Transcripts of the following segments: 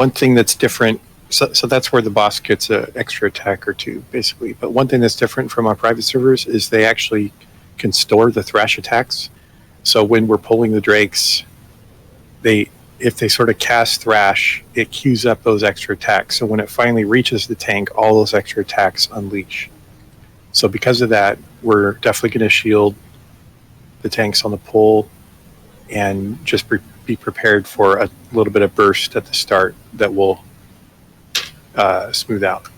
One thing that's different, so that's where the boss gets an extra attack or two, basically. But one thing that's different from our private servers is they actually can store the thrash attacks. So when we're pulling the drakes, if they sort of cast thrash, it queues up those extra attacks. So when it finally reaches the tank, all those extra attacks unleash. So because of that, we're definitely going to shield the tanks on the pull and just be prepared for a little bit of burst at the start that will smooth out.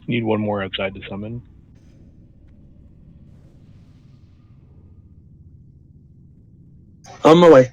Need one more outside to summon. On my way.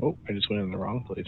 Oh, I just went in the wrong place.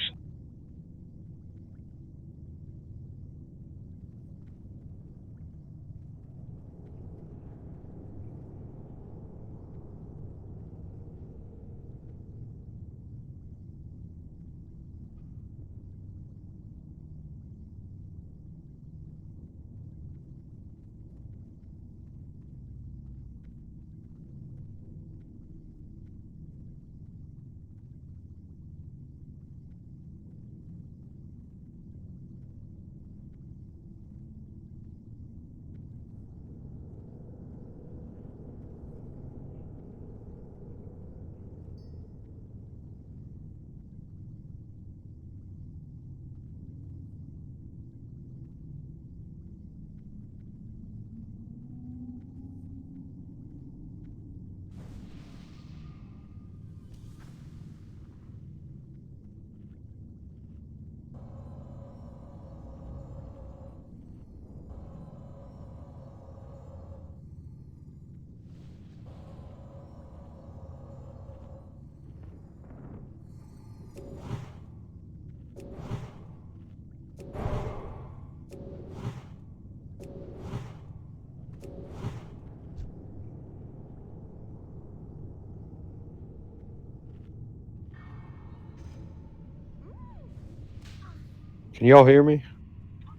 Can y'all hear me?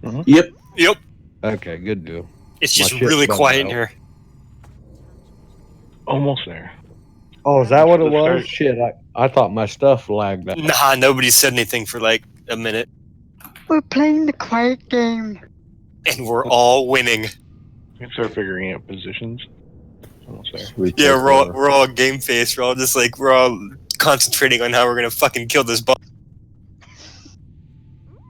Mm-hmm. Yep. Okay, good deal. It's just My shit really bugged quiet in out. here. Almost there. Oh, is that what it Let's was? start. Shit, I thought my stuff lagged out. Nah, nobody said anything for like a minute, We're playing the quiet game. and we're all winning. We can start figuring out positions. Almost there. Sweet, Yeah, that's over. we're all game faced. We're all just like we're all concentrating on how we're gonna fucking kill this boss.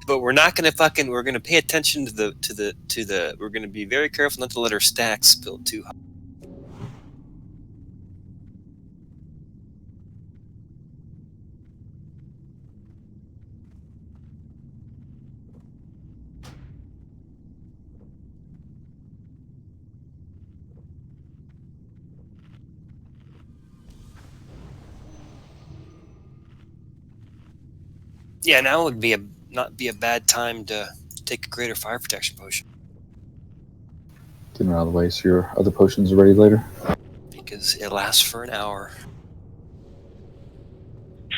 But we're not gonna fucking. We're gonna pay attention to the. We're gonna be very careful not to let our stacks build too high. Yeah, now would be not be a bad time to take a greater fire protection potion. Getting out of the way so your other potions are ready later. Because it lasts for an hour.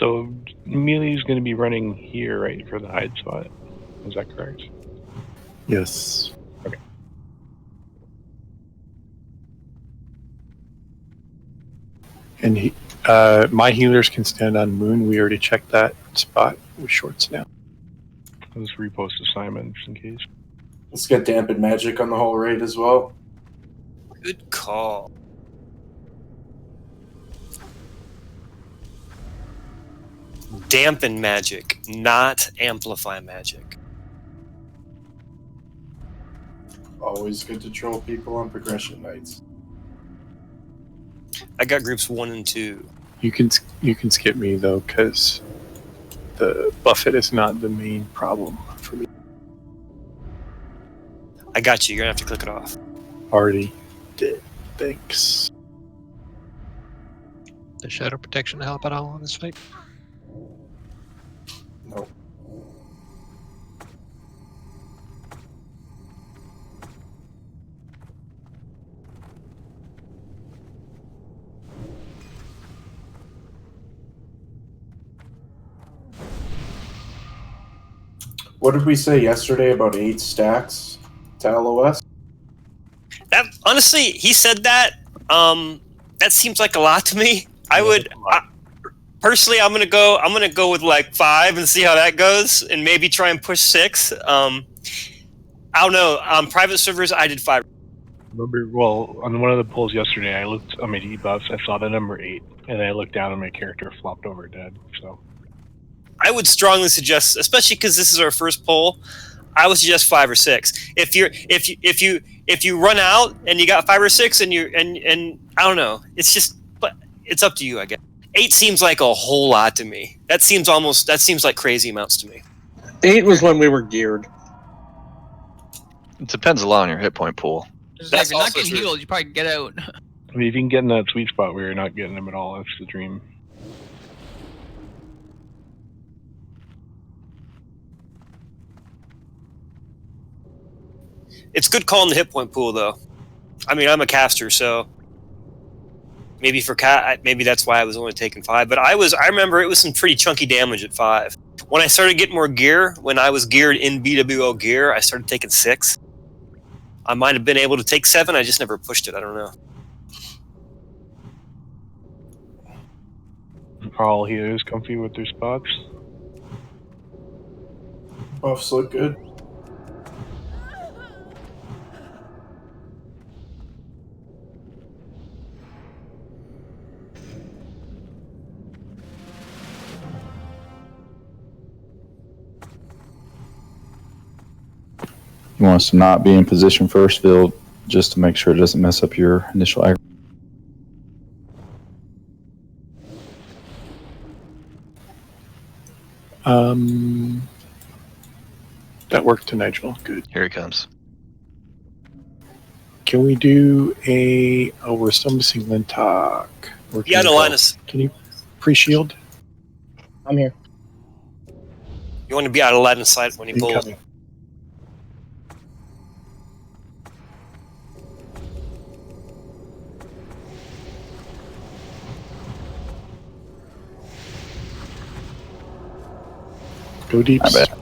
So Meli's going to be running here, right, for the hide spot. Is that correct? Yes. Okay. And my healers can stand on Moon. We already checked that spot with shorts now. I'll just repost assignment just in case. Let's get dampened magic on the whole raid as well. Good call. Dampen magic, not amplify magic. Always good to troll people on progression nights. I got groups 1 and 2. You can skip me though, because the buffet is not the main problem for me. I got you. You're gonna have to click it off. Already did. Thanks. Does shadow protection help at all in this fight? Nope. What did we say yesterday about 8 stacks to LOS? That honestly, he said that. That seems like a lot to me. Personally, I'm gonna go with like 5 and see how that goes, and maybe try and push 6. I don't know. On private servers, I did 5. Remember, well, on one of the polls yesterday, I looked on my debuffs, I saw the number 8, and then I looked down and my character flopped over dead. So I would strongly suggest, especially because this is our first poll, I would suggest 5 or 6. If you run out and you got 5 or 6 and I don't know, but it's up to you, I guess. 8 seems like a whole lot to me. That seems like crazy amounts to me. 8 was when we were geared. It depends a lot on your hit point pool. If That's you're not also getting true. healed, you probably get out. I mean, if you can get in that sweet spot where you're not getting them at all, that's the dream. It's good calling the hit point pool, though. I mean, I'm a caster, so maybe maybe that's why I was only taking 5. But I remember it was some pretty chunky damage at 5. When I started getting more gear, when I was geared in BWL gear, I started taking 6. I might have been able to take 7. I just never pushed it. I don't know. Are all healers comfy with their spots? Buffs look good. You want us to not be in position first, Phil, just to make sure it doesn't mess up your initial aggregate. That worked to Nigel. Good. Here he comes. Can we do we're still missing Lintok. Yeah, no, Linus. Can you pre-shield? I'm here. You want to be out of line of sight when he pulls. Incoming. Go deep. I bet.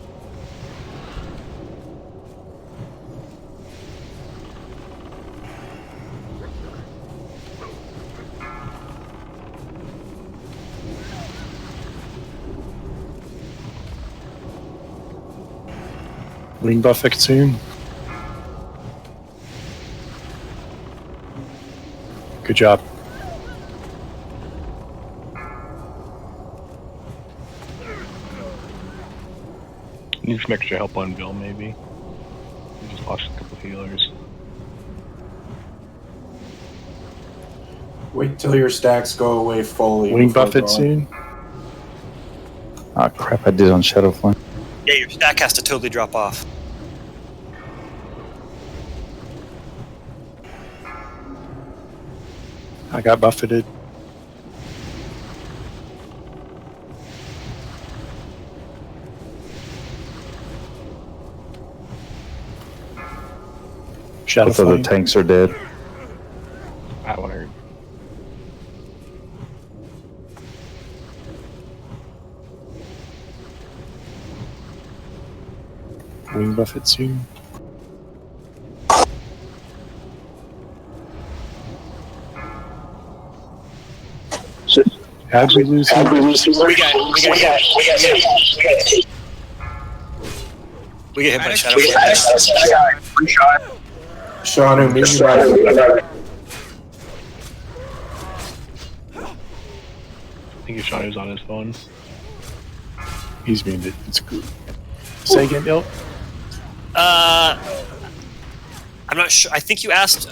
Wing buffet soon. Good job. Need some extra help on Bill, maybe. We just lost a couple of healers. Wait till your stacks go away fully. Wing before buffet going. soon. Ah, crap, I did on Shadowflame. Yeah, your stack has to totally drop off. I got buffeted. Shadow Both of the flame. tanks are dead. That one hurt. Wing buffet soon. How'd we lose him? We got hit by shadow flame. Shanu, meet you back. I think Shanu's on his phone. He's muted. It's good. Say again, Dill. I'm not sure. I think you asked.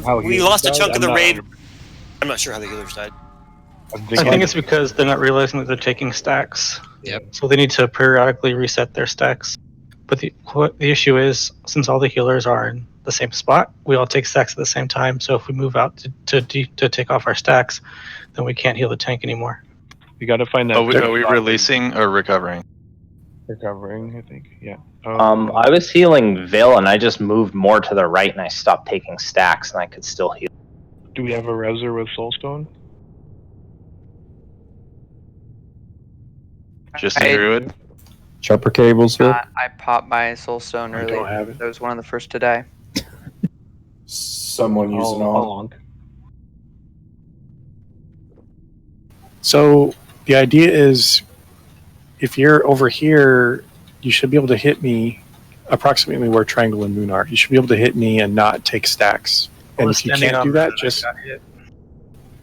We lost a chunk of the raid. I'm not sure how the healers died. I think it's because they're not realizing that they're taking stacks. Yep. So they need to periodically reset their stacks. But the issue is, since all the healers are in the same spot, we all take stacks at the same time. So if we move out to take off our stacks, then we can't heal the tank anymore. We got to find that. Are we releasing or recovering? Recovering, I think. Yeah. I was healing Vil, and I just moved more to the right, and I stopped taking stacks, and I could still heal. Do we have a reser with Soulstone? Just in Druid? Chopper cables, Phil? I popped my Soulstone I early. don't have it. That was one of the first to die. Someone using all. So the idea is, if you're over here, you should be able to hit me approximately where Triangle and Moon are. You should be able to hit me and not take stacks. And if you can't do that,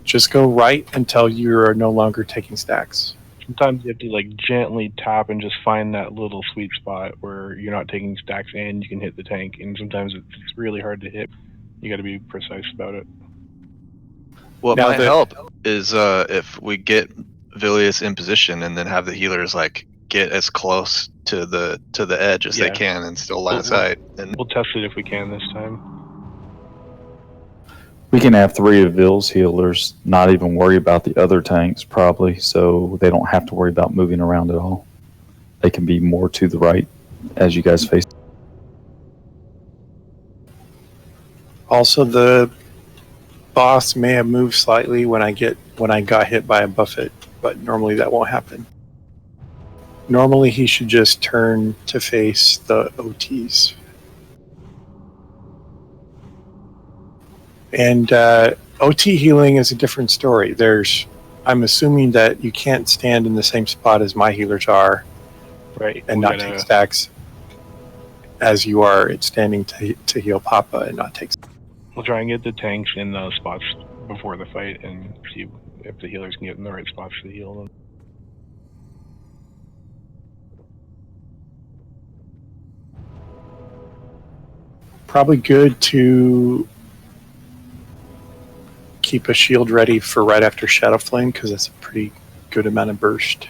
just go right until you're no longer taking stacks. Sometimes you have to like gently tap and just find that little sweet spot where you're not taking stacks and you can hit the tank. And sometimes it's really hard to hit. You got to be precise about it. What might help is if we get Vilius in position and then have the healers like get as close to the edge as they can and still line of sight. And we'll test it if we can this time. We can have 3 of Vil's healers, not even worry about the other tanks probably, so they don't have to worry about moving around at all. They can be more to the right as you guys face. Also, the boss may have moved slightly when I got hit by a buffet, but normally that won't happen. Normally he should just turn to face the OTs. And OT healing is a different story. I'm assuming that you can't stand in the same spot as my healers are, right, and not take stacks as you are standing to heal Papa and not take. We'll try and get the tanks in those spots before the fight and see if the healers can get in the right spots to heal them. Probably good to keep a shield ready for right after Shadow Flame because that's a pretty good amount of burst.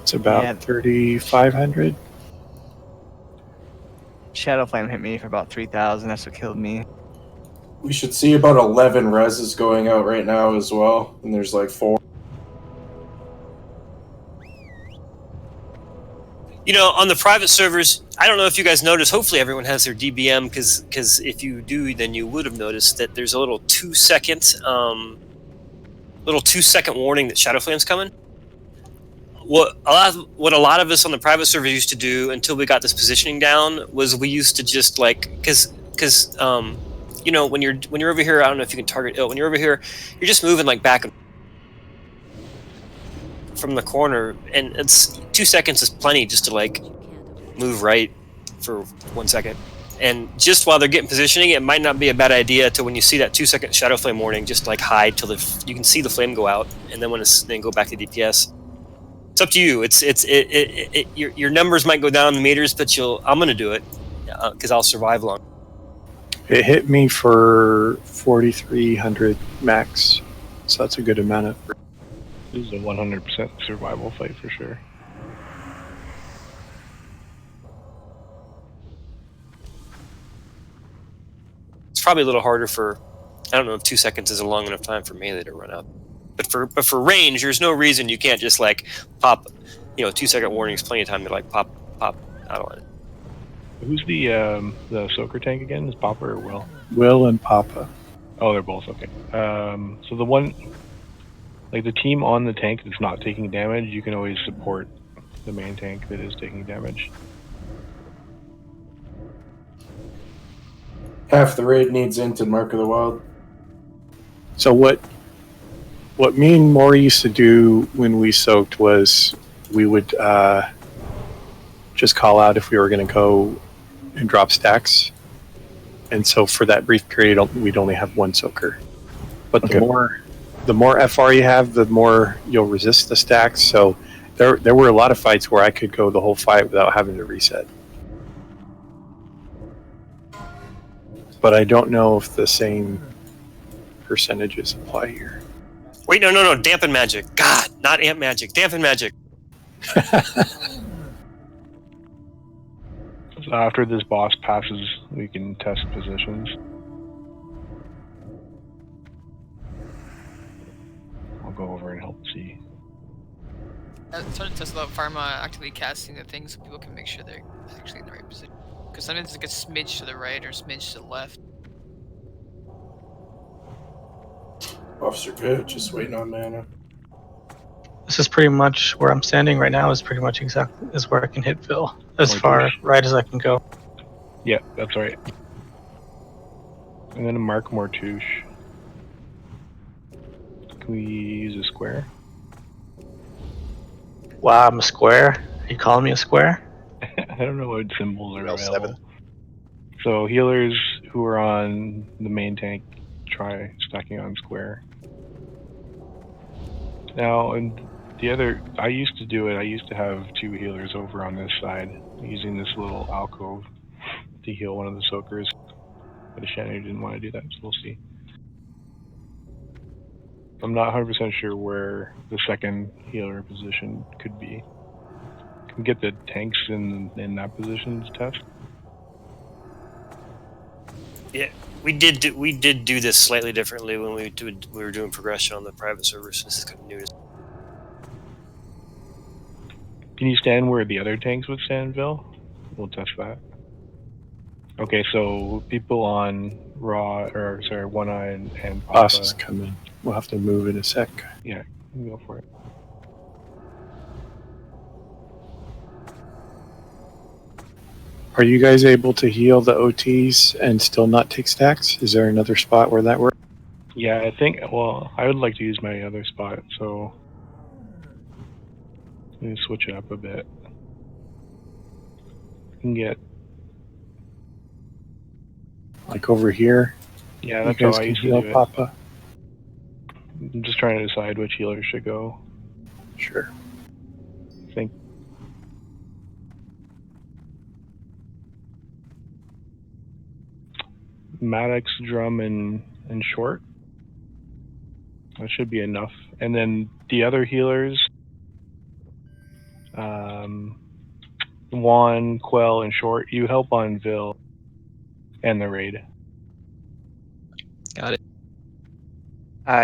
It's about 3,500. Shadow Flame hit me for about 3,000. That's what killed me. We should see about 11 reses going out right now as well, and there's like 4. You know, on the private servers, I don't know if you guys noticed, hopefully everyone has their DBM, because if you do, then you would have noticed that there's a little 2-second warning that Shadow Flame's coming. What a lot of us on the private servers used to do until we got this positioning down was we used to just like, because you know, when you're over here, I don't know if you can target when you're over here, you're just moving like back and from the corner, and it's 2 seconds is plenty just to like move right for 1 second. And just while they're getting positioning, it might not be a bad idea to, when you see that 2-second Shadow Flame warning, just like hide till you can see the flame go out, and then then go back to DPS. It's up to you. Your numbers might go down in meters, but I'm gonna do it because I'll survive long. It hit me for 4,300 max, so that's a good amount of. This is a 100% survival fight for sure. It's probably a little harder for. I don't know if 2 seconds is a long enough time for melee to run out. But for range, there's no reason you can't just like pop, 2-second warning is plenty of time to like pop out on it. Who's the soaker tank again? Is Papa or Will? Will and Papa. Oh, they're both okay. So the one, like the team on the tank that's not taking damage, you can always support the main tank that is taking damage. Half the raid needs int and Mark of the Wild. So what me and Maury used to do when we soaked was we would just call out if we were going to go and drop stacks. And so for that brief period, we'd only have one soaker. But the more FR you have, the more you'll resist the stacks. So there were a lot of fights where I could go the whole fight without having to reset. But I don't know if the same percentages apply here. Wait, no. Dampen magic. God, not amp magic. Dampen magic. So after this boss passes, we can test positions. I'll go over and help see. Start to test about pharma actively casting the things so people can make sure they're actually in the right position. Because sometimes it gets smidge to the right or smidge to the left. Officer good, just waiting on mana. This is pretty much where I'm standing right now. Is pretty much exactly is where I can hit Phil as far right as I can go. Yeah, that's right. And then a Mark Mortouche. Can we use a square? Wow, I'm a square. Are you calling me a square? I don't know what symbols are available. So healers who are on the main tank, try stacking on square. Now, and the other, I used to do it. I used to have 2 healers over on this side, using this little alcove to heal one of the soakers. But Shannon didn't want to do that, so we'll see. I'm not 100% sure where the second healer position could be. Can we get the tanks in that position to test? Yeah, we did do this slightly differently when we were doing progression on the private servers. This is kind of new. Can you stand where the other tanks would stand, Bill? We'll test that. Okay, so people on One Eye and Papa. Boss is coming. We'll have to move in a sec. Yeah, go for it. Are you guys able to heal the OTs and still not take stacks? Is there another spot where that works? Yeah, I think, well, I would like to use my other spot, so let me switch it up a bit. You can get... Like over here? Yeah, that's you how guys I can used to heal do it. Papa? I'm just trying to decide which healer should go. Sure. I think... Maddox, Drum, and Short. That should be enough. And then the other healers, Juan, Quell, and Short, you help on Vil and the raid. Got it.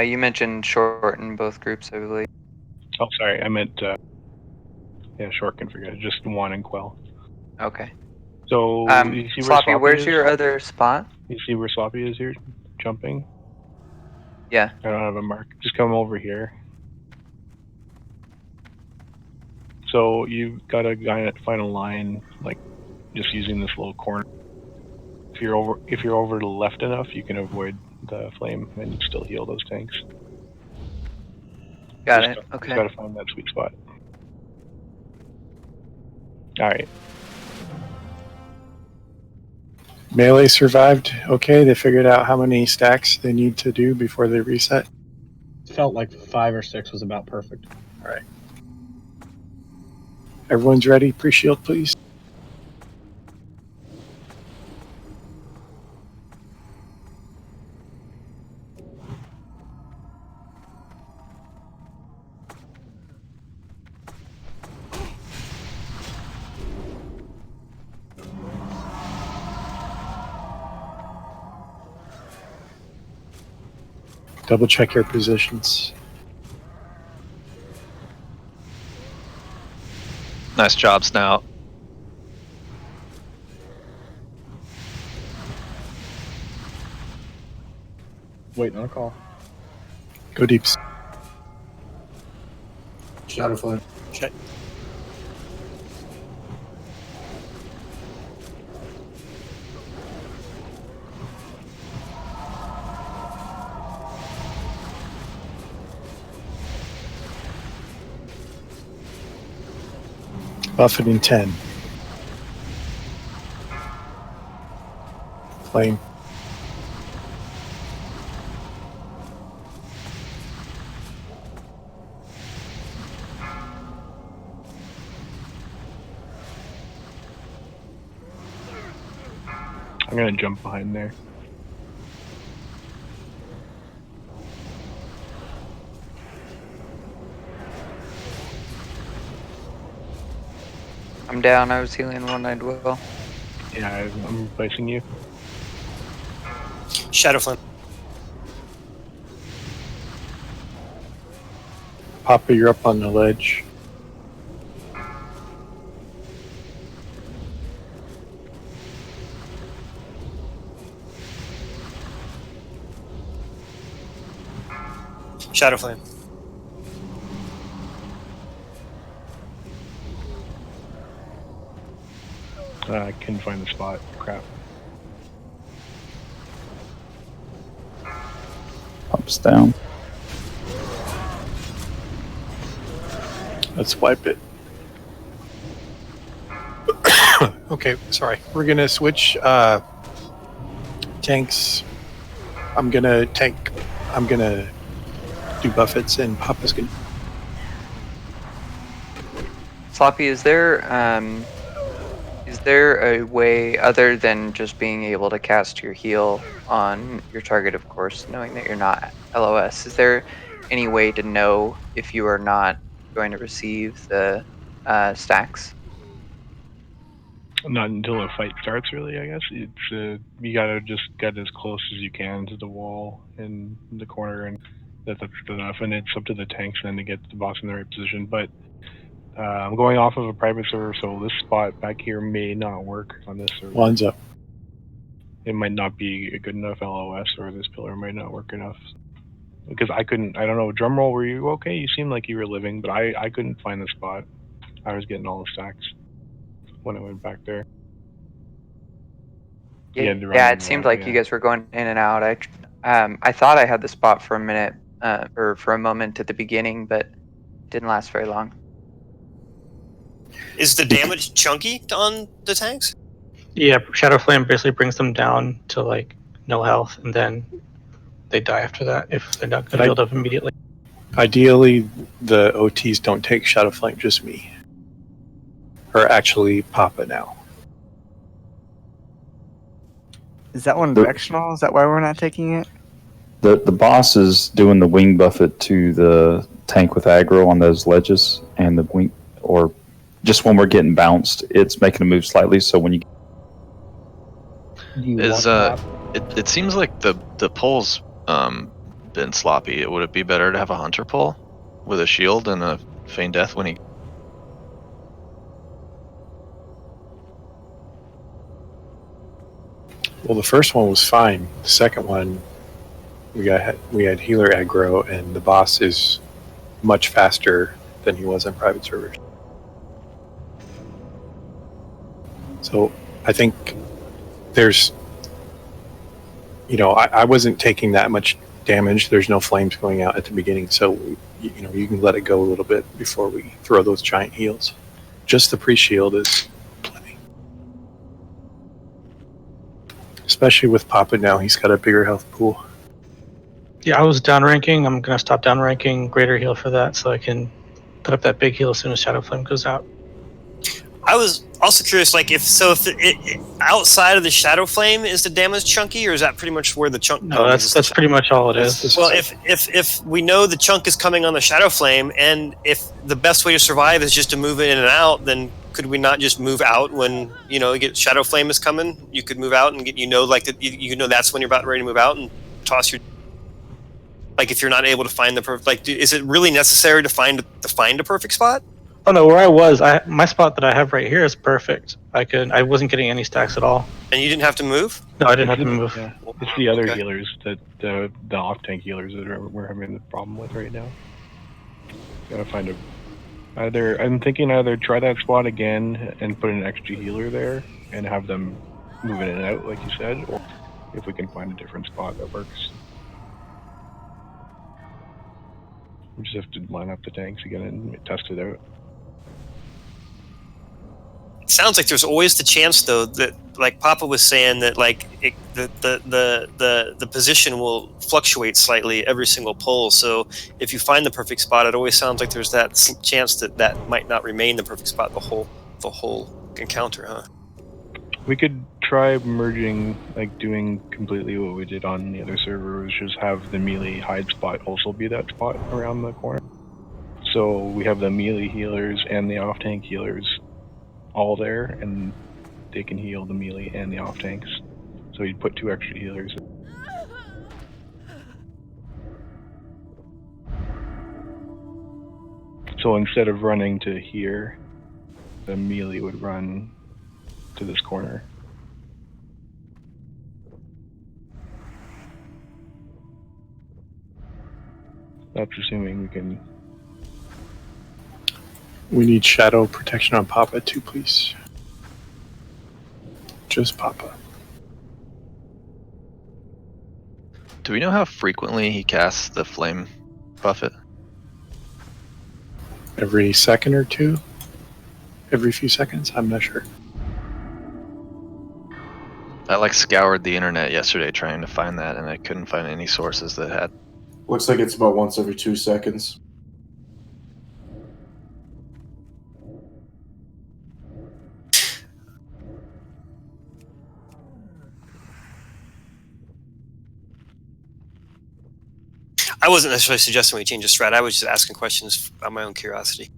You mentioned Short in both groups, I believe. Oh, sorry, I meant, yeah, Short can forget it. Just Juan and Quell. Okay. So, you see where Sloppy, where's is? your other spot? You see where Sloppy is here, jumping? Yeah. I don't have a mark. Just come over here. So you've got a guy at final line, like just using this little corner. If you're over to the left enough, you can avoid the flame and still heal those tanks. Got it. Okay. Just gotta find that sweet spot. All right. Melee survived okay. They figured out how many stacks they need to do before they reset. Felt like 5 or 6 was about perfect. All right. Everyone's ready? Pre-shield, please. Double check your positions. Nice job, Snout. Waiting on a call. Go deeps. Shadow Flame. Check. Buffeting 10. Flame. I'm gonna jump behind there. I'm down. I was healing one-eyed Will. Yeah, I'm replacing you. Shadow Flame. Papa, you're up on the ledge. Shadow Flame. I couldn't find the spot. Crap. Pops down. Let's wipe it. Okay, sorry. We're gonna switch tanks. I'm gonna do buffets, and Papa's gonna. Sloppy, is there a way other than just being able to cast your heal on your target, of course, knowing that you're not LOS? Is there any way to know if you are not going to receive the stacks? Not until a fight starts, really. I guess it's you gotta just get as close as you can to the wall in the corner, and that's enough. And it's up to the tanks then to get the boss in the right position. But I'm going off of a private server, so this spot back here may not work on this server. One's up. It might not be a good enough LOS, or this pillar might not work enough. Because I couldn't, I don't know, drumroll, were you okay? You seemed like you were living, but I couldn't find the spot. I was getting all the stacks when I went back there. Yeah, it seemed like you guys were going in and out. I thought I had the spot for a minute, or for a moment at the beginning, but it didn't last very long. Is the damage chunky on the tanks? Yeah, Shadow Flame basically brings them down to like no health, and then they die after that if they're not healed up immediately. Ideally, the OTs don't take Shadow Flame, just me. Or actually, Papa now. Is that one directional? Is that why we're not taking it? The boss is doing the wing buffet to the tank with aggro on those ledges, and the wing, or just when we're getting bounced, it's making a move slightly. So when you it seems like the pull's been sloppy. Would it be better to have a hunter pull with a shield and a feign death when he? Well, the first one was fine. The second one, we had healer aggro, and the boss is much faster than he was on private servers. So I think there's, I wasn't taking that much damage. There's no flames going out at the beginning, so you can let it go a little bit before we throw those giant heals. Just the pre-shield is plenty. Especially with Papa now, he's got a bigger health pool. Yeah, I was downranking. I'm gonna stop downranking greater heal for that, so I can put up that big heal as soon as Shadow Flame goes out. I was also curious, like, if outside of the Shadow Flame, is the damage chunky, or is that pretty much where the chunk No, comes? that's pretty much all it is. Well, if we know the chunk is coming on the Shadow Flame, and if the best way to survive is just to move in and out, then could we not just move out when you get Shadow Flame is coming? You could move out and get that's when you're about ready to move out and toss your. Like, if you're not able to find the perfect, is it really necessary to find a perfect spot? Oh no, where I was, my spot that I have right here is perfect. I wasn't getting any stacks at all. And you didn't have to move? No, I didn't have to move. Yeah. It's the other healers that the off-tank healers that we're having the problem with right now. Gotta find I'm thinking either try that spot again and put an extra healer there and have them move in and out, like you said, or if we can find a different spot that works. We just have to line up the tanks again and test it out. sounds like there's always the chance, though, that like Papa was saying that like the position will fluctuate slightly every single pull. So if you find the perfect spot, it always sounds like there's that chance that that might not remain the perfect spot the whole encounter, huh? We could try merging, like doing completely what we did on the other server, which is have the melee hide spot also be that spot around the corner. So we have the melee healers and the off tank healers all there, and they can heal the melee and the off tanks. So you'd put 2 extra healers. So instead of running to here, the melee would run to this corner. That's assuming we can. We need shadow protection on Papa too, please. Just Papa. Do we know how frequently he casts the flame buffet? Every second or two? Every few seconds? I'm not sure. I like scoured the internet yesterday trying to find that, and I couldn't find any sources that had. Looks like it's about once every 2 seconds. I wasn't necessarily suggesting we change the strat. I was just asking questions out of my own curiosity.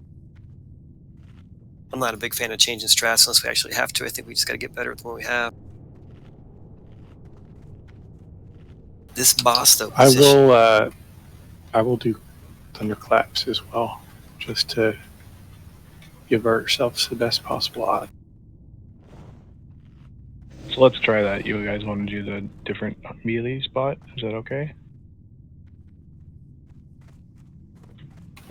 I'm not a big fan of changing strats unless we actually have to. I think we just got to get better with what we have. This boss, though. I will do thunderclaps as well, just to give ourselves the best possible odds. So let's try that. You guys want to do the different melee spot? Is that okay?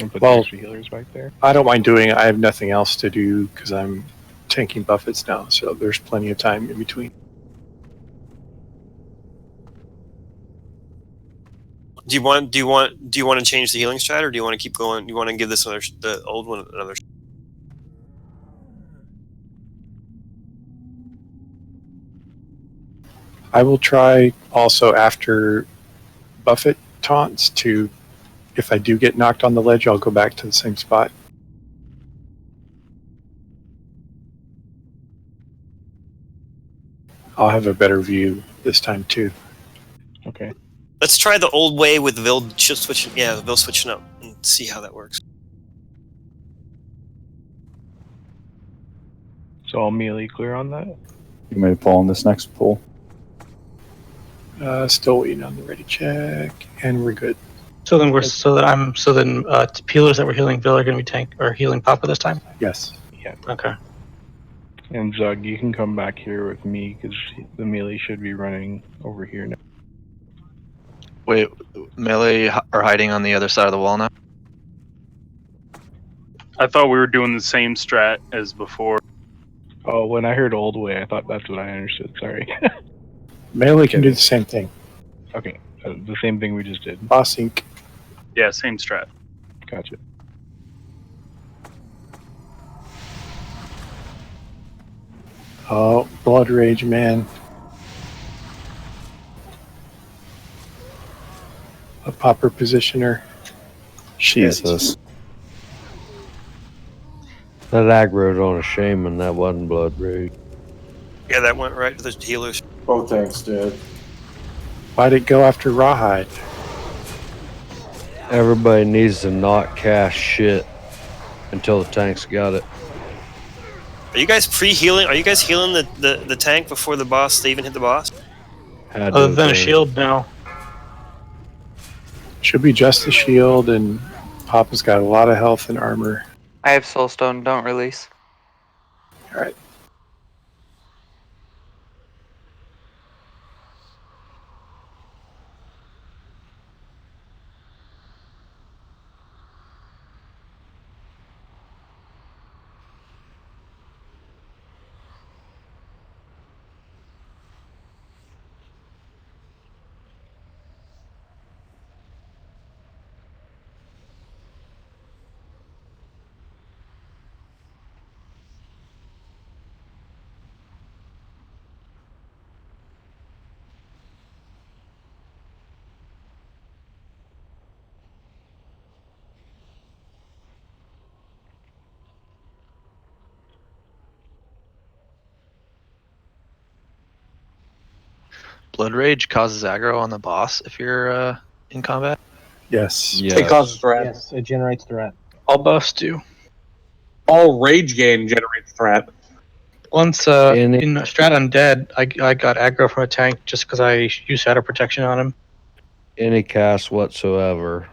And put the extra healers back there? I don't mind doing it. I have nothing else to do because I'm tanking buffets now, so there's plenty of time in between. Do you want to change the healing strat, or do you want to keep going? Do you want to give this the old one another? I will try also after buffet taunts to, if I do get knocked on the ledge, I'll go back to the same spot. I'll have a better view this time too. Okay. Let's try the old way with Vil switching. Yeah, Vil switching up and see how that works. So I'll melee clear on that. You may pull on this next pull. Still waiting on the ready check, and we're good. So then healers that were healing Vil are going to be healing Papa this time. Yes. Yeah. Okay. And Zug, you can come back here with me because the melee should be running over here now. Wait, melee are hiding on the other side of the wall now? I thought we were doing the same strat as before. Oh, when I heard old way, I thought that's what I understood. Sorry. Melee can do the same thing. Okay, the same thing we just did. Boss Inc. Yeah, same strat. Gotcha. Oh, Blood Rage, man. A popper positioner. Jesus. That aggroed on a shaman, that wasn't Blood Rage. Yeah, that went right to the healers. Both tanks did. Why'd it go after Rawhide? Everybody needs to not cast shit until the tanks got it. Are you guys pre-healing? Are you guys healing the tank before the boss? They even hit the boss? Other than a shield, no. Should be just the shield, and Papa's got a lot of health and armor. I have Soulstone, don't release. Alright. Blood Rage causes aggro on the boss if you're in combat? Yes. It causes threat. Yes, it generates threat. All buffs do. All rage gain generates threat. Once in Strat Undead, I got aggro from a tank just because I used Shadow Protection on him. Any cast whatsoever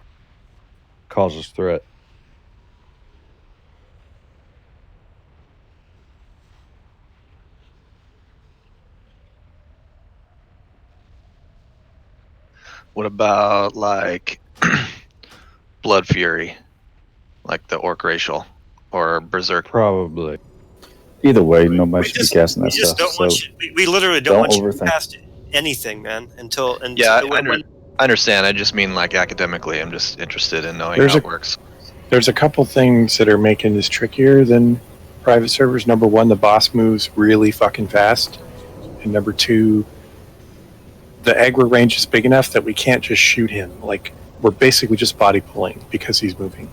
causes threat. What about like Blood Fury, like the Orc Racial or Berserk? Probably. Either way, nobody should be casting that stuff. Don't So want you, we literally don't want you to overthink. cast anything, man. Until Yeah, when- I understand. I just mean like academically. I'm just interested in knowing There's how a- it works. There's a couple things that are making this trickier than private servers. Number one, the boss moves really fucking fast. And number two, the aggro range is big enough that we can't just shoot him. Like, we're basically just body pulling because he's moving.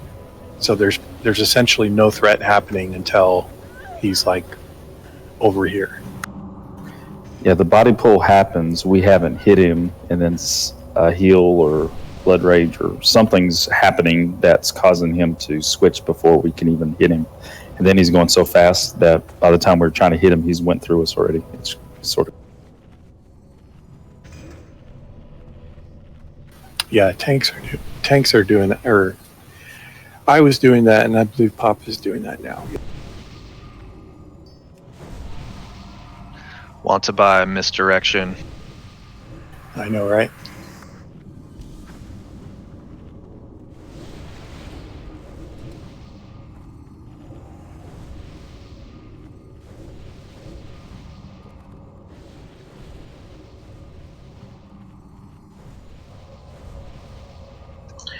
So there's essentially no threat happening until he's like over here. yeah, the body pull happens. We haven't hit him, and then a heal or blood rage or something's happening that's causing him to switch before we can even hit him. And then he's going so fast that by the time we're trying to hit him, he's went through us already. It's sort of. Yeah, tanks are doing that, or I was doing that, and I believe Pop is doing that now. Want to buy Misdirection? I know, right?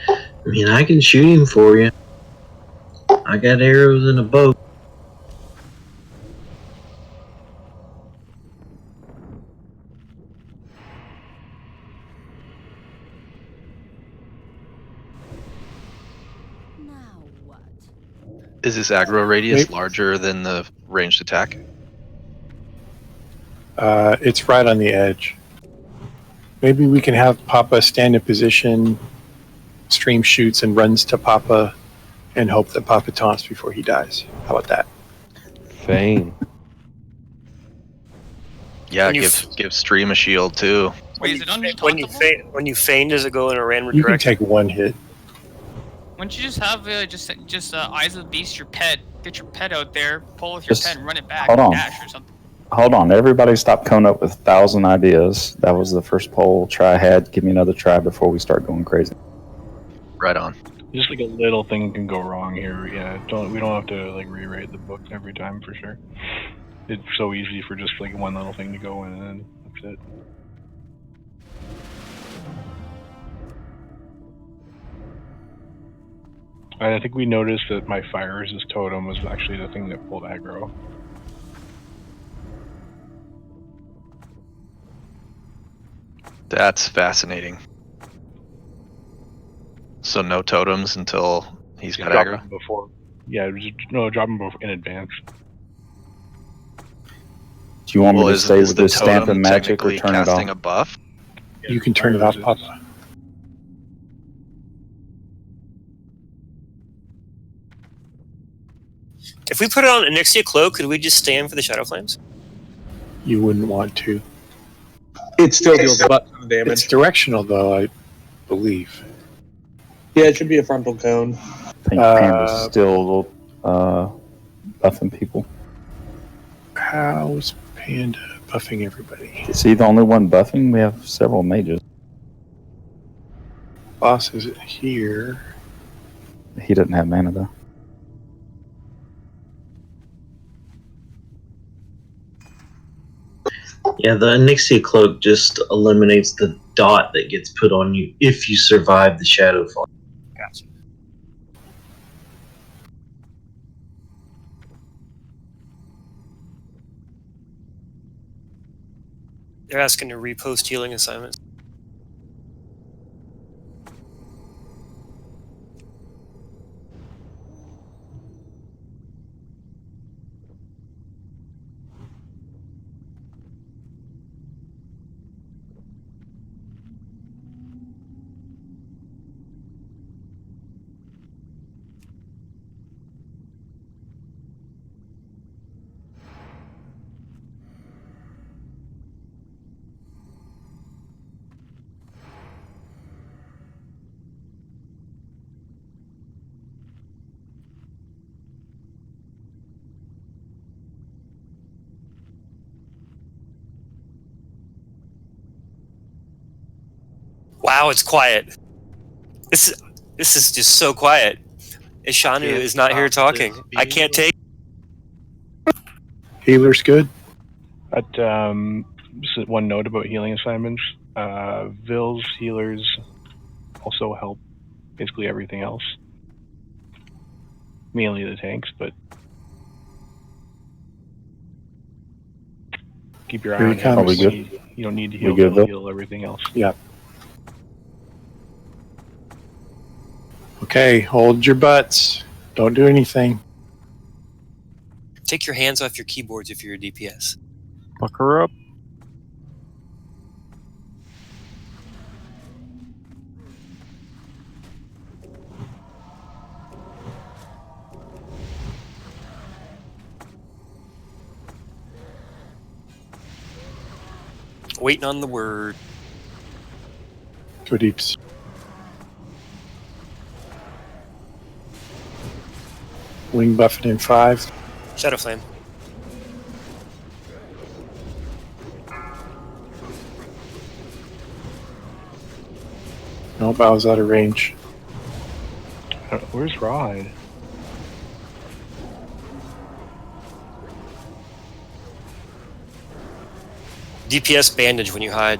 I mean, I can shoot him for you. I got arrows and a bow. Is this aggro radius Wait. larger than the ranged attack? It's right on the edge. Maybe we can have Papa stand in position, Stream shoots and runs to Papa, and hope that Papa taunts before he dies. How about that? Feign. Yeah, When you give Stream a shield too. Wait, is it when you feign, does it go in a random You can direction? take one hit. Why don't you just have just Eyes of the Beast, your pet? Get your pet out there, pull with your Just pet, and run it back, hold or on. dash or something. Hold on, everybody stop coming up with 1,000 ideas. That was the first poll try I had. Give me another try before we start going crazy. Right on. Just like a little thing can go wrong here. Yeah, we don't have to like rewrite the book every time for sure. It's so easy for just like one little thing to go in and then that's it. And I think we noticed that my fire resist totem was actually the thing that pulled aggro. That's fascinating. So no totems until he's got Drop aggro? him before. Yeah, drop him in advance. Do you want me to is stay with the this stamp totem and magic or technically turn it off? casting a buff? You can turn it off, Papa. If we put it on Onyxia Cloak, could we just stand for the Shadow Flames? You wouldn't want to. It still deals a butt ton of damage. It's directional, though, I believe. Yeah, it should be a frontal cone. I think Panda's still buffing people. How's Panda buffing everybody? Is he the only one buffing? We have several mages. Boss is here. He doesn't have mana, though. Yeah, the Onyxia Cloak just eliminates the dot that gets put on you if you survive the Shadow Flame. Gotcha. They're asking to repost healing assignments. Wow, it's quiet. This is just so quiet. Ishanu is not here talking. I can't take. Healer's good. But just one note about healing assignments. Vil's healers also help basically everything else. Mainly the tanks, but keep your eye Here on he him. comes. You don't need to heal good, Vil, Vil? heal everything else. Yeah. Okay, hold your butts. Don't do anything. Take your hands off your keyboards if you're a DPS. Fuck her up. Waiting on the word. Go deeps. Wing buffing in 5. Shadow Flame. Nope, I was out of range. Where's Rod? DPS bandage when you hide.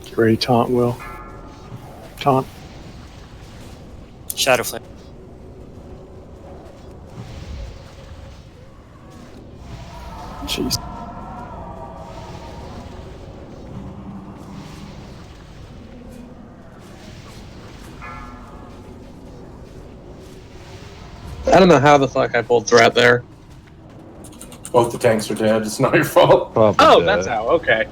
Get ready, taunt, Will. Taunt. Shadow Flame. Jeez. I don't know how the fuck I pulled threat there. Both the tanks are dead. It's not your fault. Oh, that's how. Okay.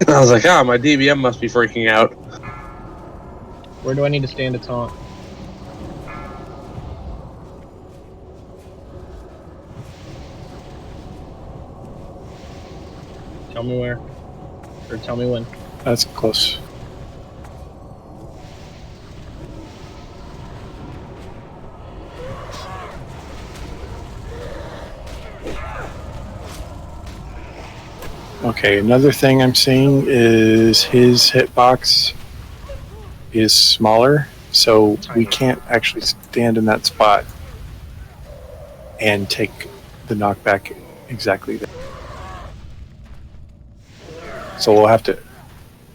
I was like, my DBM must be freaking out. Where do I need to stand to taunt? Tell me where. Or tell me when. That's close. Okay, another thing I'm seeing is his hitbox is smaller, so we can't actually stand in that spot and take the knockback exactly there. So we'll have to,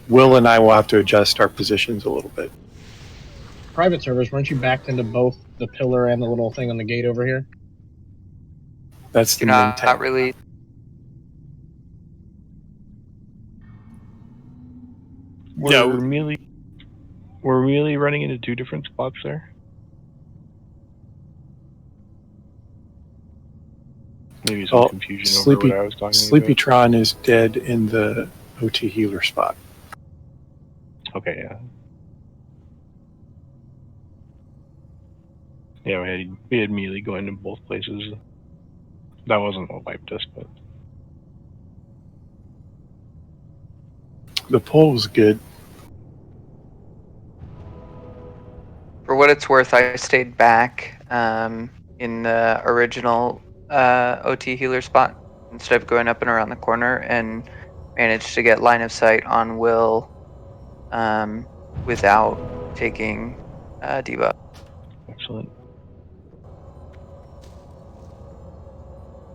Will and I will have to adjust our positions a little bit. Private servers, weren't you backed into both the pillar and the little thing on the gate over here? That's the You're main not tank. really. We're really running into two different spots there. Maybe some confusion over what I was talking about. Sleepytron is dead in the OT healer spot. Okay, yeah. Yeah, we had melee going to both places. That wasn't what wiped us, but the pull was good. For what it's worth, I stayed back in the original OT healer spot instead of going up and around the corner, and managed to get line of sight on Will without taking debuff. excellent.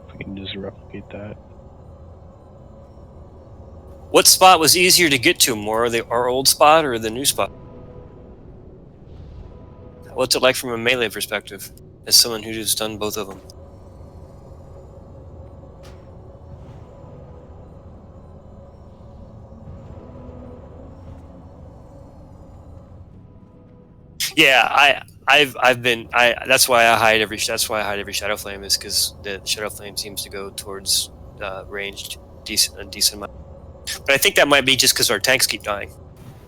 If we can just replicate that. What spot was easier to get to more, our old spot or the new spot? What's it like from a melee perspective, as someone who's done both of them? Yeah, that's why I hide every Shadow Flame, is because the Shadow Flame seems to go towards ranged a decent amount. But I think that might be just because our tanks keep dying.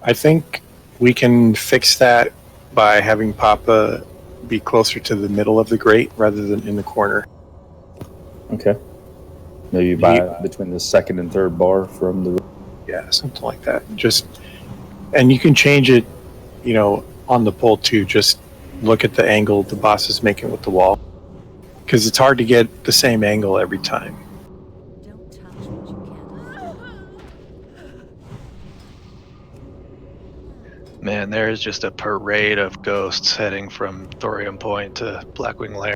I think we can fix that by having Papa be closer to the middle of the grate rather than in the corner. Okay. Maybe between the second and third bar from the. Yeah, something like that. And you can change it, on the pull too. Just look at the angle the boss is making with the wall, because it's hard to get the same angle every time. Man, there is just a parade of ghosts heading from Thorium Point to Blackwing Lair.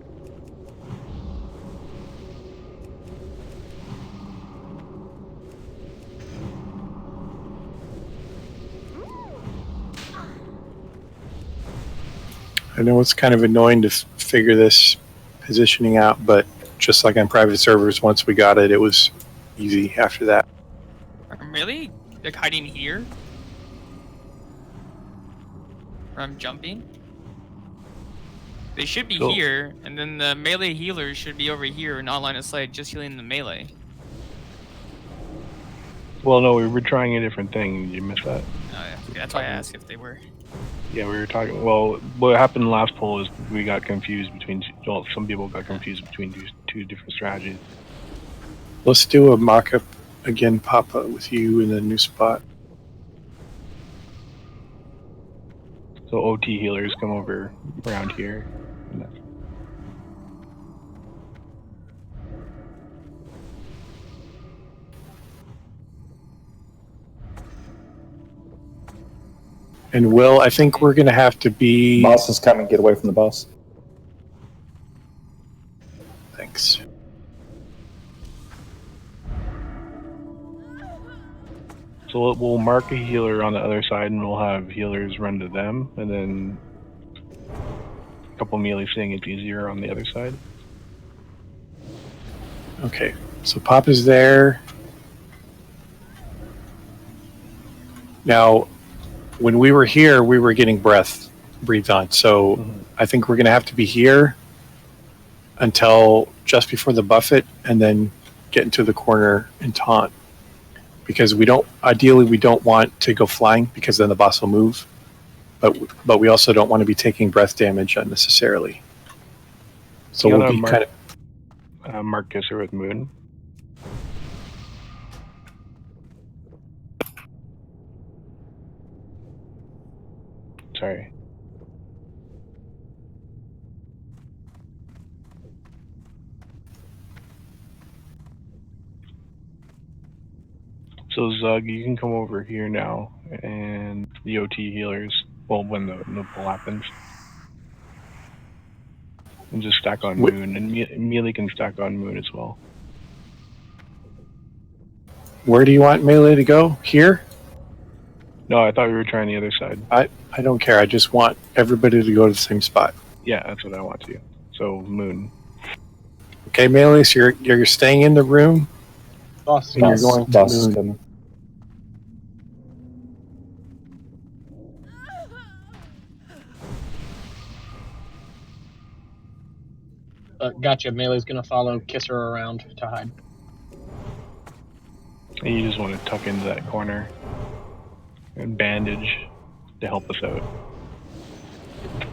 I know it's kind of annoying to figure this positioning out, but just like on private servers, once we got it, it was easy after that. Really? Like hiding here? Where I'm jumping? They should be Cool. here, and then the melee healers should be over here, not line of sight, just healing the melee. Well, no, we were trying a different thing. Did you miss that? Oh, yeah. Okay, that's why I asked if they were. Yeah, we were talking. Well, what happened last poll is we got confused between. Well, some people got confused between two different strategies. Let's do a mock-up again, Papa, with you in a new spot. So OT healers come over around here. And Will, I think we're going to have to be... Boss is coming. Get away from the boss. Thanks. So we'll mark a healer on the other side, and we'll have healers run to them, and then a couple melee saying it's easier on the other side. Okay, so Papa's there. Now, when we were here, we were getting breathed on. So I think we're going to have to be here until just before the buffet, and then get into the corner and taunt. Because ideally we don't want to go flying, because then the boss will move. But we also don't want to be taking breath damage unnecessarily. So we'll be kind of... Mark Kisser with Moon. Sorry. So Zug, you can come over here now, and the OT healers, well, when the pull happens, and just stack on Moon, and Melee can stack on Moon as well. Where do you want Melee to go? Here? No, I thought we were trying the other side. I don't care. I just want everybody to go to the same spot. Yeah, that's what I want to. So Moon. Okay, Melee, so you're staying in the room. Boss, and you're going to boss is Moon. coming. Gotcha. Melee's gonna follow Kisser around to hide. And you just want to tuck into that corner and bandage to help us out.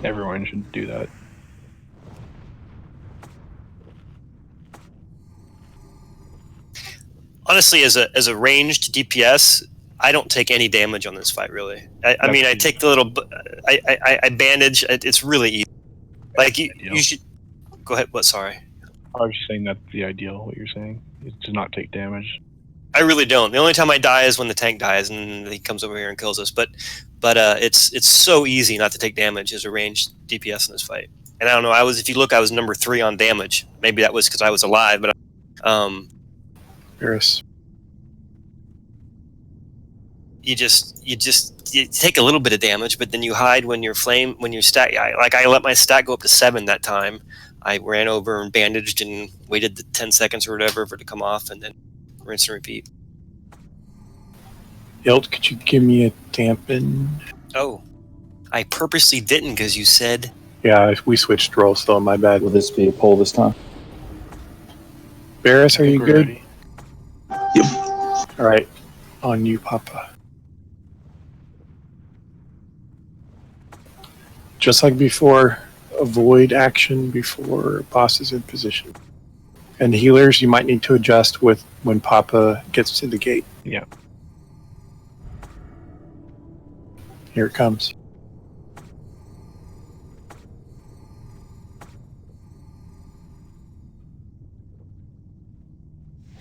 Everyone should do that. Honestly, as a ranged DPS, I don't take any damage on this fight, really. I mean, I take the little... I bandage. It's really easy. Like, you should... Go ahead. What? Sorry. I was just saying that's the ideal, what you're saying, is to not take damage. I really don't. The only time I die is when the tank dies and he comes over here and kills us. But it's so easy not to take damage as a ranged DPS in this fight. And I don't know. If you look, I was number 3 on damage. Maybe that was because I was alive, but Paris. You take a little bit of damage, but then you hide when your stat. I let my stat go up to 7 that time. I ran over and bandaged and waited the 10 seconds or whatever for it to come off, and then rinse and repeat. Ilt, could you give me a dampen? Oh, I purposely didn't because you said... Yeah, we switched roles, though. My bad. Will this be a pull this time? Barris, are you good? Ready. Yep. All right. On you, Papa. Just like before, avoid action before boss is in position. And healers, you might need to adjust with when Papa gets to the gate. Yeah. Here it comes.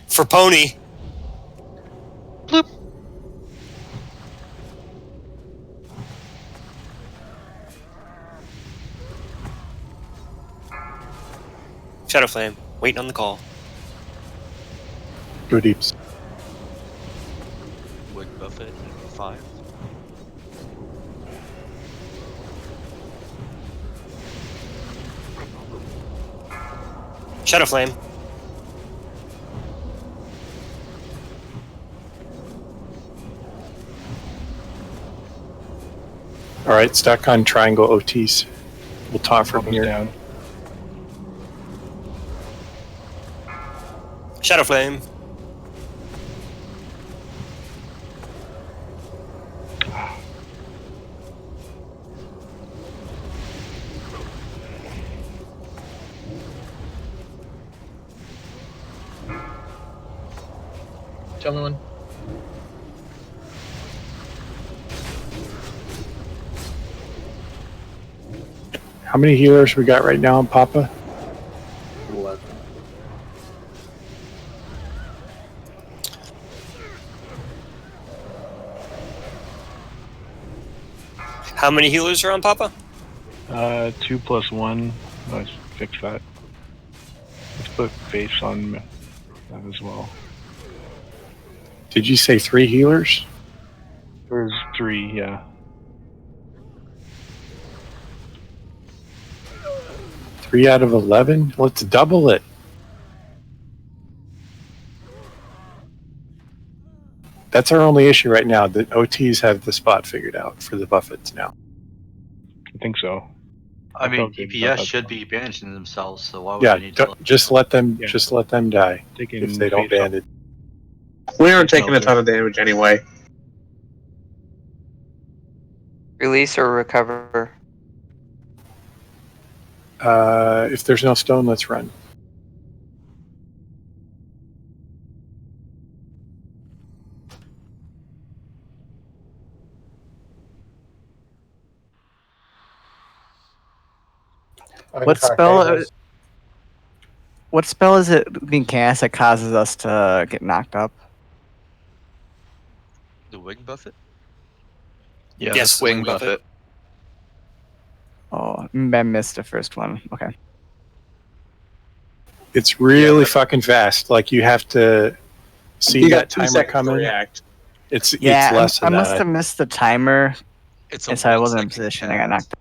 For Pony. Bloop. Shadow Flame, waiting on the call. Go deeps. Wood Buffett in 5. Shadow Flame. All right, stack on triangle OTs. We'll talk from here. Down. Shadow Flame. Tell me when. How many healers we got right now on Papa? 11. How many healers are on Papa? 2 + 1. Let's fix that. Let's put face on that as well. Did you say 3 healers? There's 3, yeah. 3 out of 11? Let's double it. That's our only issue right now. The OTs have the spot figured out for the Buffets now. I think so. I mean, felt good about EPS that. should be banishing themselves, so why would Yeah, we need to? just let them Yeah. just let them die Taking if they don't face band it. We aren't taking a ton of damage anyway. Release or recover. If there's no stone, let's run. What spell? What spell is it being cast that causes us to get knocked up? The Wing Buffet? Yeah, Yes, this Wing Wing Buffet. Oh, I missed the first one. Okay. It's really that- fucking fast. Like you have to see You that got 2 timer seconds to coming. react. It's Yeah, less I than must that. have missed the timer, It's a and so I 1 wasn't in second position. I got cast. knocked up.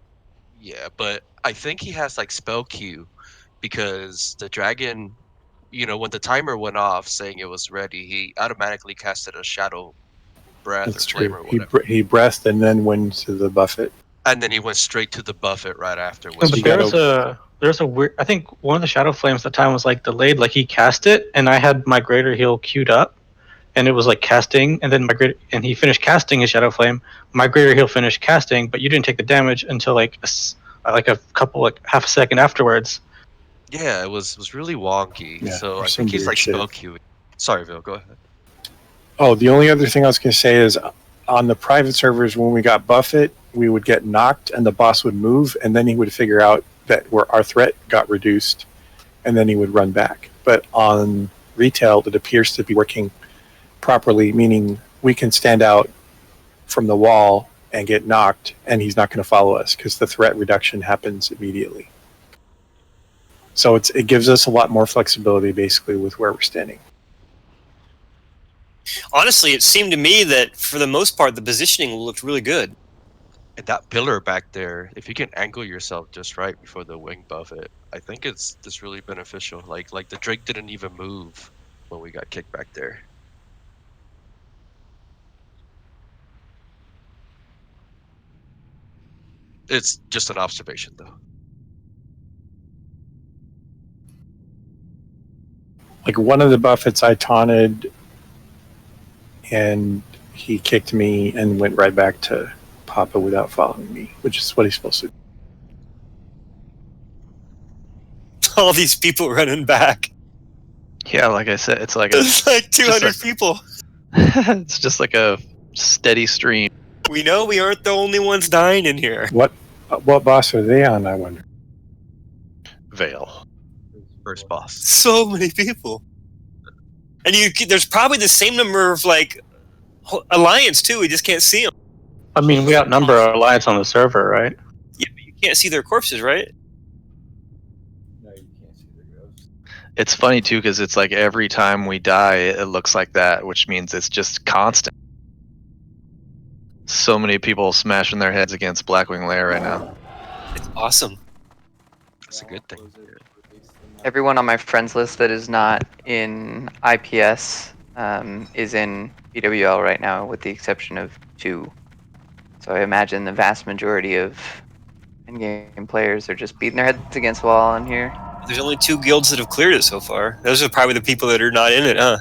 Yeah, but I think he has like spell Q because the dragon, when the timer went off saying it was ready, he automatically casted a shadow breath That's or flame true. or He whatever. he breathed and then went to the Buffet. And then he went straight to the buffet right after. But you gotta- there's a weird. I think one of the shadow flames at the time was like delayed. Like he cast it, and I had my greater heal queued up, and it was like casting, and then and he finished casting his shadow flame. My greater heal finished casting, but you didn't take the damage until like a couple half a second afterwards. Yeah, it was really wonky. Yeah, so I there's some think he's weird like shit. spell queuing. Sorry, Bill, go ahead. Oh, the only other thing I was going to say is on the private servers, when we got Buffet, we would get knocked and the boss would move, and then he would figure out that where our threat got reduced, and then he would run back. But on retail, it appears to be working properly, meaning we can stand out from the wall and get knocked, and he's not going to follow us because the threat reduction happens immediately. So it gives us a lot more flexibility, basically, with where we're standing. Honestly, it seemed to me that for the most part, the positioning looked really good. And that pillar back there, if you can angle yourself just right before the wing buffet, I think it's really beneficial. Like the Drake didn't even move when we got kicked back there. It's just an observation, though. Like one of the Buffets I taunted, and he kicked me and went right back to Papa without following me, which is what he's supposed to do. All these people running back. Yeah, like I said, it's like It's like 200 people. It's just like a steady stream. We know we aren't the only ones dying in here. What boss are they on, I wonder? Veil. First boss. So many people. And there's probably the same number of, like, Alliance, too. We just can't see them. I mean, we outnumber our alliance on the server, right? Yeah, but you can't see their corpses, right? It's funny too because it's like every time we die, it looks like that, which means it's just constant. So many people smashing their heads against Blackwing Lair right now. It's awesome. That's a good thing. Everyone on my friends list that is not in IPS is in BWL right now, with the exception of 2. So I imagine the vast majority of in-game players are just beating their heads against the wall in here. There's only 2 guilds that have cleared it so far. Those are probably the people that are not in it, huh?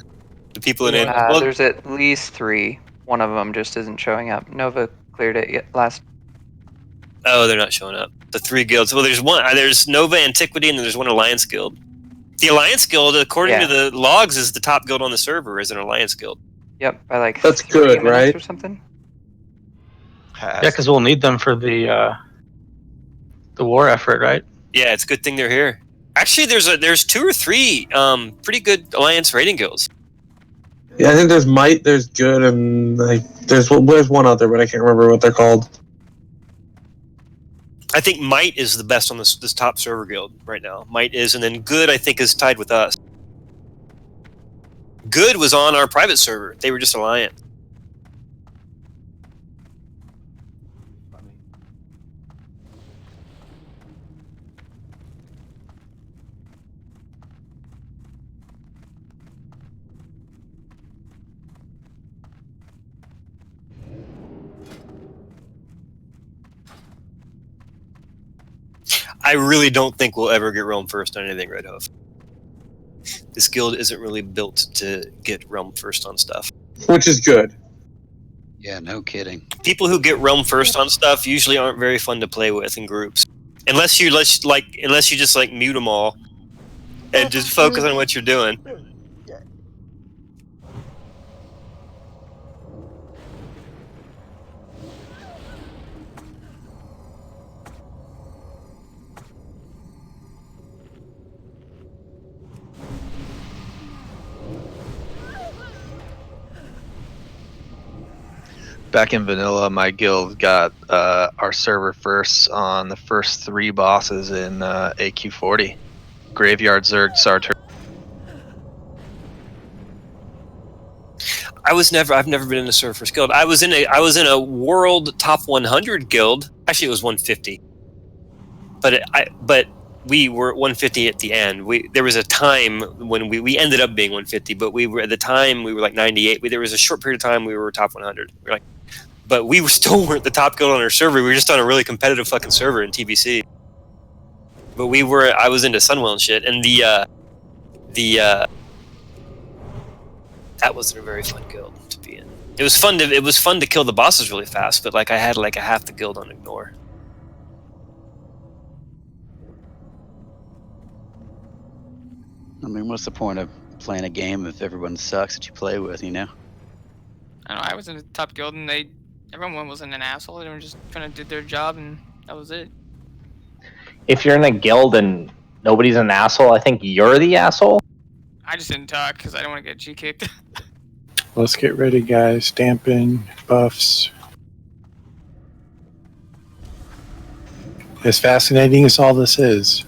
The people in it. Well, There's at least 3. One of them just isn't showing up. Nova cleared it last. oh, they're not showing up. The 3 guilds. Well, there's one. There's Nova Antiquity, and then there's one Alliance guild. The Alliance guild, according to the logs, is the top guild on the server. Is an Alliance guild. Yep, by like That's 3 good, minutes right? or something. Yeah, because we'll need them for the war effort, right? Yeah, it's a good thing they're here. Actually, there's 2 or 3 pretty good Alliance raiding guilds. Yeah, I think there's Might, there's Good, and there's one other, but I can't remember what they're called. I think Might is the best on this top server guild right now. Might is, and then Good, I think, is tied with us. Good was on our private server. They were just Alliant. I really don't think we'll ever get Realm First on anything, Red Hoof. This guild isn't really built to get Realm First on stuff. Which is good. Yeah, no kidding. People who get Realm First on stuff usually aren't very fun to play with in groups. Unless you just like mute them all and just focus on what you're doing. Back in vanilla, my guild got our server first on the first 3 bosses in AQ40. Graveyard, Zerg, Sartor. I've never been in a server first guild. I was in a world top 100 guild. Actually, it was 150. But we were 150 at the end. There was a time when we ended up being 150, but we were at the time we were like 98. There was a short period of time we were top 100. We were like, but we still weren't the top guild on our server. We were just on a really competitive fucking server in TBC. But I was into Sunwell and shit, and that wasn't a very fun guild to be in. It was fun to kill the bosses really fast, but like I had like a half the guild on ignore. I mean, what's the point of playing a game if everyone sucks that you play with, you know? I don't know, I was in the top guild and everyone wasn't an asshole. They were just kind of did their job and that was it. If you're in a guild and nobody's an asshole, I think you're the asshole. I just didn't talk because I don't want to get G kicked. Let's get ready, guys. Dampen, buffs. As fascinating as all this is.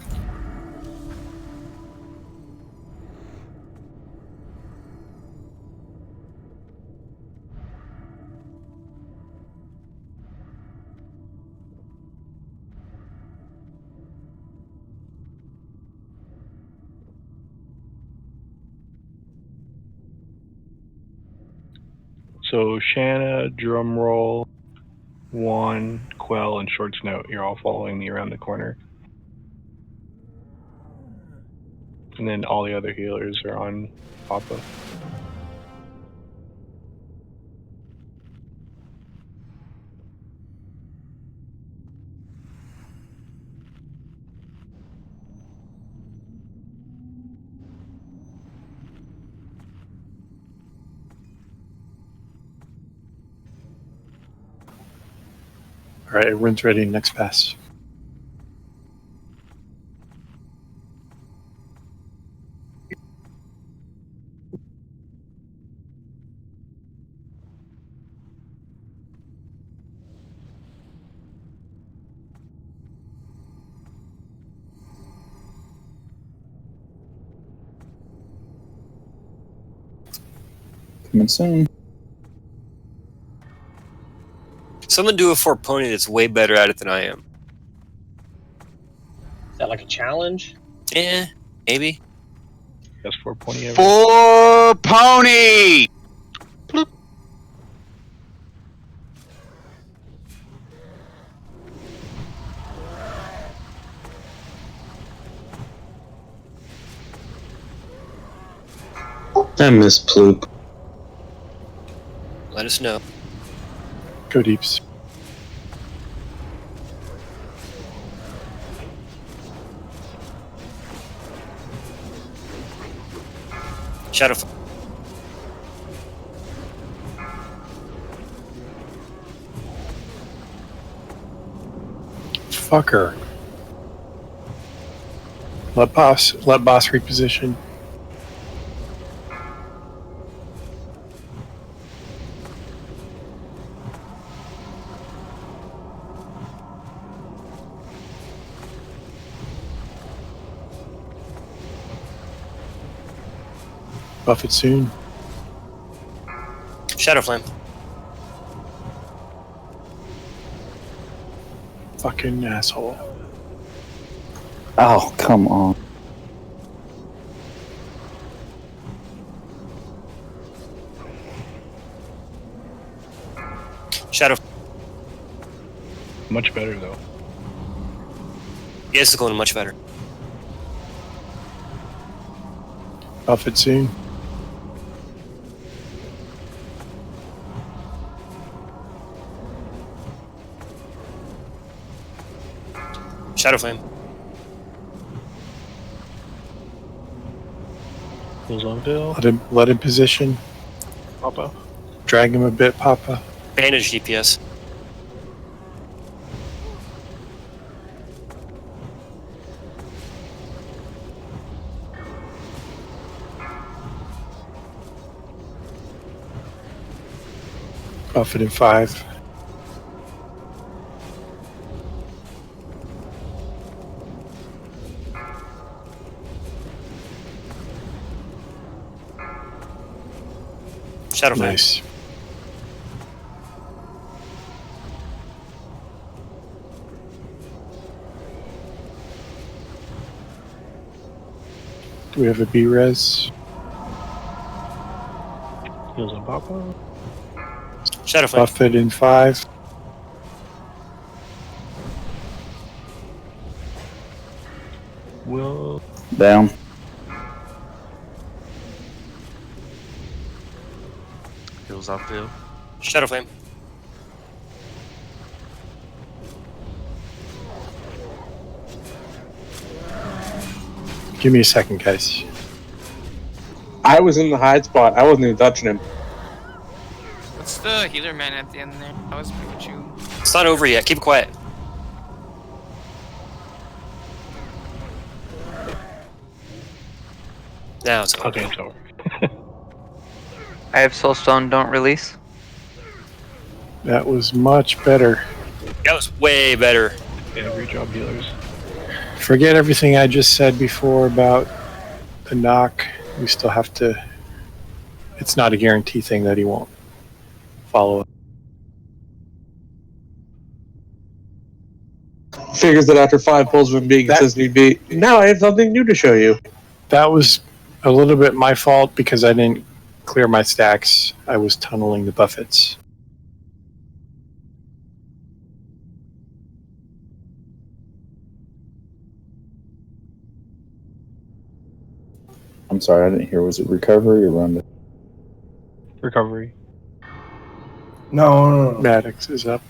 So Shanna, Drumroll, Juan, Quell, and Short Snout, you're all following me around the corner. And then all the other healers are on Papa. right, everyone's ready. Next pass. Coming soon. Someone do a 4 pony that's way better at it than I am. Is that like a challenge? Yeah, maybe. Best 4 pony ever. 4 pony! Bloop. I miss Ploop. Let us know. Go deeps. Shadow. Fucker. Let boss reposition. Buff it soon. Shadow Flame. Fucking asshole. Oh, come on. Shadow. Much better though. Yeah, it's going much better. Buff it soon. Shadow Flame. Heals on Bill. Let him position. Papa. Drag him a bit, Papa. Bandage DPS. Buff it in 5. Shadow Flame. Nice. Do we have a B-res? Heals on Papa. Shadow Flame. Buff it in 5. Will. Down. Heals off Bill. Shadow Flame. Give me a second, guys. I was in the hide spot. I wasn't even touching him. What's the healer man at the end there? That was Pikachu. It's not over yet. Keep it quiet. Now it's over. Okay, it's over. I have Soulstone, don't release. That was much better. That was way better. Yeah, great job, healers. Forget everything I just said before about the knock. We still have to... It's not a guarantee thing that he won't follow up. Figures that after 5 pulls of him being consistently beat. Now I have something new to show you. That was a little bit my fault because I didn't clear my stacks. I was tunneling the buffets. I'm sorry, I didn't hear. Was it recovery or run? Recovery. No. Maddox is up.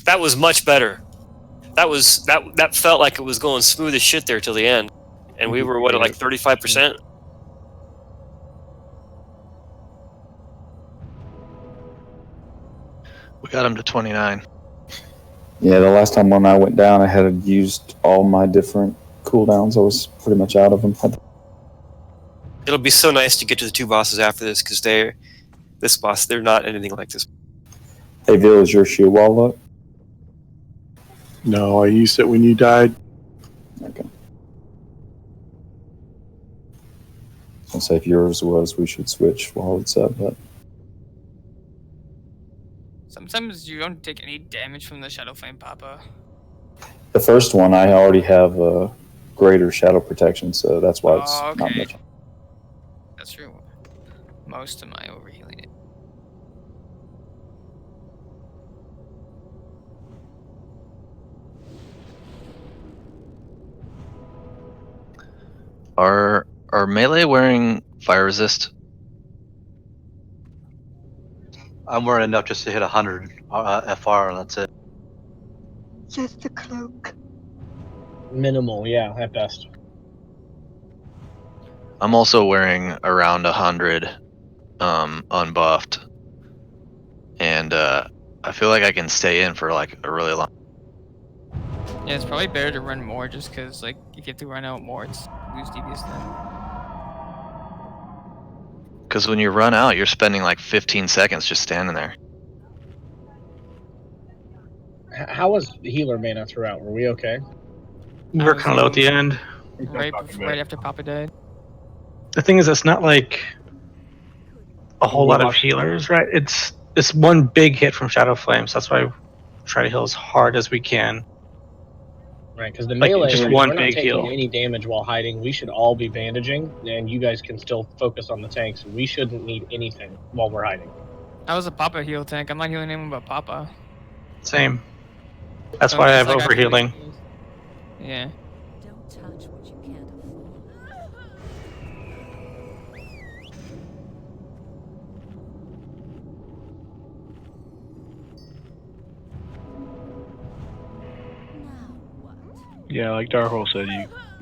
That was much better. That felt like it was going smooth as shit there till the end, and we were what at like 35%. We got him to 29. Yeah, the last time when I went down, I had used all my different cooldowns. I was pretty much out of them. It'll be so nice to get to the 2 bosses after this, because they're not anything like this. Hey, Bill, is your shield wall up? No, I used it when you died. Okay. I'll say if yours was, we should switch while it's up. But Sometimes you don't take any damage from the Shadow Flame Papa. the first one, I already have a greater shadow protection, so that's why it's Oh, not okay. much. That's true. Most of my overhealing it. Are melee wearing fire resist? I'm wearing enough just to hit 100 FR, and that's it. Just a cloak. Minimal, yeah, at best. I'm also wearing around 100 unbuffed. And I feel like I can stay in for like a really long. Yeah, it's probably better to run more just because, like, if you have to run out more, it's lose DPS then. Because when you run out, you're spending like 15 seconds just standing there. How was the healer mana throughout? Were we okay? We're kind of low at the end. Right after Papa died. The thing is, it's not like a whole lot of healers, right? It's one big hit from Shadow Flames. That's why we try to heal as hard as we can. Right, because the Like, melee, just if one we're not big taking heal. any damage while hiding, we should all be bandaging, and you guys can still focus on the tanks. We shouldn't need anything while we're hiding. I was a Papa heal tank. I'm not healing anyone but Papa. Same. That's So why I it's have like actually- overhealing. Yeah. Don't touch what you can't afford. Yeah, like Darhole said,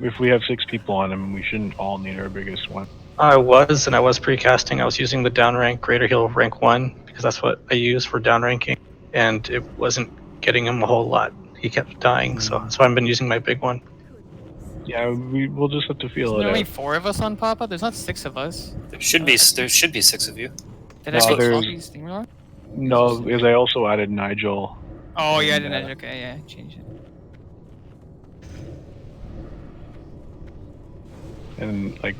if we have 6 people on him, we shouldn't all need our biggest one. I was pre-casting. I was using the down rank greater heal rank 1 because that's what I use for down ranking, and it wasn't getting him a whole lot. He kept dying, so I've been using my big one. Yeah, we'll just have to feel Isn't it there only out. 4 of us on Papa? There's not 6 of us. There should be 6 of you. Did I make Sloppy's thing wrong? No, because I also added Nigel. Oh yeah, I and, didn't. Okay, yeah, change it. And like,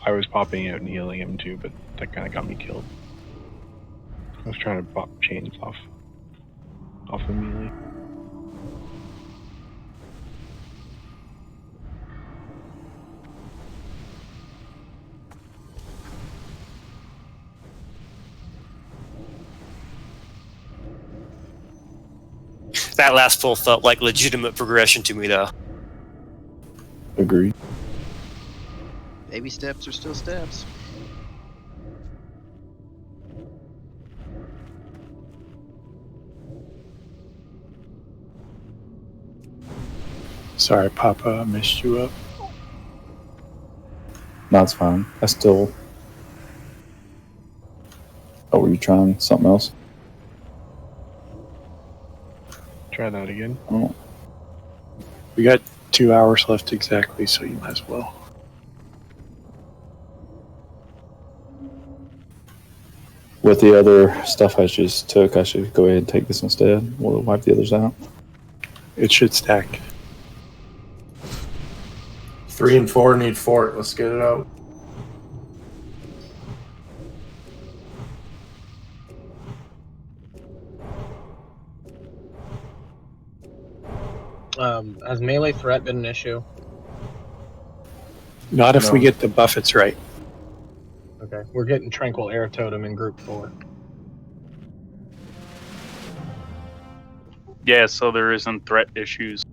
I was popping out and healing him too, but that kind of got me killed. I was trying to pop chains off the melee. That last pull felt like legitimate progression to me, though. Agreed. Baby steps are still steps. Sorry, Papa, I messed you up. No, it's fine. I still. Oh, were you trying something else? Try that again. Oh. We got 2 hours left exactly, so you might as well. With the other stuff I just took, I should go ahead and take this instead. We'll wipe the others out. It should stack. 3 and 4 need fort. Let's get it out. Has melee threat been an issue? Not if No. we get the buffets right. Okay, we're getting Tranquil Air Totem in group 4. Yeah, so there isn't threat issues.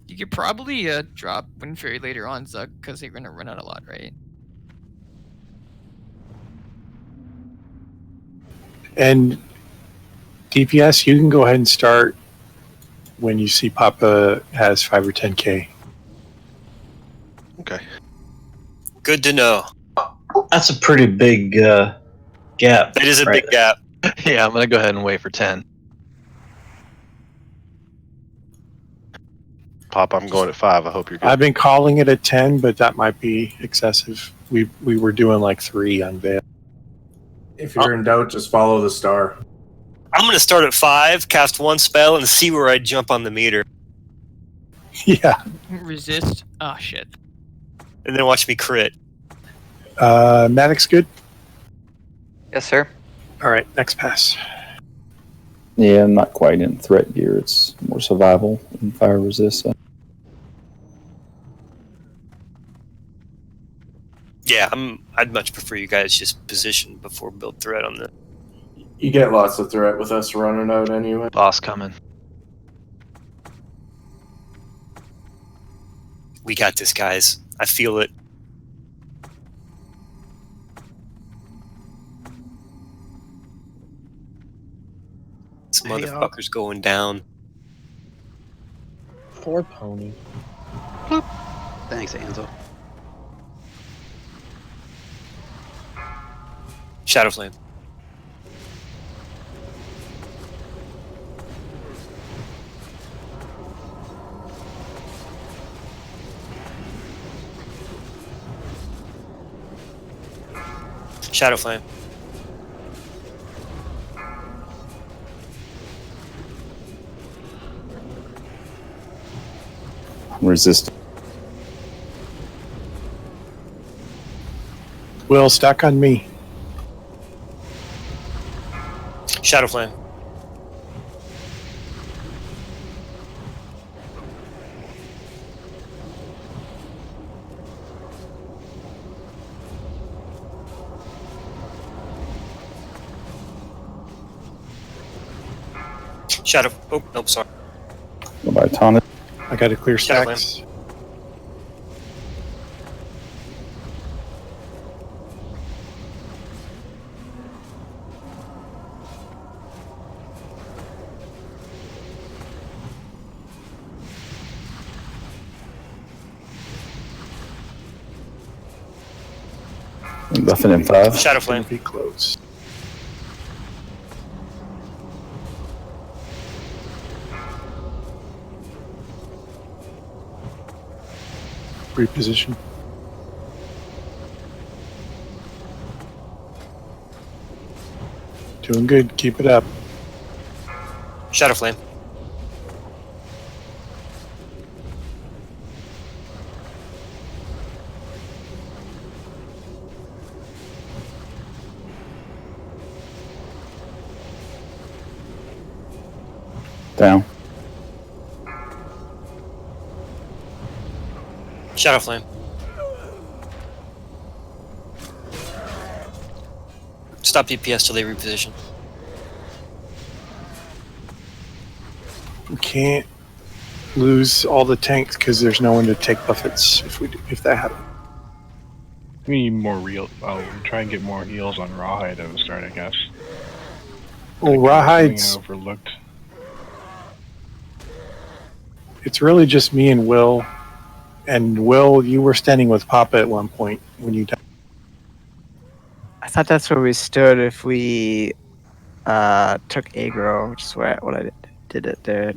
You could probably drop Wind Fury later on, Zug, because they're gonna run out a lot, right? And DPS, you can go ahead and start when you see Papa has 5 or 10k. Okay. Good to know. That's a pretty big gap. That is a right big gap. Yeah, I'm gonna go ahead and wait for 10. Pop, I'm going at 5. I hope you're good. I've been calling it a 10, but that might be excessive. We were doing like 3 on Veil. If you're in doubt, just follow the star. I'm going to start at 5, cast 1 spell, and see where I jump on the meter. Yeah. Resist. Oh, shit. And then watch me crit. Maddox good? Yes, sir. All right, next pass. Yeah, I'm not quite in threat gear. It's more survival and fire resist. So. Yeah, I'd much prefer you guys just position before build threat on the. You get lots of threat with us running out anyway. Boss coming. We got this, guys. I feel it. This motherfucker's going down. 4 pony. Thanks, Anzo. Shadow Flame. Shadow Flame. Resist. Will, stack on me. Shadow Flame. Shadow. Oh, nope, sorry. Go by tonic. I got to clear Shadow stacks. Buffing in 5. Shadow Flame. Be close. Reposition. Doing good. Keep it up. Shadow Flame. Down. Shadow Flame. Stop DPS till they reposition. We can't lose all the tanks because there's no one to take buffets if that happens. We need more real. We'll try and get more heals on Rawhide at the start, I guess. Well, Something Rawhide's. I overlooked. It's really just me and Will. And Will, you were standing with Papa at one point when you died. I thought that's where we stood if we took aggro, which is what I did it there.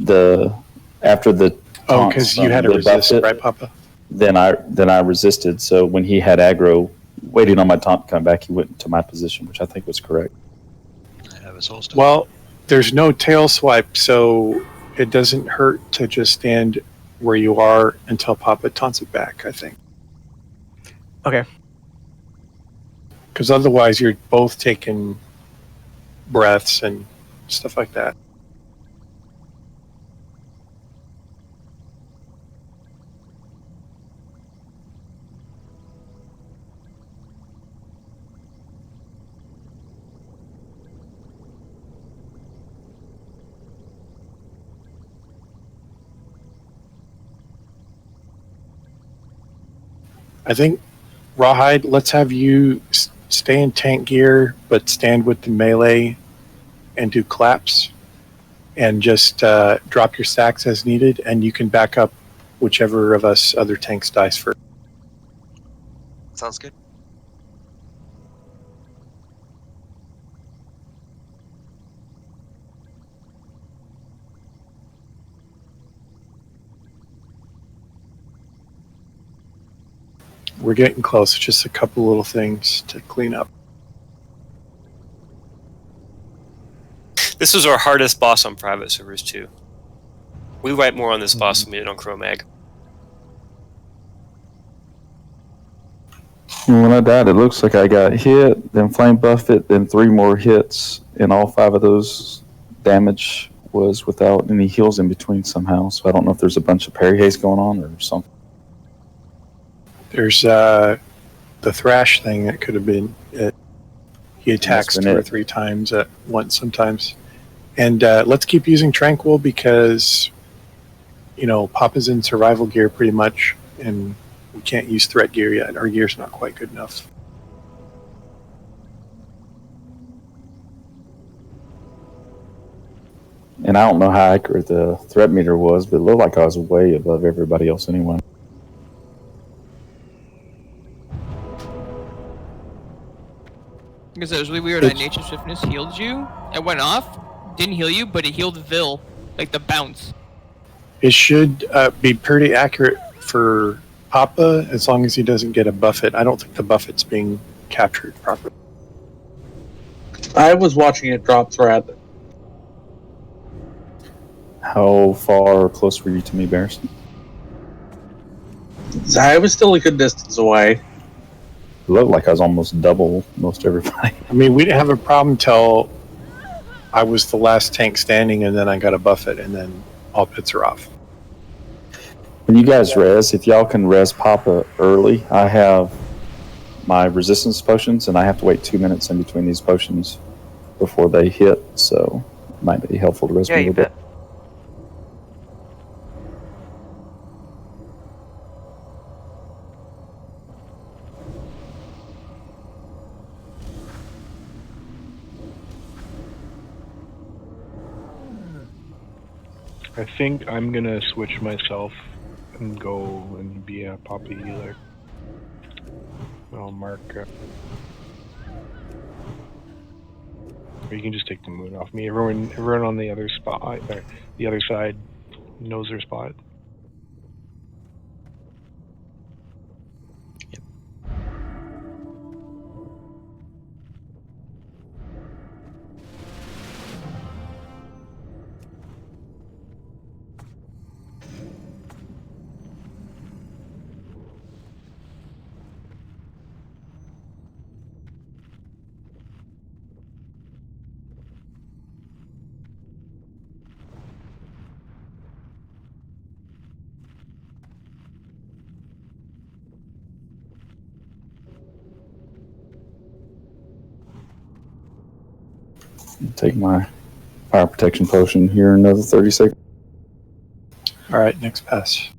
After the Oh, because you had to resist, right, Papa? Then I resisted. So when he had aggro, waiting on my taunt to come back, he went into my position, which I think was correct. Well, there's no tail swipe, so it doesn't hurt to just stand where you are until Papa taunts it back, I think. Okay. Because otherwise you're both taking breaths and stuff like that. I think, Rawhide, let's have you stay in tank gear, but stand with the melee and do claps. And just drop your stacks as needed, and you can back up whichever of us other tanks dies first. sounds good. We're getting close. Just a couple little things to clean up. This was our hardest boss on private servers too. We write more on this boss than we did on Chromag. When I died, it looks like I got hit, then flame buffet, then 3 more hits, and all 5 of those damage was without any heals in between somehow. So I don't know if there's a bunch of parry haste going on or something. There's the thrash thing that could have been it. He attacks 2 or 3 times at once sometimes. And let's keep using Tranquil because, you know, Papa's in survival gear pretty much, and we can't use threat gear yet. Our gear's not quite good enough. And I don't know how accurate the threat meter was, but it looked like I was way above everybody else anyway. Because it was really weird. Nature Swiftness healed you. It went off. Didn't heal you, but it healed Vil. Like the bounce. It should be pretty accurate for Papa as long as he doesn't get a buffet. I don't think the buffet's being captured properly. I was watching it drop threat. How far or close were you to me, Barrison? I was still a good distance away. It looked like I was almost double most everybody. I mean, we didn't have a problem till I was the last tank standing, and then I got a buffet, and then all bets are off. When you guys res, if y'all can res Papa early, I have my resistance potions, and I have to wait 2 minutes in between these potions before they hit, so it might be helpful to res me a little bit. I think I'm gonna switch myself and go and be a Papa healer. I'll mark. Or you can just take the moon off me. Everyone on the other spot, the other side, knows their spot. Take my fire protection potion here in another 30 seconds. All right, next pass.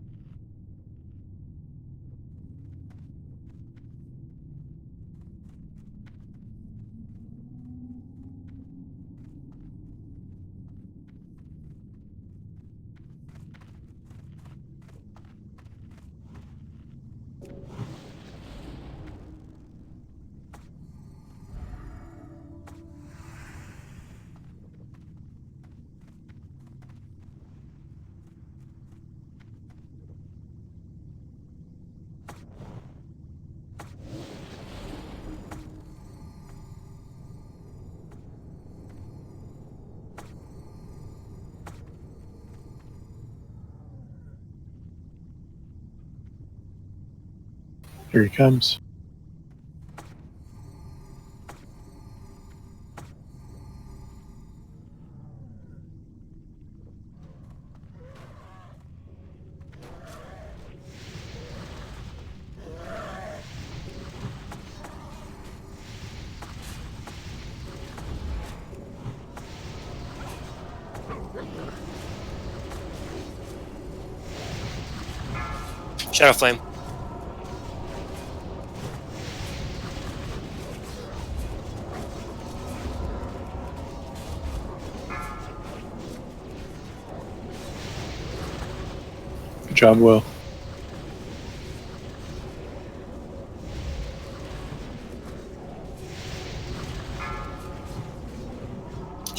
Here he comes. Shadow Flame. Good job, Will.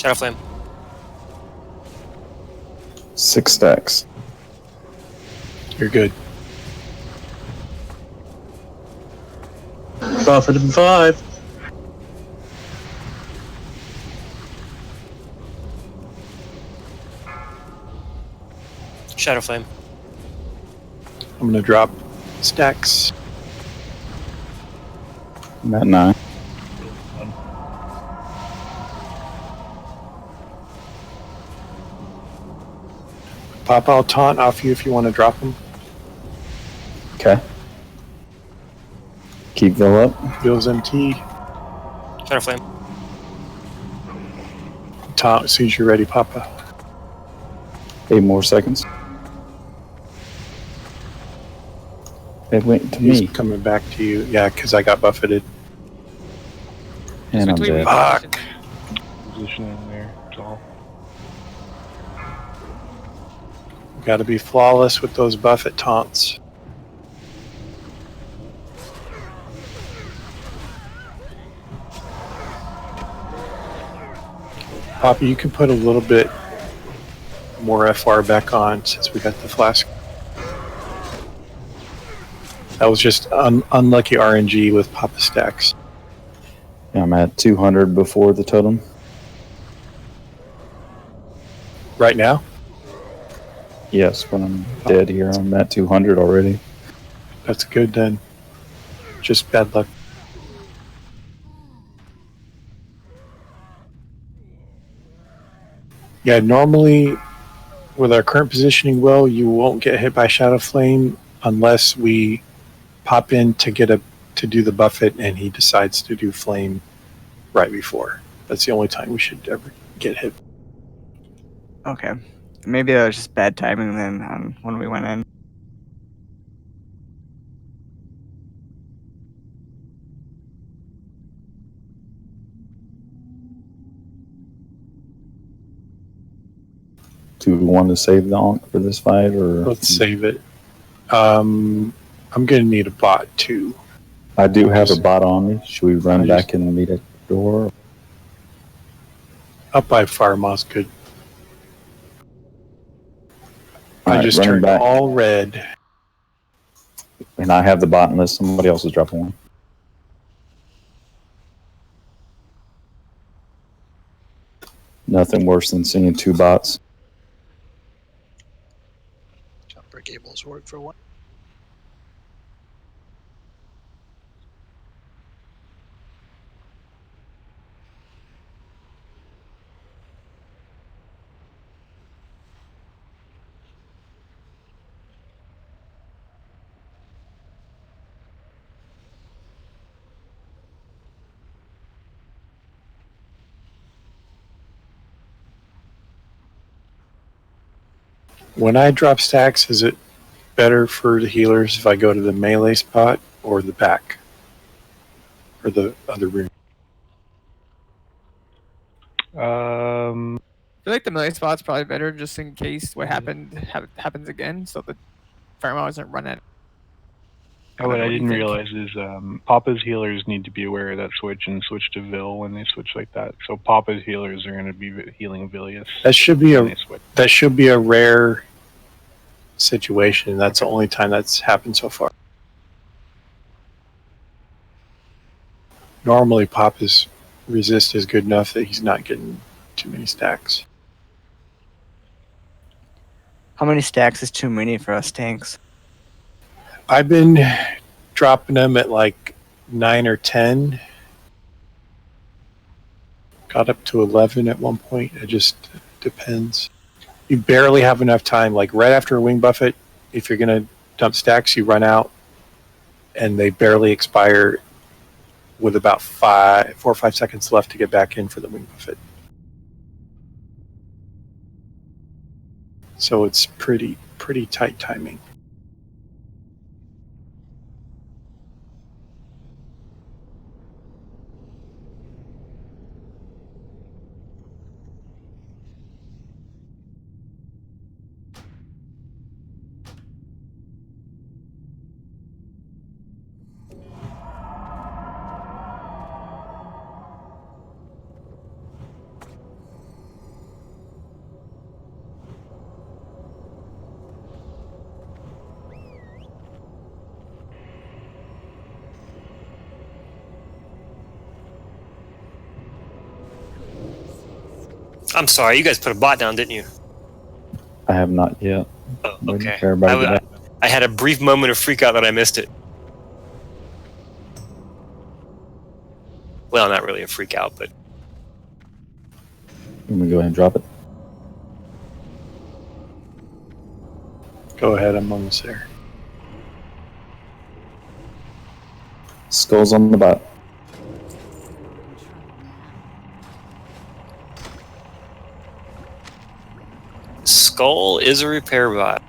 Shadow Flame. 6 stacks. You're good. Buffeted in 5. Shadow Flame. I'm going to drop stacks. I'm at 9. Pop, I'll taunt off you if you want to drop them. Okay. Keep Vil up. Bill's MT. Shadow Flame. Taunt as soon as you're ready, Papa. 8 more seconds. It went to He's me. coming back to you. Yeah, because I got buffeted. And I'm dead. Fuck. Positioning there, that's all. Got to be flawless with those buffet taunts. Poppy, you can put a little bit more FR back on since we got the flask. That was just unlucky RNG with Papa stacks. Yeah, I'm at 200 before the totem. Right now? Yes, when I'm dead here, I'm at 200 already. That's good then. Just bad luck. Yeah, normally with our current positioning, Will, you won't get hit by Shadow Flame unless we pop in to do the buffet and he decides to do flame right before. That's the only time we should ever get hit. Okay. Maybe that was just bad timing then on when we went in. Do we want to save the Ankh for this fight, or Let's save it. I'm gonna need a bot too. I do have a bot on me. Should we run back and meet at the door? Up by Fire Moss could. All I right, just running turned back. all red. And I have the bot unless somebody else is dropping one. Nothing worse than seeing 2 bots. Jumper cables work for one. When I drop stacks, is it better for the healers if I go to the melee spot or the back? Or the other room? I feel like the melee spot's probably better just in case what happened happens again, so the Firemount doesn't run it. Oh, what I didn't realize is Papa's healers need to be aware of that switch and switch to Vil when they switch like that. So Papa's healers are going to be healing Vilius. That should be a rare situation. That's the only time that's happened so far. Normally, Papa's resist is good enough that he's not getting too many stacks. How many stacks is too many for us tanks? I've been dropping them at like 9 or 10. Got up to 11 at one point. It just depends. You barely have enough time. Like right after a wing buffet, if you're going to dump stacks, you run out and they barely expire with about 4 or 5 seconds left to get back in for the wing buffet. So it's pretty tight timing. I'm sorry, you guys put a bot down, didn't you? I have not yet. Oh, Waiting okay. for everybody to get out. I had a brief moment of freak out that I missed it. Well, not really a freak out, but Let me go ahead and drop it. Go ahead, I'm almost there. Skulls on the bot. Skull is a repair bot.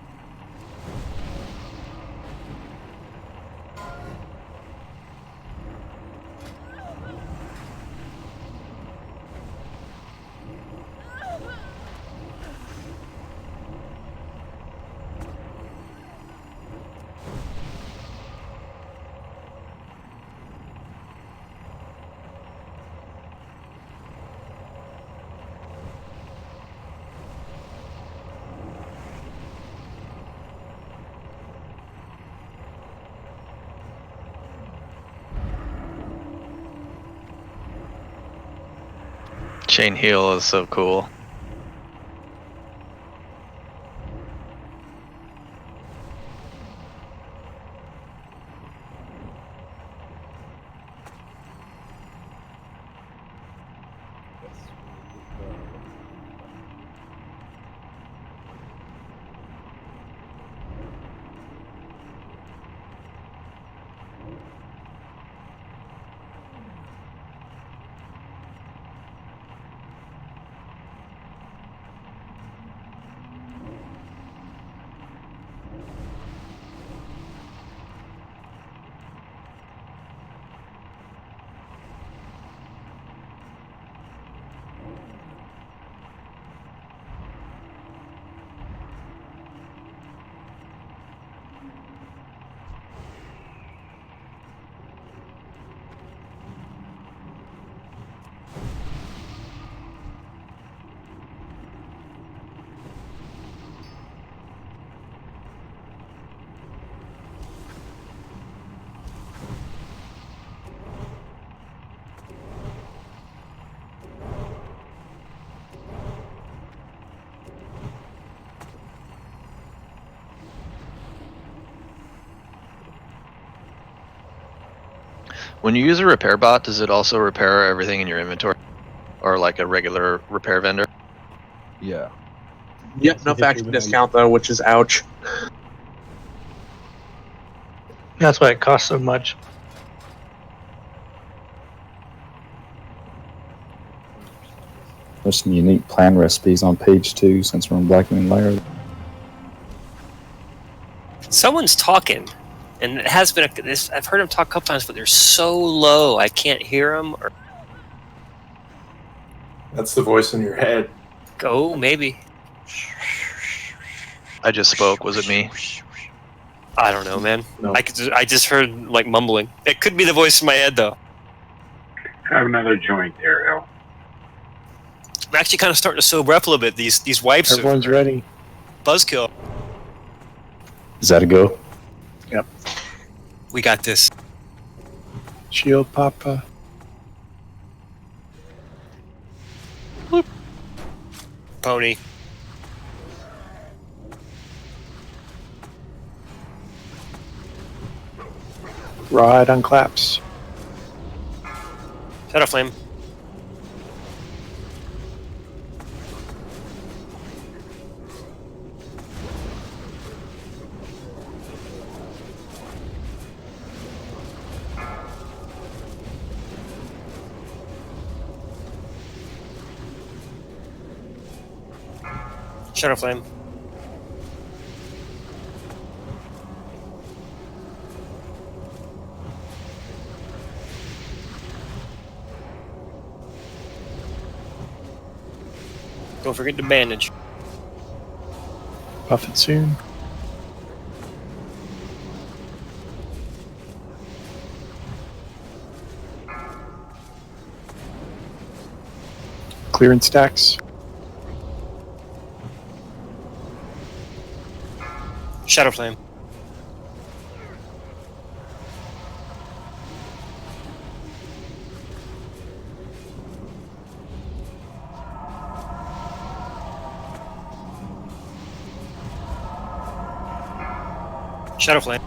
Chain heal is so cool. When you use a repair bot, does it also repair everything in your inventory? Or like a regular repair vendor? Yeah. Yep, no faction discount though, which is ouch. That's why it costs so much. There's some unique plan recipes on page 2 since we're in Blackwing Lair. Someone's talking, and it has been. I've heard him talk a couple times, but they're so low I can't hear them. Or That's the voice in your head. go maybe. I just spoke. Was it me? I don't know, man. No. I just heard like mumbling. It could be the voice in my head though. Have another joint there, Al. I'm actually kind of starting to sober up a little bit. These wipes. Everyone's ready. Buzzkill. Is that a go? Yep. We got this. Shield Papa. Pony. Rod on claps. Shadow Flame. Shadow Flame. Don't forget to bandage. Buff it soon. Clearance stacks. Shadow Flame. Shadow Flame.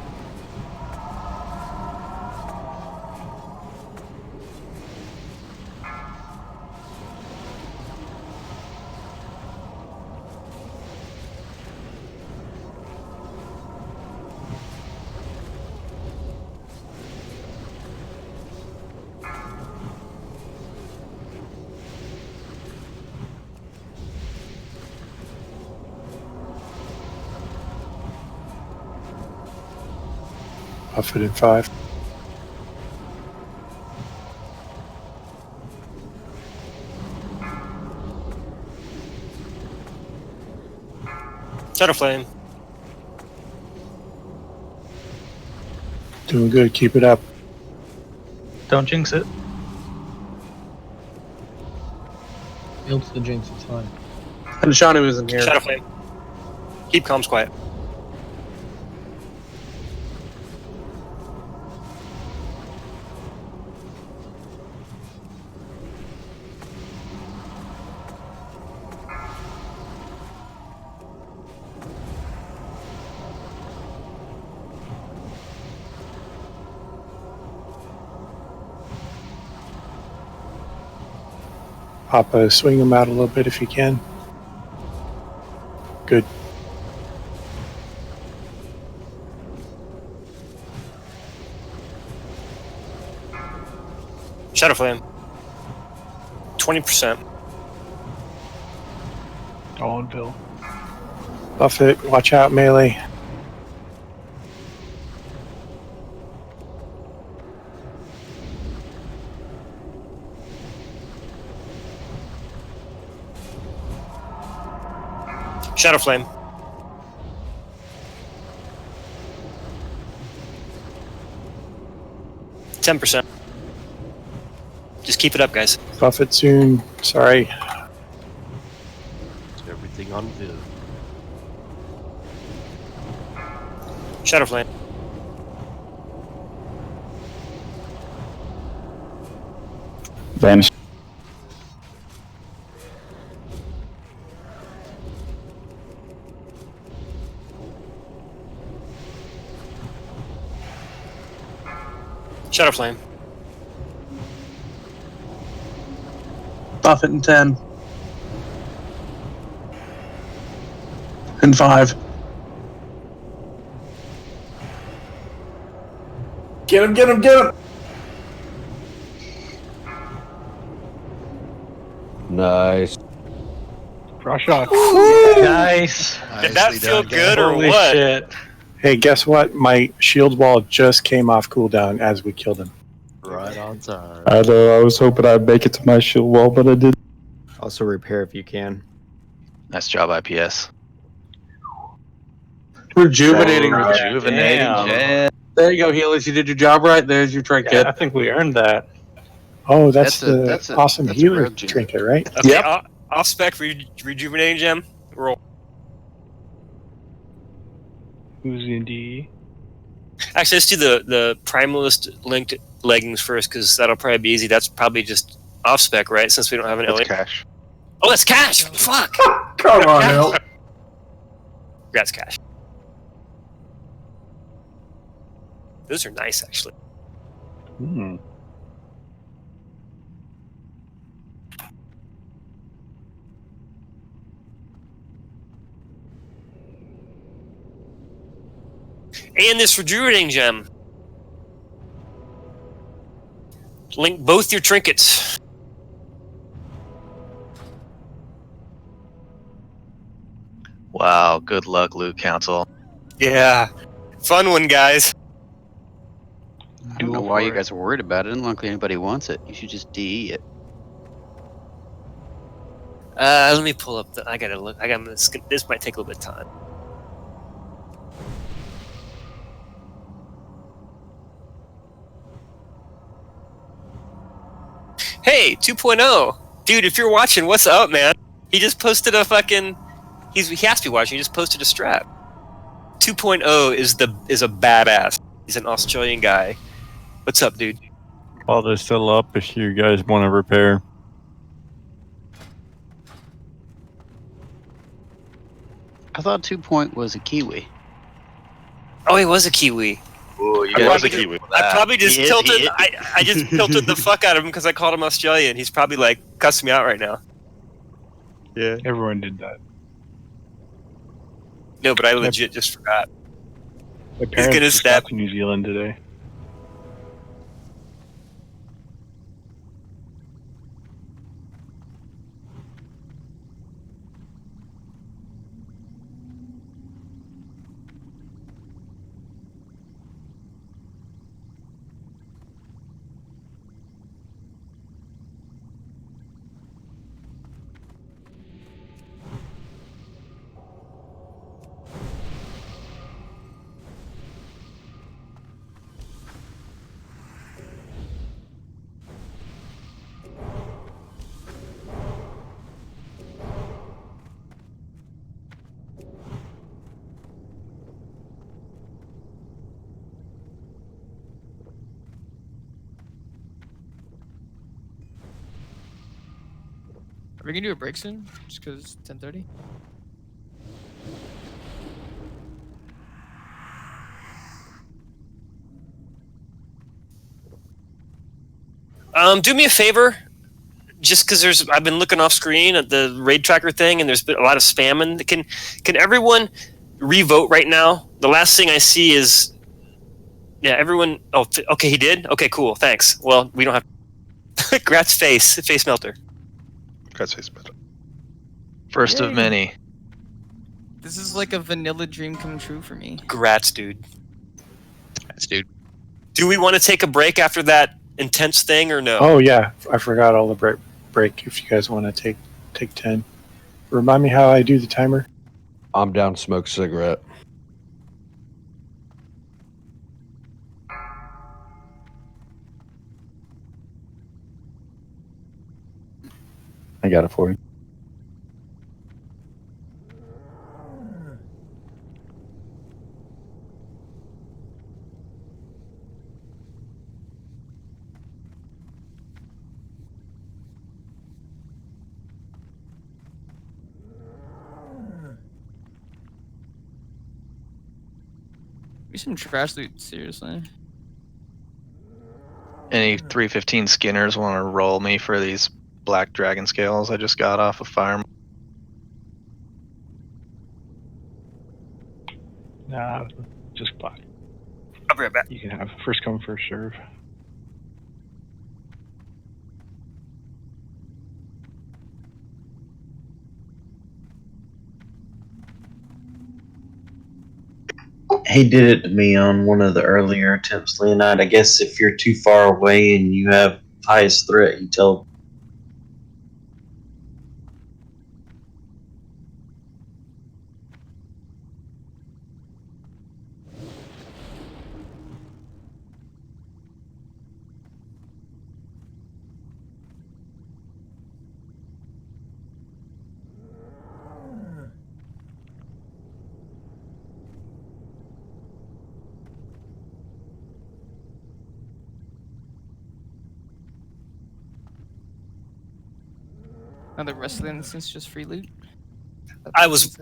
Buff it in 5. Shadow Flame. Doing good. Keep it up. Don't jinx it. Yields the jinx, it's fine. And Shawnee was in here. Shadow Flame. Keep comms quiet. Papa, swing them out a little bit if you can. Good. Shadow Flame. 20%. All in Bill. Buff it. Watch out, melee. Shadow Flame. %. Just keep it up, guys. Buff it soon. Sorry. Everything on Bill. Shadow Flame. Vanish. Shadow Flame. Buff it in 10. In 5. Get him, get him, get him! Nice. Frost shock. Nice. Did that feel good or Holy what? shit. Hey, guess what? My shield wall just came off cooldown as we killed him. Right on time. I was hoping I'd make it to my shield wall, but I didn't. Also repair if you can. Nice job, IPS. Rejuvenating. Rejuvenating Damn. gem. There you go, healers. You did your job right. There's your trinket. Yeah, I think we earned that. Oh, that's That's the a awesome that's a healer rare gem. trinket, right? Okay, Yep. off spec rejuvenating gem. Roll. Who's in D? Actually, let's do the primalist linked leggings first, because that'll probably be easy. That's probably just off spec, right? Since we don't have an That's alien. cash. Oh, that's cash. Fuck. Come on, Hill. Congrats, cash. Those are nice, actually. Hmm. And this rejuvenating gem. Link both your trinkets. Wow, good luck, Loot Council. Yeah. Fun one, guys. I don't know why you guys are worried about it. It doesn't look like anybody wants it. You should just DE it. Let me pull up the. I gotta look. This might take a little bit of time. Hey, 2.0. Dude, if you're watching, what's up, man? He just posted a fucking. He has to be watching. He just posted a strap. 2.0 is a badass. He's an Australian guy. What's up, dude? While they're still up, if you guys want to repair. I thought 2 Point was a Kiwi. Oh, he was a Kiwi. Ooh, you I guys probably are Kiwi. I probably just He is- tilted. he is- I just tilted the fuck out of him because I called him Australian. He's probably like cussing me out right now. Yeah. Everyone did that. No, but I legit just forgot. My He's parents gonna just stab. got to New Zealand today. Are we gonna do a break soon? Just because it's 10:30. Do me a favor, just because I've been looking off screen at the raid tracker thing, and there's been a lot of spamming. Can everyone re-vote right now? The last thing I see is, yeah, everyone. Oh, okay, he did. Okay, cool. Thanks. Well, we don't have. Grat's face melter. Grat's face melter. First of Yay. many. This is like a vanilla dream come true for me. Grats, dude. That's dude. Do we want to take a break after that intense thing or no? Oh yeah, I forgot all the break. If you guys want to take 10, remind me how I do the timer. I'm down to smoke a cigarette. I got it for you. Be some trash loot, seriously. Any 315 skinners want to roll me for these black dragon scales I just got off of Fire? Nah, just black. I'll be right back. You can have first come, first serve. He did it to me on one of the earlier attempts, Leonide. I guess if you're too far away and you have highest threat, you tell. Now the rest of the instance just free loot. I was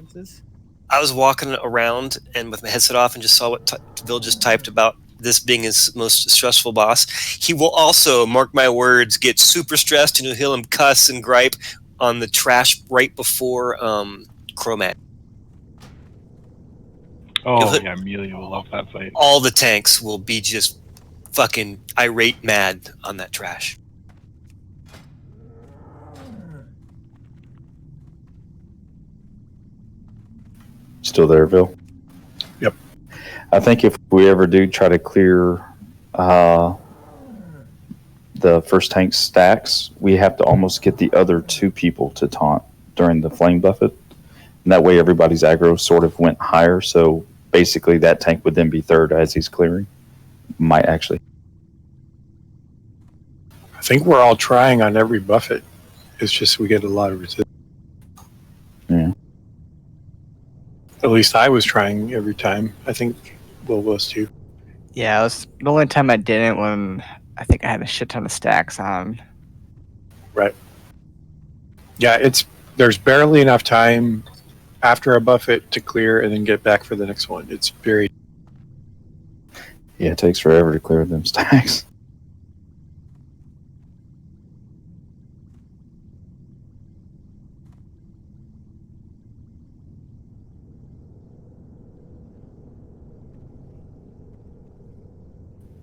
walking around and with my headset off and just saw what Bill just typed about this being his most stressful boss. He will also, mark my words, get super stressed and you'll hear him cuss and gripe on the trash right before Chromat. Oh yeah, Amelia will love that fight. All the tanks will be just fucking irate mad on that trash. Still there, Bill? Yep. I think if we ever do try to clear the first tank stacks, we have to almost get the other two people to taunt during the flame buffet. And that way everybody's aggro sort of went higher. So basically that tank would then be third as he's clearing. Might actually. I think we're all trying on every buffet. It's just we get a lot of resistance. Yeah. At least I was trying every time. I think Will was too. Yeah, it was the only time I didn't when I think I had a shit ton of stacks on. Right. Yeah, there's barely enough time after a buffet to clear and then get back for the next one. It's very. Yeah, it takes forever to clear them stacks.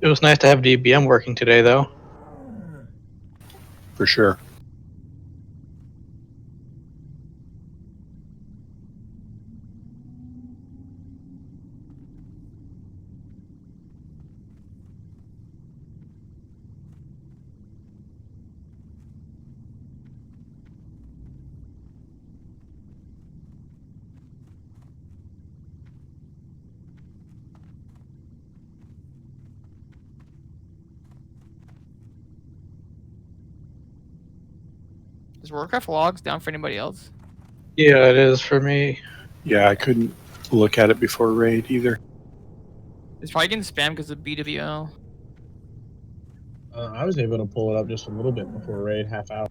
It was nice to have DBM working today, though. For sure. Is Warcraft logs down for anybody else? Yeah, it is for me. Yeah, I couldn't look at it before raid either. It's probably getting spammed because of BWL. I was able to pull it up just a little bit before raid, half hour.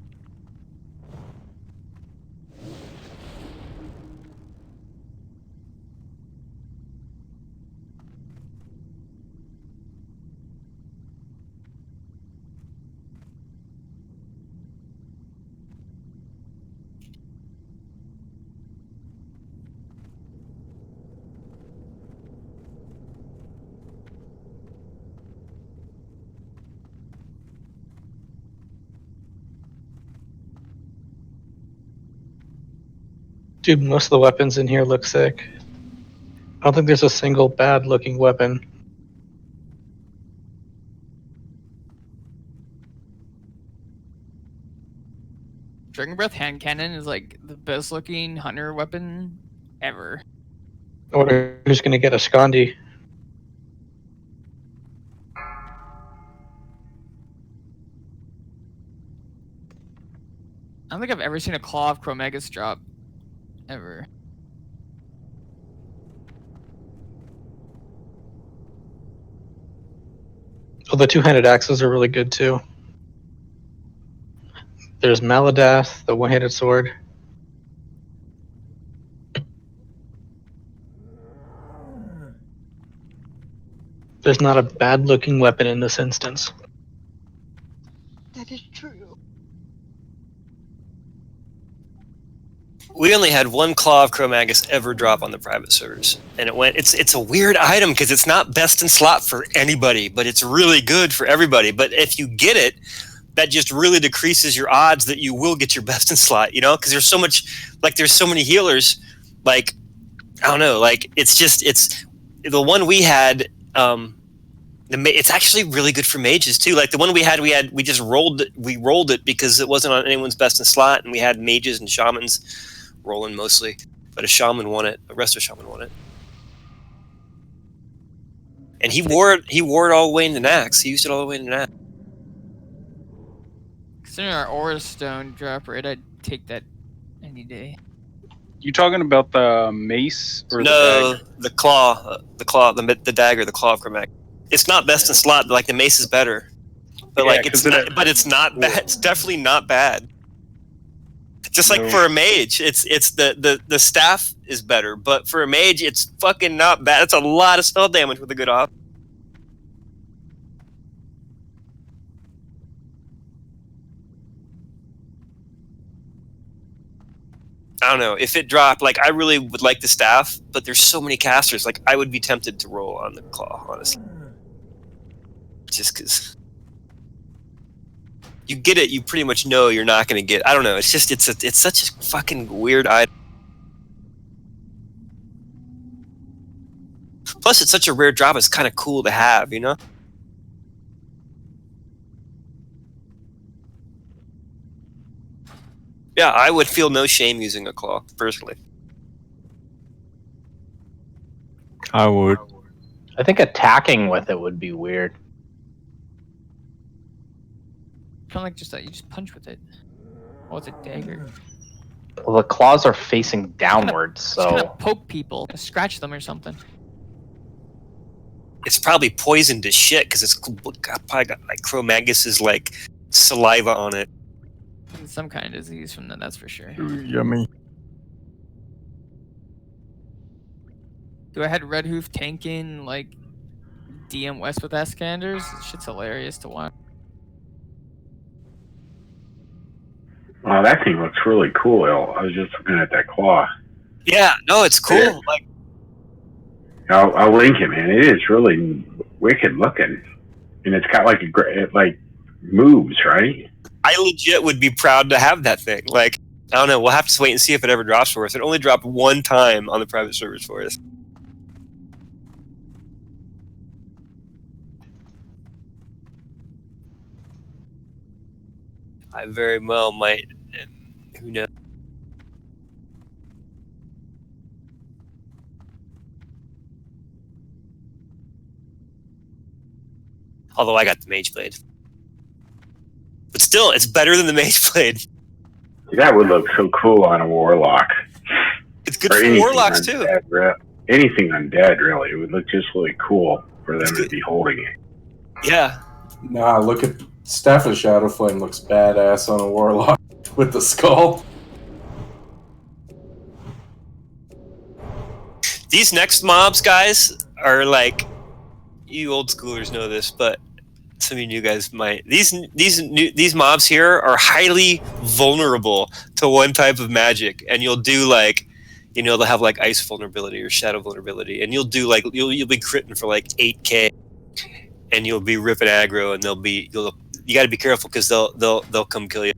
Dude, most of the weapons in here look sick. I don't think there's a single bad looking weapon. Dragon Breath hand cannon is like the best looking hunter weapon ever. I wonder who's going to get a Skandi. I don't think I've ever seen a Claw of Chromagus drop. Ever. Oh, the two-handed axes are really good too. There's Maladath, the one-handed sword. There's not a bad-looking weapon in this instance. That is true. We only had one Claw of Chromagus ever drop on the private servers, and it's a weird item because it's not best in slot for anybody, but it's really good for everybody. But if you get it, that just really decreases your odds that you will get your best in slot, because there's so much, there's so many healers, I don't know, it's the one we had, it's actually really good for mages too. Like the one we just rolled it because it wasn't on anyone's best in slot, and we had mages and shamans rolling mostly, but a shaman won it. A resto shaman won it, and he wore it all the way into Nax. He used it all the way into Nax. Considering our Aura Stone drop rate, I'd take that any day. You talking about the mace or No, the dagger? the claw, the dagger, the Claw of Chromatic. It's not best in slot. Like the mace is better, but but it's not bad. It's definitely not bad. Just like for a mage, it's the staff is better, but for a mage, it's fucking not bad. It's a lot of spell damage with a good op. I don't know if it dropped. I really would like the staff, but there's so many casters. I would be tempted to roll on the claw, honestly, just because you get it. You pretty much know you're not going to get. I don't know. It's just it's such a fucking weird item. Plus, it's such a rare drop. It's kind of cool to have, Yeah, I would feel no shame using a claw, personally. I would. I think attacking with it would be weird. Kind of like just that you just punch with it. Oh, it's a dagger. Well, the claws are facing downwards, Just so kind of poke people, scratch them or something. It's probably poisoned as shit because it's probably got Chromagus's saliva on it. Some kind of disease from that, that's for sure. Ooh, yummy. Do I had Red Hoof tanking DM West with Askanders. Shit's hilarious to watch. Wow, that thing looks really cool, El. I was just looking at that claw. Yeah, no, it's cool. Yeah. Like, I'll link it, man. It is really wicked looking, and it's got like it like moves, right? I legit would be proud to have that thing. Like, I don't know. We'll have to wait and see if it ever drops for us. It only dropped one time on the private servers for us. I very well might. Who knows? Although I got the Mage Blade. But still, it's better than the Mage Blade. That would look so cool on a Warlock. It's good for Warlocks, too. Anything undead, really. It would look just really cool for them to be holding it. Yeah. Nah, look at Staff of Shadowflame looks badass on a Warlock with the skull. These next mobs, guys, are like, you old schoolers know this, but some of you new guys might. These mobs here are highly vulnerable to one type of magic, and you'll do like, you know, they'll have like ice vulnerability or shadow vulnerability, and you'll do like you'll be critting for like 8k, and you'll be ripping aggro, and you got to be careful because they'll come kill you.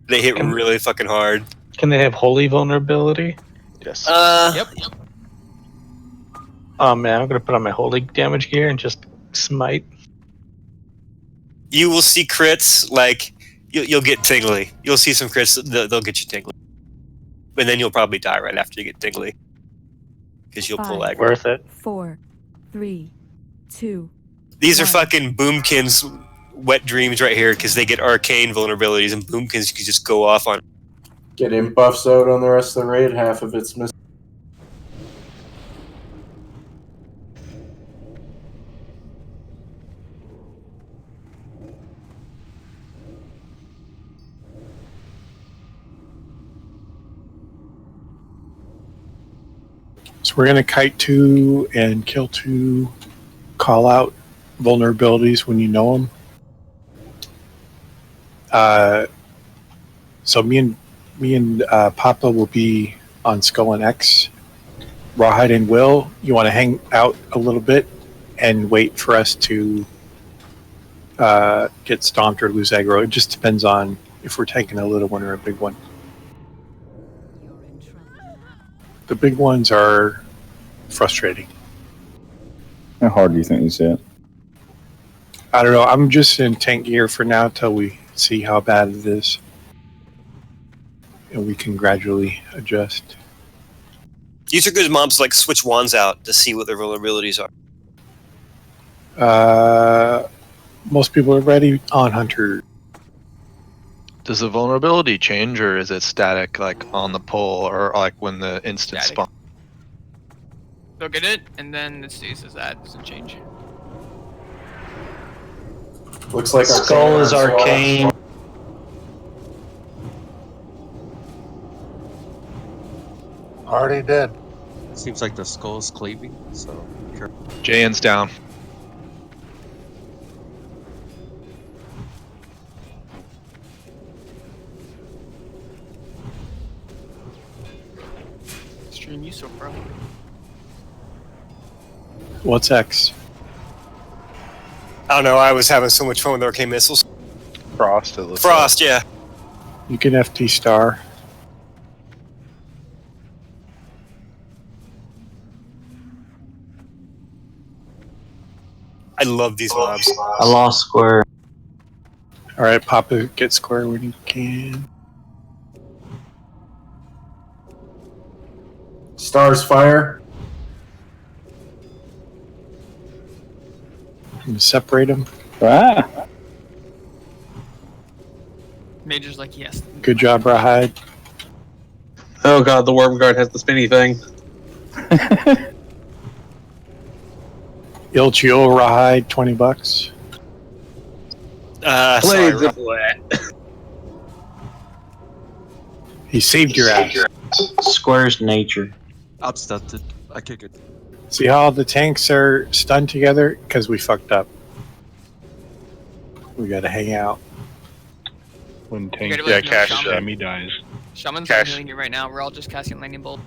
They hit really fucking hard. Can they have holy vulnerability? Yes. Yep. Oh man, I'm gonna put on my holy damage gear and just smite. You will see crits like you'll get tingly. You'll see some crits they'll get you tingly, and then you'll probably die right after you get tingly because you'll pull aggro. Worth it. 4, 3, 2. These are fucking Boomkin's wet dreams right here because they get arcane vulnerabilities, and Boomkins can just go off on. Get imp buffs out on the rest of the raid. Half of it's missing. So we're going to kite 2 and kill 2, call out vulnerabilities when you know them. So me and Papa will be on Skull and X. Rawhide and Will, you want to hang out a little bit and wait for us to get stomped or lose aggro. It just depends on if we're taking a little one or a big one. The big ones are frustrating. How hard do you think these hit? I don't know. I'm just in tank gear for now till we see how bad it is. And we can gradually adjust. These are good mobs to like switch wands out to see what their vulnerabilities are. Most people are ready on Hunter. Does the vulnerability change, or is it static, like on the pull, or like when the instant spawn? Look at it, and then it stays as that. Doesn't change. Looks like our Skull is arcane. Already dead. Seems like the skull's cleaving, so careful. JN's down. Stream you so bro. What's X? I don't know. I was having so much fun with arcane missiles. Frost. It looks Frost, yeah. You can FT star. I love these mobs. I lost square. All right, Papa, get square when you can. Stars fire. And separate them. Ah. Major's like, yes. Good job, Rawhide. Oh god, the worm guard has the spinny thing. Ilchio Rawhide, $20. Sorry, Blades of wet. He saved your ass. Square's nature. I'm stunted. I can't get. See how all the tanks are stunned together? Because we fucked up. We gotta hang out. When You tank gotta let Cash Shaman. Sammy dies. Shaman's Cash. not healing you right now. We're all just casting lightning bolt.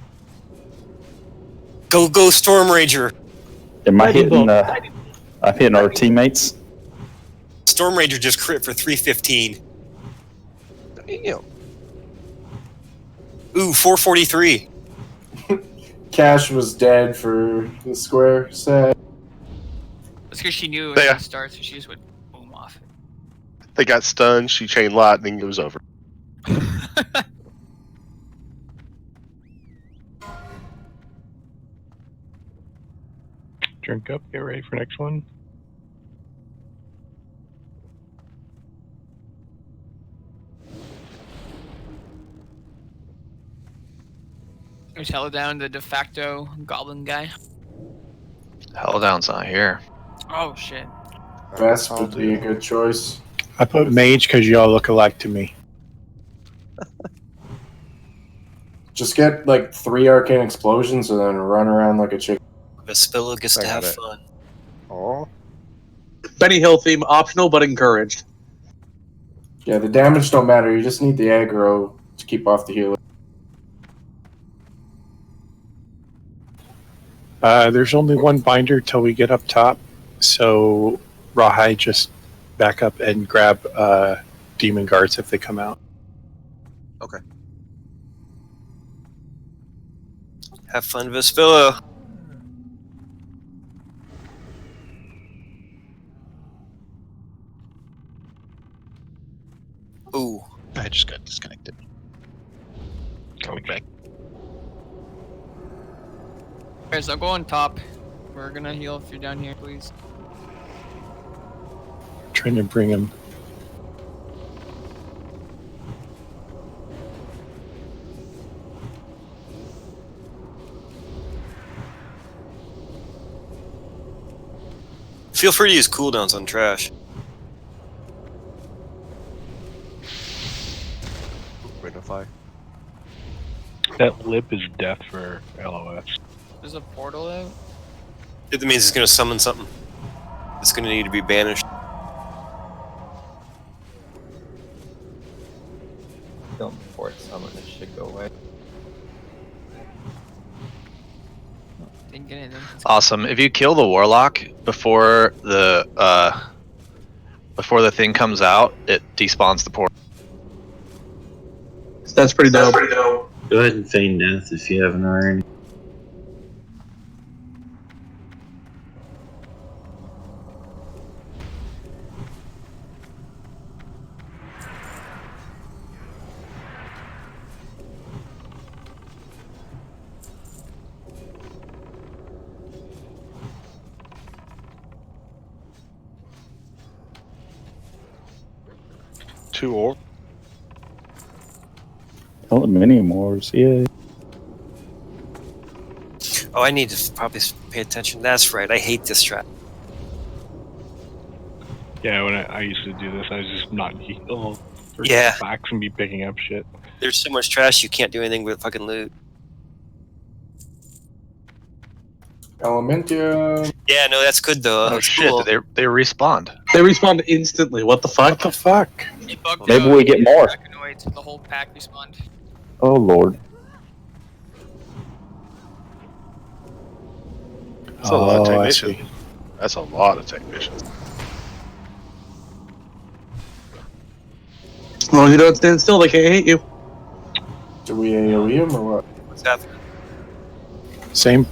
Go, Storm Ranger. Am I hitting? I'm hitting our teammates. Storm Ranger just crit for 315. Damn. Ooh, 443. Cash was dead for the square set. That's because she knew it was going to start, so she just would boom off. They got stunned. She chained lightning. It was over. Drink up. Get ready for next one. There's Hello Down, the de facto goblin guy. Helldown's not here. Oh, shit. Vesp would be a good choice. I put mage because y'all look alike to me. Just get like 3 arcane explosions and then run around like a chicken. Vespilla gets to have fun. Oh. Benny Hill theme optional but encouraged. Yeah, the damage don't matter. You just need the aggro to keep off the healer. There's only one binder till we get up top, so Rawhide just back up and grab demon guards if they come out. Okay. Have fun, Vespilla. Ooh. I just got disconnected. Coming back. Guys, I'll go on top. We're gonna heal if you're down here, please. Trying to bring him. Feel free to use cooldowns on trash. Rate of fire. That lip is death for LOS. There's a portal out. It means it's going to summon something. It's going to need to be banished. Don't before it summon, it should go away. Didn't get anything. Awesome. If you kill the warlock before the thing comes out, it despawns the portal. That's pretty dope. Go ahead and feign death if you haven't already. Two orc. Oh, the mini wars, yeah. Oh, I need to probably pay attention. That's right. I hate this trap. Yeah, when I used to do this, I was just not heal for Yeah. backs and be picking up shit. There's so much trash you can't do anything with fucking loot. Elementium. Yeah, no, that's good though. Oh That's shit! cool. They respawned. They respawn instantly. What the fuck? What the fuck? He bugged Maybe out, we get he more. Draconoids, the whole pack respawned. Oh lord. That's a lot of I technicians. see. That's a lot of technicians. As long as you don't stand still, they can't hit you. Do we AoE him or what? What's happening? Same.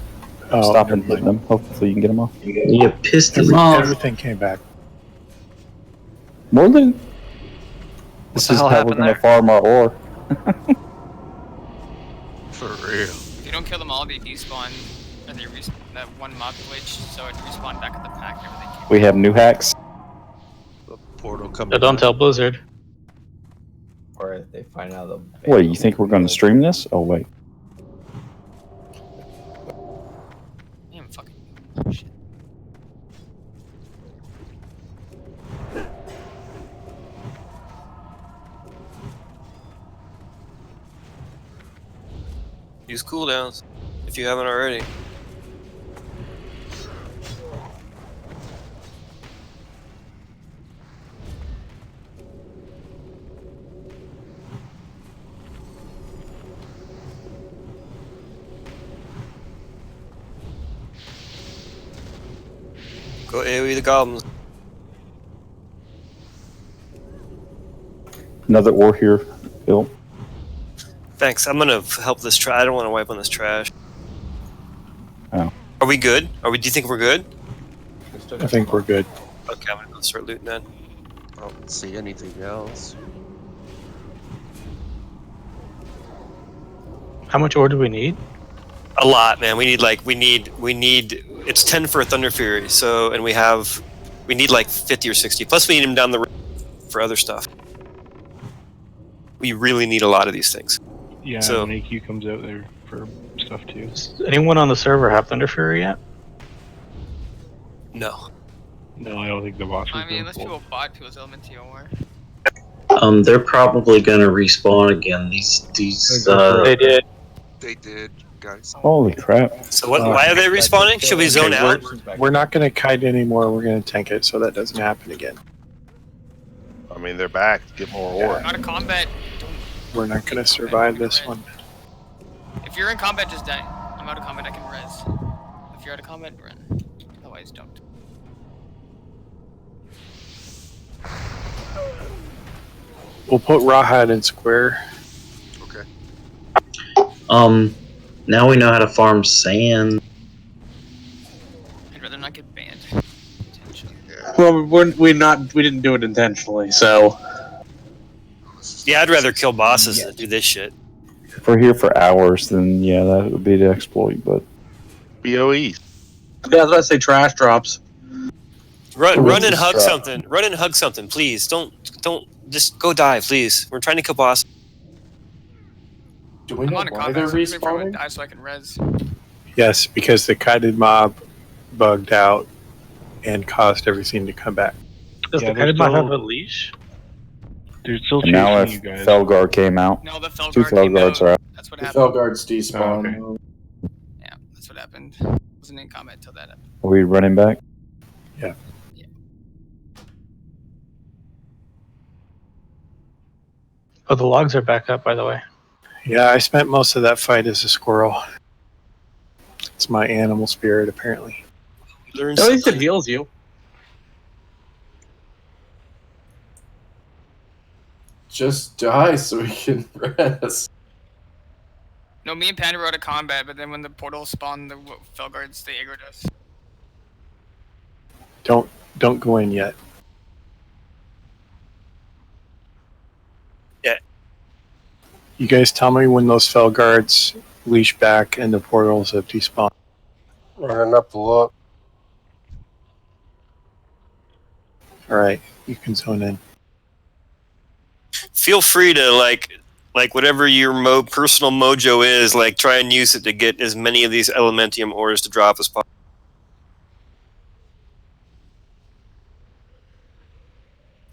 Oh, Stop and never hit mind. them. Hopefully you can get them off. You pissed him off. Everything came back. More than. This the is hell how we're happened gonna there? farm our ore. For real. If you don't kill them all, they despawn. Or they respawn. That one mob glitch, so it respawned back at the pack and everything came We have new hacks. The portal coming. So don't tell Blizzard. Or if they find out the. Wait, you think we're gonna stream this? Oh wait. Damn, fucking shit. Use cooldowns if you haven't already. Go AoE the goblins. Another ore here, Bill. Thanks. I'm gonna help this trash. I don't want to wipe on this trash. Oh. Are we good? Do you think we're good? I think we're good. Okay, I'm gonna go start looting then. I don't see anything else. How much ore do we need? A lot, man. We need. It's 10 for a Thunder Fury. So, and we need like 50 or 60. Plus, we need them down the road for other stuff. We really need a lot of these things. Yeah, So, and AQ comes out there for stuff too. Does anyone on the server have Thunder Fury yet? No. No, I don't think the boss. I mean, unless people bought people's Elemental They're probably gonna respawn again. These They did. They did, guys. Holy crap. So why are they respawning? Should we zone out? We're not going to kite anymore. We're going to tank it so that doesn't happen again. I mean, they're back to get more ore. Out of combat. We're not going to survive this one. If you're in combat, just die. I'm out of combat, I can res. If you're out of combat, run. Otherwise, don't. We'll put Rawhide in square. Okay. Now we know how to farm sand. I'd rather not get banned. Well, we didn't do it intentionally, so. Yeah, I'd rather kill bosses than do this shit. If we're here for hours, then yeah, that would be the exploit, but... BOE. Yeah, let's say trash drops. Run and hug something. Run and hug something, please. Don't just go die, please. We're trying to kill boss. Do we I'm know on a why combat, they're so I'm waiting for everyone respawning? to die so I can res. Yes, because the kited mob bugged out and caused everything to come back. Does the Kited Mob have a leash? They're still And now if chasing you guys. Felgar came out, No, the Felguard two came Felguards out. are out. That's what The happened. Felguards despawn. Oh, Yeah, that's what happened. Wasn't in combat until that happened. Are we running back? Yeah. Oh, the logs are back up, by the way. Yeah, I spent most of that fight as a squirrel. It's my animal spirit, apparently. Learn At least it something. heals you. Just die so we can rest. No, me and Panda were out of combat, but then when the portal spawned, the Felguards, they aggroed us. Don't go in yet. Yeah. You guys tell me when those fell guards leash back and the portals have despawned. Running up the look. Alright, you can zone in. Feel free to like whatever your personal mojo is, like try and use it to get as many of these Elementium ores to drop as possible.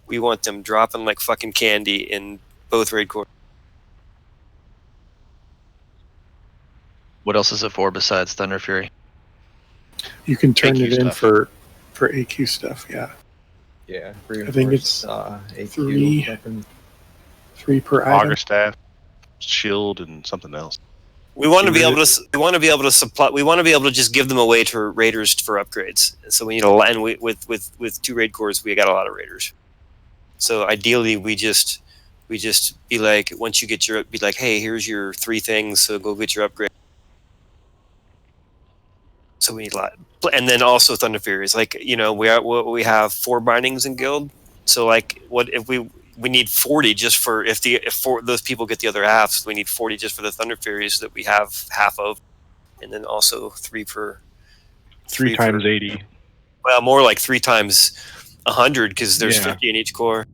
We want them dropping like fucking candy in both raid cores. What else is it for besides Thunder Fury? You can turn AQ it in stuff. for AQ stuff, yeah. Yeah, I think it's AQ weapon. 3 per Auger item. staff, shield, and something else. We want to be able to. We want to be able to supply. We want to be able to just give them away to raiders for upgrades. So we need a lot. And with 2 raid cores, we got a lot of raiders. So ideally, we just be like, once you get your, be like, hey, here's your 3 things. So go get your upgrade. So we need a lot, and then also Thunder Furies. Like we have 4 bindings in guild. So like, what if we need 40 just for if those people get the other half? So we need 40 just for the Thunder Furies that we have half of, and then also 3 per 3 times 80. Well, more like 3 times 100 because there's Yeah. 50 in each core.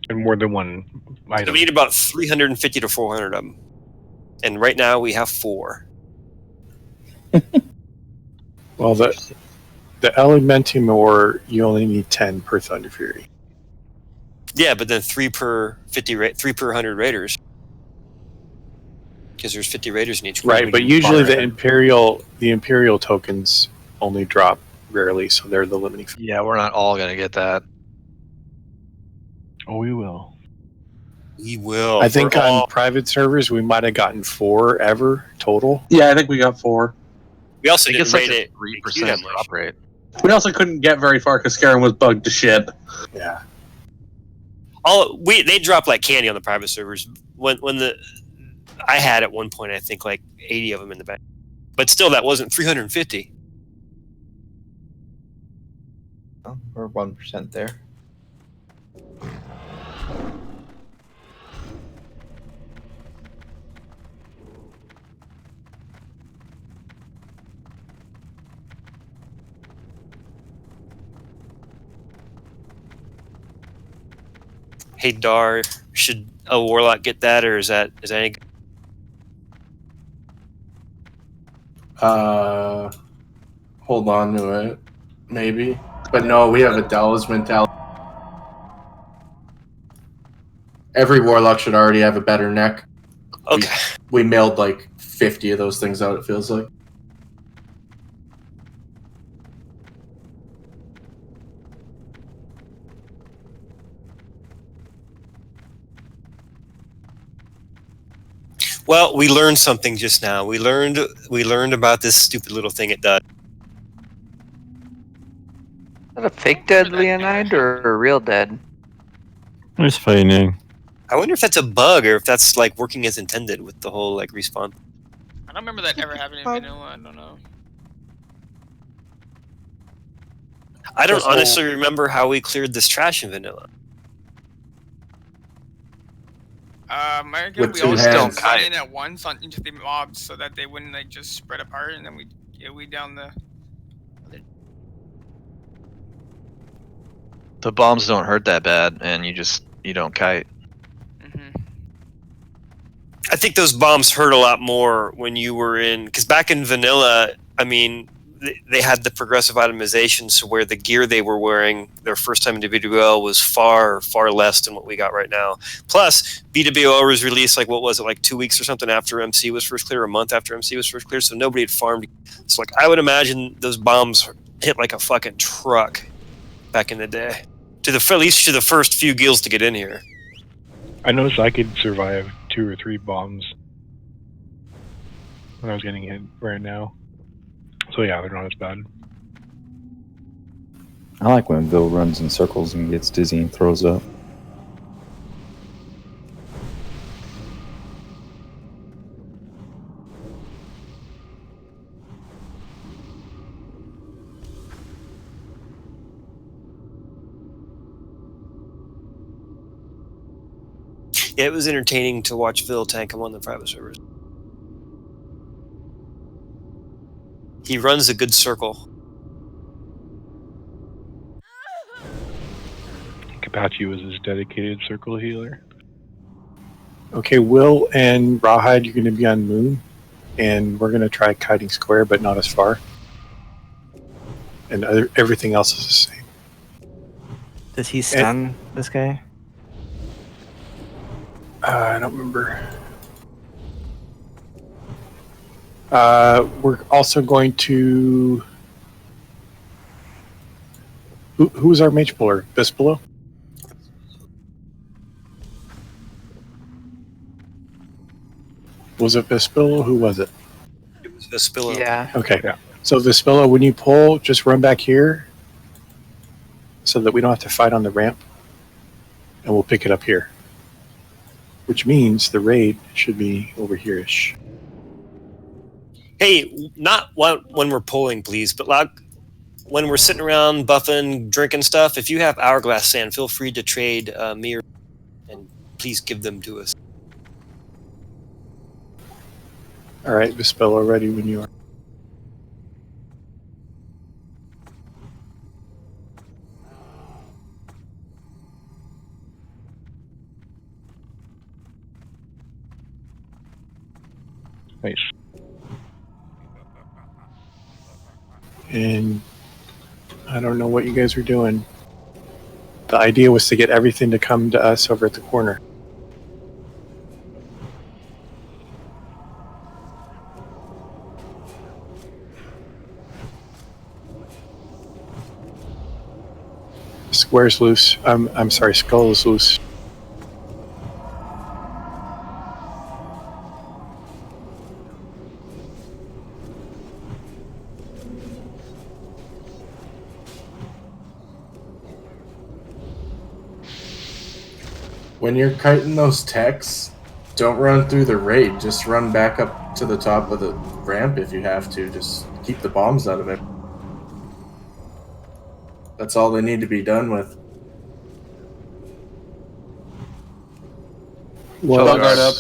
And more than one So item. we need about 350 to 400 of them, and right now we have 4. Well, the Elementium ore, you only need 10 per Thunder Fury. Yeah, but then 3 per 50, 3 per 100 raiders, because there's 50 raiders in each core. Right, but usually the Imperial tokens only drop rarely, so they're the limiting factor. Yeah, we're not all gonna get that. Oh, we will. We will. I think We're on all- private servers we might have gotten 4 ever total. Yeah, I think we got 4. we also I think didn't it's like rate a it 3% drop rate. We also couldn't get very far because Scarum was bugged to shit. Yeah. They drop like candy on the private servers. I had at one point, I think like 80 of them in the back, but still that wasn't 350. Oh, we're 1% there. Hey Dar, should a warlock get that, or is that any? Hold on to it, maybe. But no, we have a Dallas mentality. Every warlock should already have a better neck. Okay. We mailed like 50 of those things out, it feels like. Well, we learned something just now. We learned about this stupid little thing it does. Is that a fake dead Leonide or a real dead? It's fading. I wonder if that's a bug or if that's like working as intended with the whole like respawn. I don't remember that ever happening in vanilla. I don't know. I don't honestly remember how we cleared this trash in vanilla. I reckon we all just got in at once on each of the mobs so that they wouldn't like just spread apart, and then we down the. The bombs don't hurt that bad, and you don't kite. I think those bombs hurt a lot more when you were in, because back in vanilla, I mean, they had the progressive itemization, so where the gear they were wearing their first time in BWL was far, far less than what we got right now. Plus, BWL was released like, what was it, like 2 weeks or something after MC was first clear, a month after MC was first clear, so nobody had farmed. So like, I would imagine those bombs hit like a fucking truck back in the day. At least to the first few gills to get in here. I noticed I could survive 2 or 3 bombs when I was getting hit right now. So yeah, they're not as bad. I like when Bill runs in circles and gets dizzy and throws up. Yeah, it was entertaining to watch Phil tank him on the private servers. He runs a good circle. Kapachi was his dedicated circle healer. Okay, Will and Rawhide, you're going to be on Moon, and we're going to try kiting square, but not as far. And everything else is the same. Does he stun this guy? I don't remember. We're also going to... Who's our mage puller? Bispolo? Was it Vespillo? Who was it? It was Vespillo. Yeah. Okay. Yeah. So Vespillo, when you pull, just run back here so that we don't have to fight on the ramp. And we'll pick it up here. Which means the raid should be over here-ish. Hey, not when we're pulling, please, but like when we're sitting around buffing, drinking stuff, if you have hourglass sand, feel free to trade me or, and please give them to us. All right, Vespillo, ready when you are. Nice. And I don't know what you guys are doing. The idea was to get everything to come to us over at the corner. Square's loose. I'm sorry, Skull is loose. When you're kiting those techs, don't run through the raid. Just run back up to the top of the ramp if you have to. Just keep the bombs out of it. That's all they need to be done with. Well, guard up.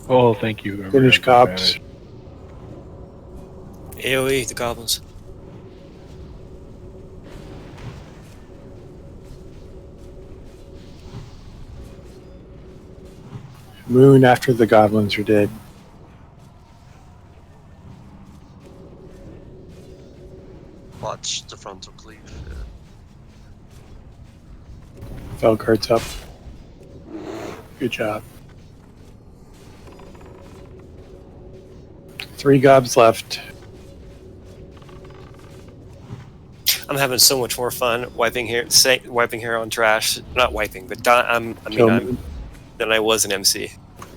Oh, thank you. Finish cops. AoE, the goblins. Moon after the goblins are dead. Watch the frontal cleave. Felguard's up. Good job. 3 gobs left. I'm having so much more fun wiping hair on trash. Not wiping, but than I was an MC.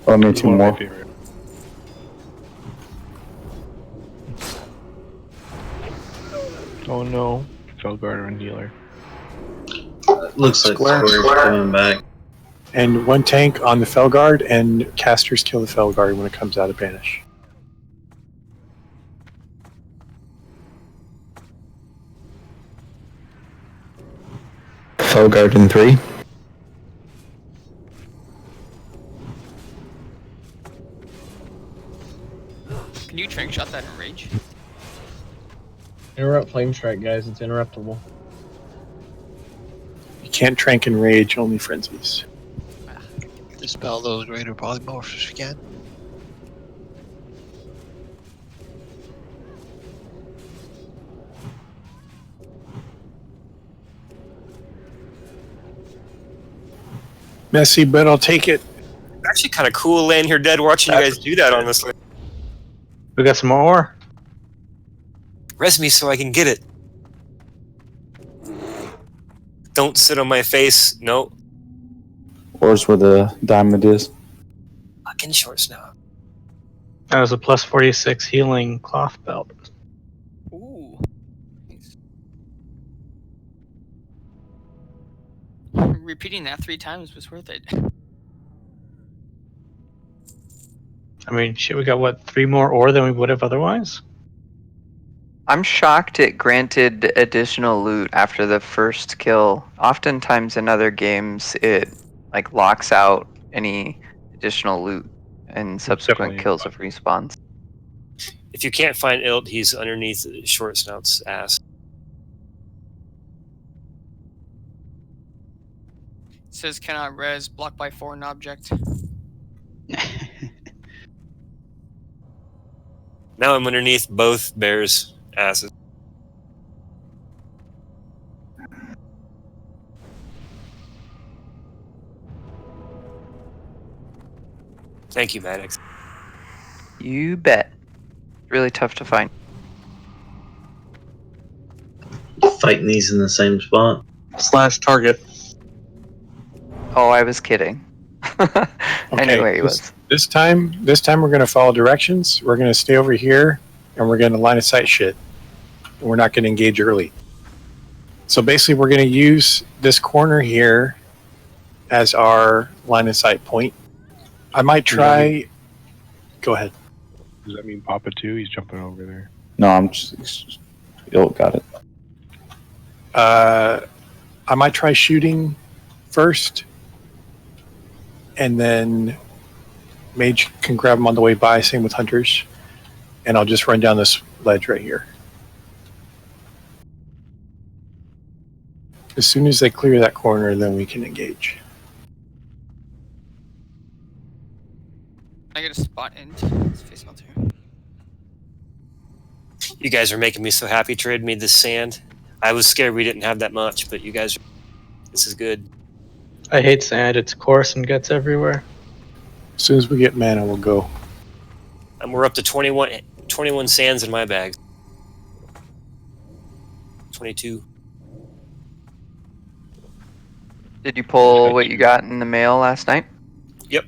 Oh, me two more. Oh no, Felguard and healer. Looks like Square's coming back. And 1 tank on the Felguard, and casters kill the Felguard when it comes out of banish. Felguard in 3. Can you trank shot that in rage? Interrupt flame strike, guys. It's interruptible. You can't trank and rage, only frenzies. Dispel those greater polymorphs if you can. Messy, but I'll take it. Actually, kind of cool laying here dead watching you guys do that. Honestly, We got some more. res me so I can get it. Don't sit on my face. No, Where's where the diamond is? fucking short snout. That was a plus 46 healing cloth belt. Ooh. Repeating that 3 times was worth it. I mean, shit, we got what, 3 more ore than we would have otherwise? I'm shocked it granted additional loot after the first kill. Oftentimes in other games, it like locks out any additional loot in subsequent kills of respawns. If you can't find Ilt, he's underneath short snout's ass. It says cannot res, blocked by foreign object. Now I'm underneath both bears' asses. Thank you, Maddox. You bet. Really tough to find. Fighting these in the same spot. / target. Oh, I was kidding. I knew where he was. This time we're going to follow directions. We're going to stay over here, and we're going to line of sight shit. And we're not going to engage early. So basically, we're going to use this corner here as our line of sight point. I might try. Go ahead. Does that mean Papa too? He's jumping over there. No, I'm just. Oh, got it. I might try shooting first, and then Mage can grab them on the way by. Same with Hunters, and I'll just run down this ledge right here. As soon as they clear that corner, then we can engage. I get a spot in. Space melter. You guys are making me so happy. Trade me this sand. I was scared we didn't have that much, but you guys, this is good. I hate sand. It's coarse and gets everywhere. As soon as we get mana, we'll go. And we're up to 21 sands in my bag. 22. Did you pull what you got in the mail last night? Yep.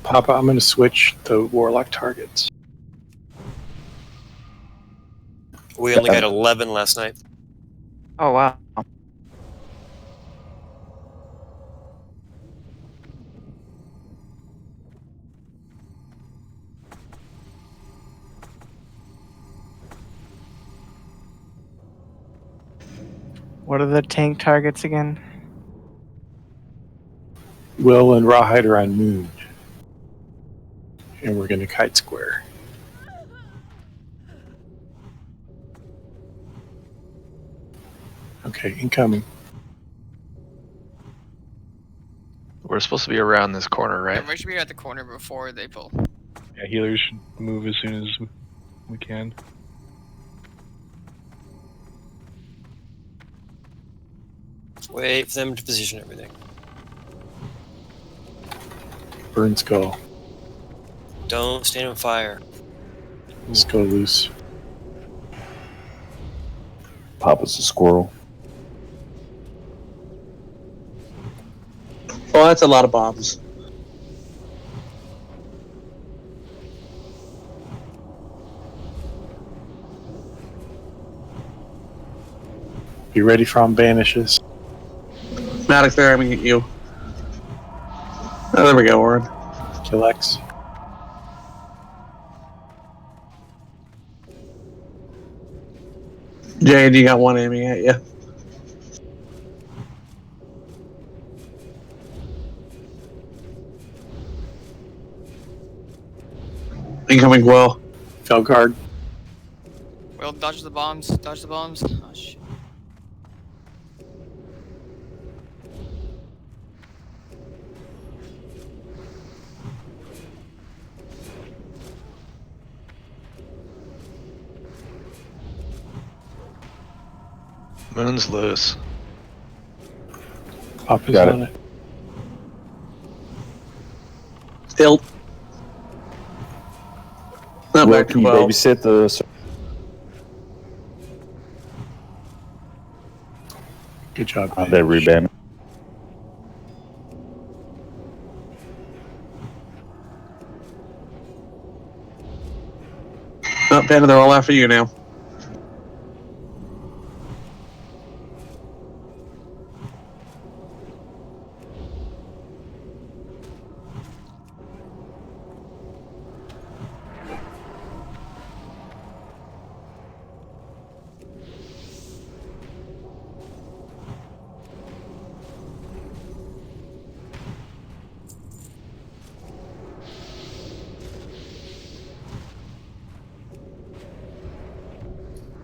Papa, I'm going to switch the Warlock targets. We only got 11 last night. Oh, wow. What are the tank targets again? Will and Rawhide are on Moon. And we're going to kite square. Okay, incoming. We're supposed to be around this corner, right? Yeah, we should be at the corner before they pull. Yeah, healers should move as soon as we can. Wait for them to position everything. Burn skull. Don't stand on fire. Skull loose. Papa's a squirrel. Oh, that's a lot of bombs. Be ready for banishes. Maddox, they're aiming at you. Oh, there we go, Warren. Kill X. Jade, you got one aiming at you. Incoming well. Felguard. Well, dodge the bombs. Dodge the bombs. Oh, shit. Moon's loose. Papa's Got on it. it. Still. Not Will, back can you 12. babysit the... Good job. They reband. Oh, Panda, they're all after you now.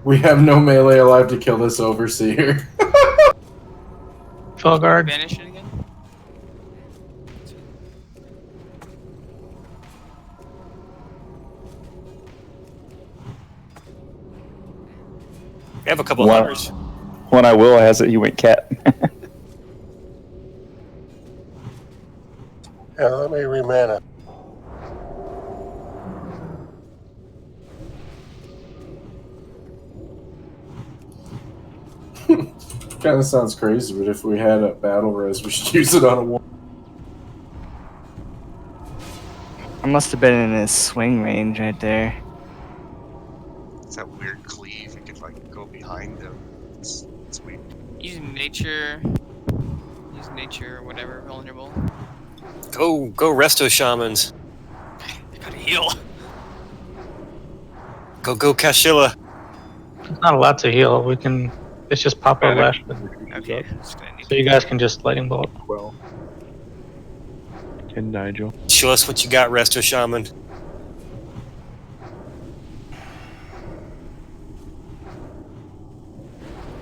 We have no melee alive to kill this overseer. Felguard. Banish it again? We have a couple One- of hunters. When I will has it, he went cat. Yeah, let me remana. Kind of sounds crazy, but if we had a battle res, we should use it on a war. I must have been in his swing range right there. It's that weird cleave. You could like go behind them. It's weird. Use nature. Use nature, whatever, vulnerable. Go resto shamans. I gotta heal. Go Kashilla. Not a lot to heal. We can. It's just Papa left. Okay, just gonna need So you guys can just lightning bolt. Well. And Nigel. Show us what you got, resto shaman.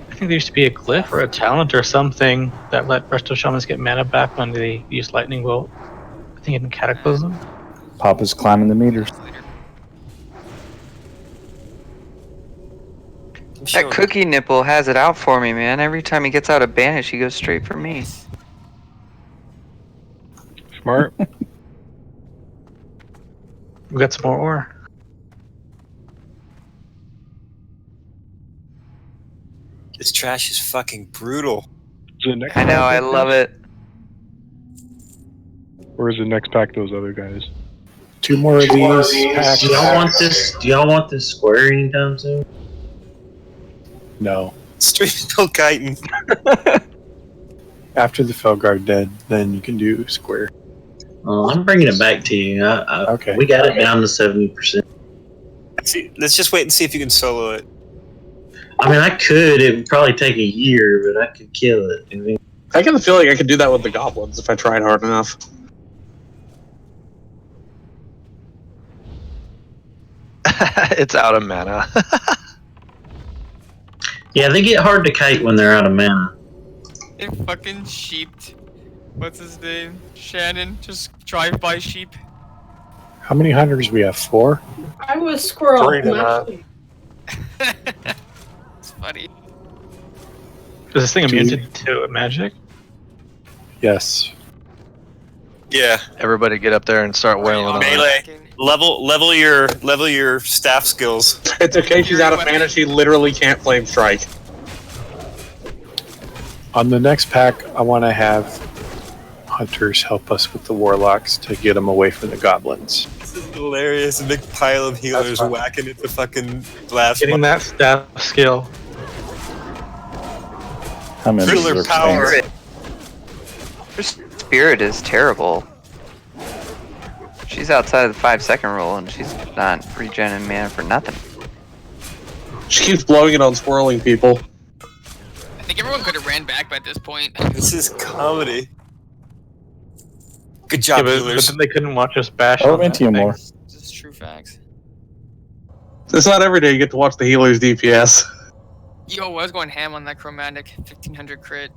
I think there used to be a glyph or a talent or something that let resto shamans get mana back when they use lightning bolt. I think in Cataclysm. Papa's climbing the meters. That cookie nipple has it out for me, man. Every time he gets out of banish, he goes straight for me. Smart. We got some more ore. This trash is fucking brutal. Is it next I know, pack I those love guys? it. Or is it next pack those other guys? Two more of these packs. Do y'all want this? Do y'all want this square anytime soon? No. Straight still kiting. After the Felguard dead, then you can do square. I'm bringing it back to you. Okay. We got it down to 70%. See, let's just wait and see if you can solo it. I mean, I could. It would probably take a year, but I could kill it. I mean, I kind of feel like I could do that with the goblins if I tried hard enough. It's out of mana. yeah, they get hard to kite when they're out of mana. They fucking sheeped. What's his name? Shannon. Just drive-by sheep. How many hunters we have? 4? I was squirrel. 3 to 9. Actually, It's funny. Is this thing immune to magic? Yes. Yeah. Everybody get up there and start wailing on it. Melee. Level your staff skills. It's okay, she's out of mana, she literally can't flame strike. On the next pack, I want to have hunters help us with the warlocks to get them away from the goblins. This is hilarious. A big pile of healers whacking at the fucking blast. Getting that staff skill. How many Healer power. Her spirit is terrible. She's outside of the 5-second rule, and she's not regenerating mana for nothing. She keeps blowing it on swirling people. I think everyone could have ran back by this point. This is comedy. Good job, but healers. then they couldn't watch us bash. Oh, Mentium more. This is true facts. It's not every day you get to watch the healer's DPS. Yo, I was going ham on that chromatic 1500 crit.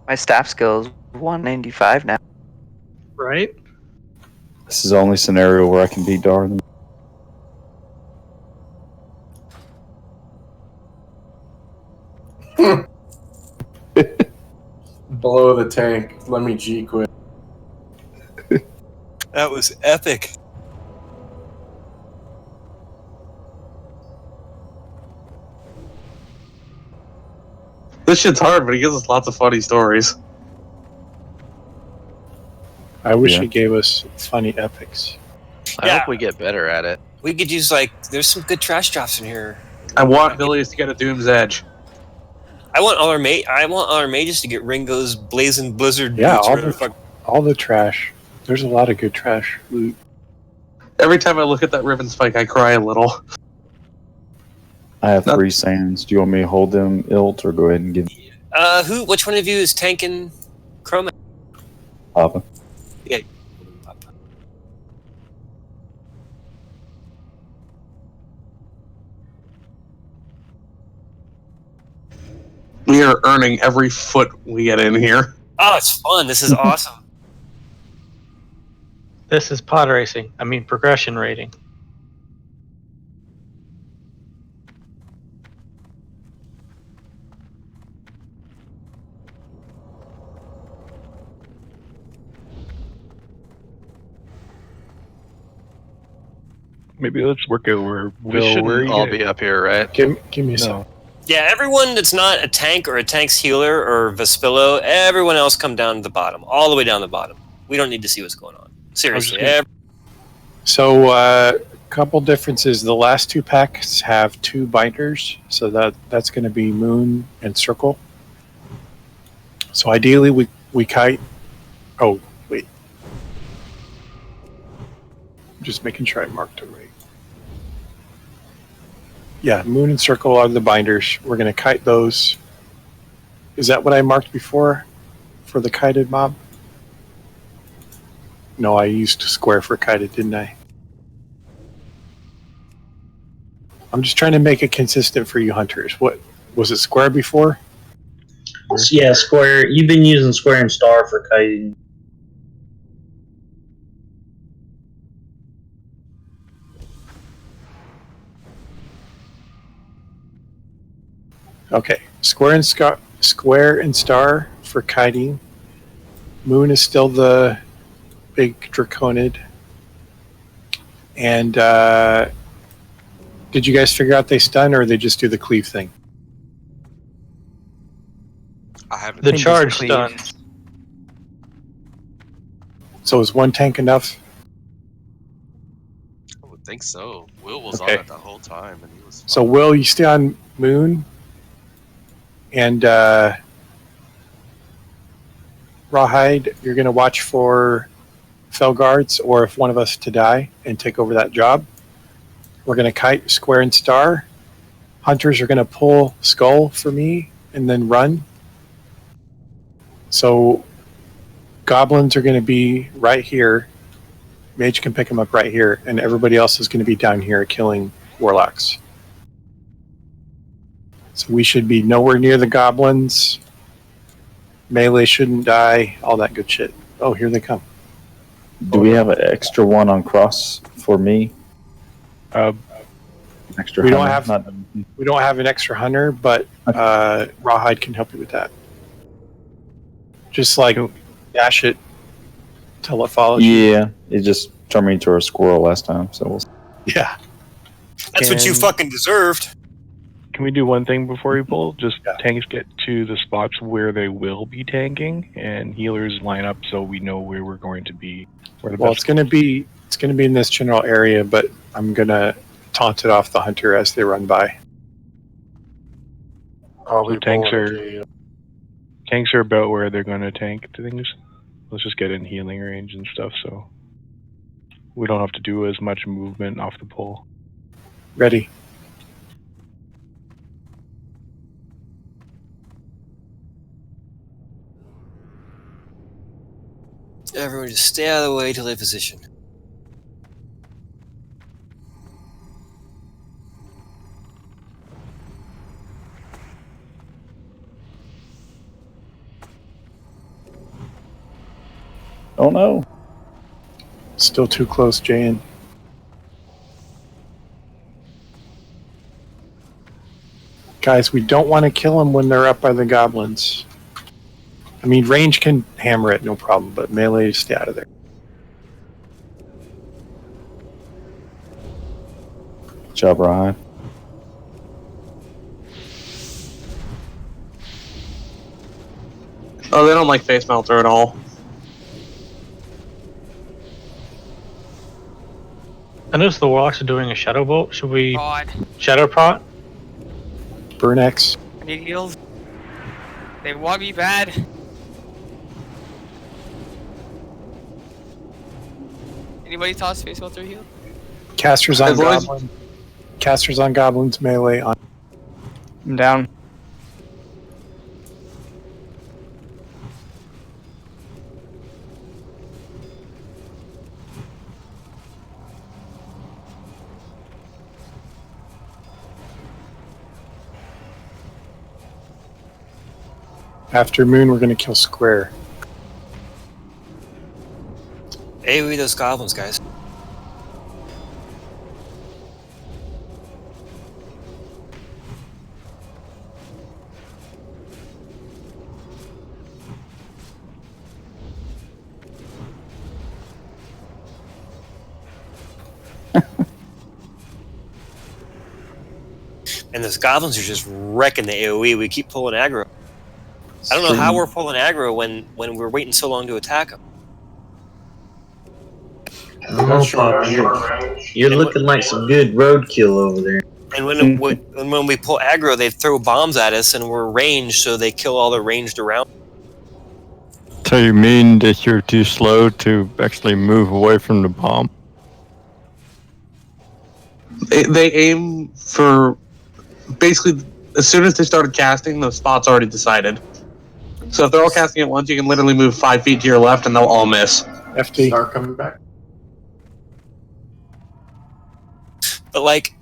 My staff skill is 195 now. Right? This is the only scenario where I can beat Darwin. Below the tank. Let me G quit. That was epic. This shit's hard, but it gives us lots of funny stories. I wish Yeah. he gave us funny epics. I hope we get better at it. We could use there's some good trash drops in here. I want Villius to get a Doom's Edge. I want all our mages to get Ringo's Blazing Blizzard. Yeah, boots, all whatever the, fuck. all the trash. There's a lot of good trash loot. Every time I look at that ribbon spike, I cry a little. I have 3 sands. Do you want me to hold them, Ilt, or go ahead and give Which one of you is tanking Chroma? Papa? Yeah. We are earning every foot we get in here. Oh, it's fun. This is awesome. This is pod racing. I mean progression rating. Maybe let's work out where We where shouldn't you all get- be up here, right? Give me a second. Yeah, everyone that's not a tank or a tank's healer or Vespillo, everyone else come down to the bottom, all the way down the bottom. We don't need to see what's going on. Seriously. So, couple differences. The last 2 packs have 2 binders, so that's going to be Moon and Circle. So ideally, we kite. Oh, wait. I'm just making sure I marked it right. Yeah, Moon and Circle are the binders. We're going to kite those. Is that what I marked before for the kited mob? No, I used square for kited, didn't I? I'm just trying to make it consistent for you hunters. What was it, square before? Yeah, square. You've been using square and star for kiting. Okay, square and star for kiting. Moon is still the big draconid. And did you guys figure out they stun, or they just do the cleave thing? I haven't. The charge stun. So is 1 tank enough? I would think so. Will was Okay. on it the whole time, and he was. So Will, you stay on Moon, and Rawhide, you're going to watch for fell guards, or if one of us to die and take over that job. We're going to kite, square, and star. Hunters are going to pull skull for me and then run. So goblins are going to be right here. Mage can pick them up right here, and everybody else is going to be down here killing warlocks. So we should be nowhere near the goblins. Melee shouldn't die. All that good shit. Oh, here they come. Do we have an extra one on cross for me? Extra. We don't hunter, have. We don't have an extra hunter, but Rawhide can help you with that. Just like dash it till it follows you. Yeah, it just turned me into a squirrel last time. So we'll... Yeah, that's what you fucking deserved. Can we do one thing before we pull? Just tanks get to the spots where they will be tanking, and healers line up so we know where we're going to be. Well, it's going to be in this general area, but I'm going to taunt it off the hunter as they run by. So tanks are about where they're going to tank things. Let's just get in healing range and stuff, so we don't have to do as much movement off the pull. Ready. Everyone just stay out of the way till they position. Oh no. Still too close, Jan. Guys, we don't want to kill them when they're up by the goblins. I mean, range can hammer it, no problem, but melee, stay out of there. Good job, Ryan. Oh, they don't like face melter at all. I noticed the warlocks are doing a shadow bolt. Should we God. shadow prot? Burn X. I need heals. They want me bad. Anybody toss face melter heal? Casters on goblins. Casters on goblins, melee on. I'm down. After moon, we're going to kill square. AoE those goblins, guys. And those goblins are just wrecking the AoE. We keep pulling aggro. I don't know how we're pulling aggro when we're waiting so long to attack them. You're looking like some good roadkill over there. And when we pull aggro, they throw bombs at us, and we're ranged, so they kill all the ranged around. So you mean that you're too slow to actually move away from the bomb? They aim for basically as soon as they started casting, the spot's already decided. So if they're all casting at once, you can literally move 5 feet to your left, and they'll all miss. FD. Start coming back. But like,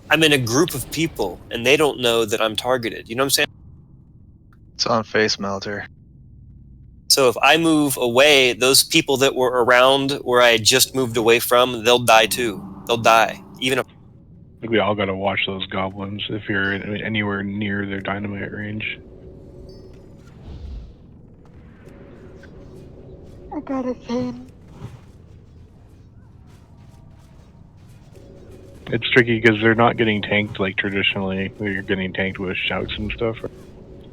I'm in a group of people, and they don't know that I'm targeted. You know what I'm saying? It's on face melter. So if I move away, those people that were around where I had just moved away from, they'll die too. They'll die. Even if I think we all gotta watch those goblins if you're anywhere near their dynamite range. I got a thing. It's tricky because they're not getting tanked like traditionally. You're getting tanked with shouts and stuff.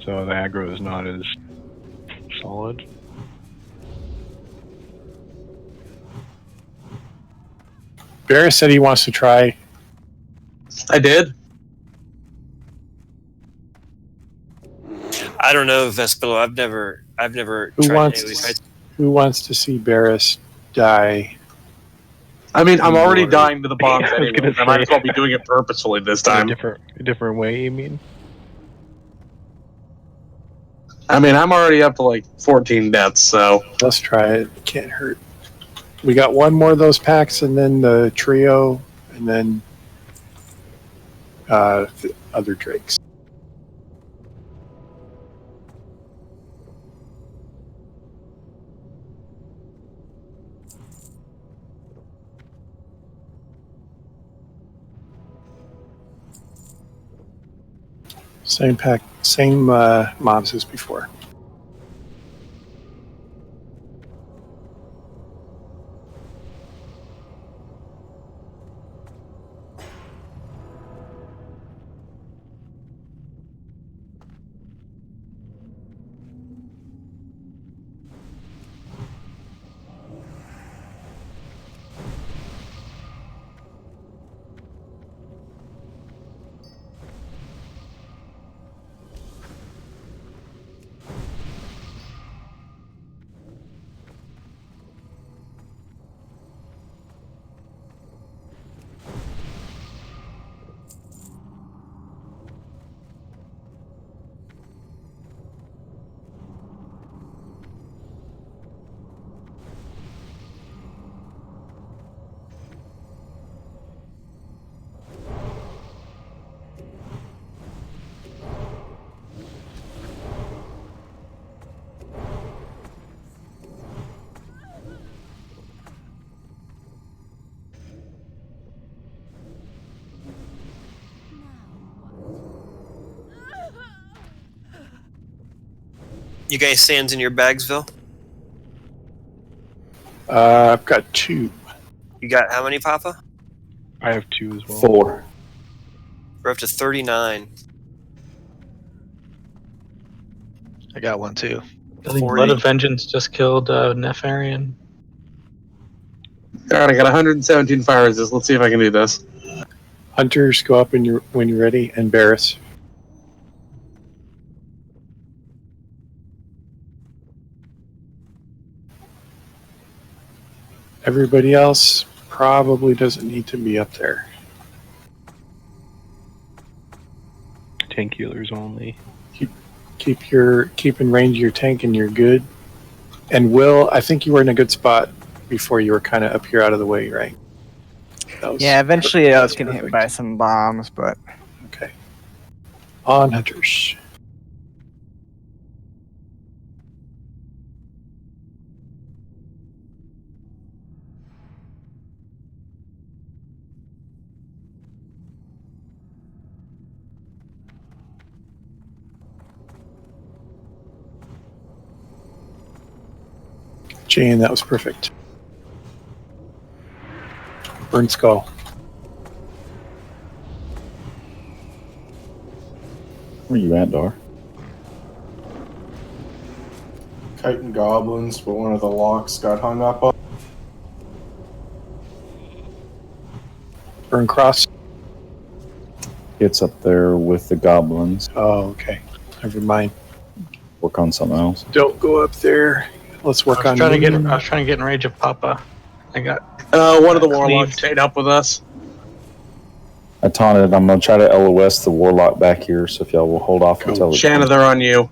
So the aggro is not as solid. Barris said he wants to try. I did. I don't know, Vespilo. I've never Who tried wants AoE fights. Who wants to see Barris die? I mean, I'm already More- dying to the bombs I was anyway. gonna I might as say- well be doing it purposefully this In time. a different way, you mean? I mean, I'm already up to like 14 deaths, so. Let's try it. It can't hurt. We got one more of those packs, and then the trio, and then the other drakes. Same pack, same mobs as before. You guys sands in your bagsville? I've got 2. You got how many, Papa? I have 2 as well. 4. We're up to 39. I got one too. I think Blood of Vengeance just killed Nefarian. Alright, I got 117 fire resist. Let's see if I can do this. Hunters, go up when you're ready, and Barris. Everybody else probably doesn't need to be up there. Tank healers only. Keep in range of your tank, and you're good. And Will, I think you were in a good spot before you were kind of up here out of the way, right? Yeah, eventually I was getting hit by some bombs, but okay. On hunters. Jane, that was perfect. Burn skull. Where you at, Dar? Kite and goblins, but one of the locks got hung up on. Burn cross. It's up there with the goblins. Oh, okay. Never mind. Work on something else. Don't go up there. Let's work on. I was trying to get in range of Papa. I got. One of the warlocks stayed up with us. I taunted. I'm gonna try to LOS the warlock back here. So if y'all will hold off until Shanna, they're on you.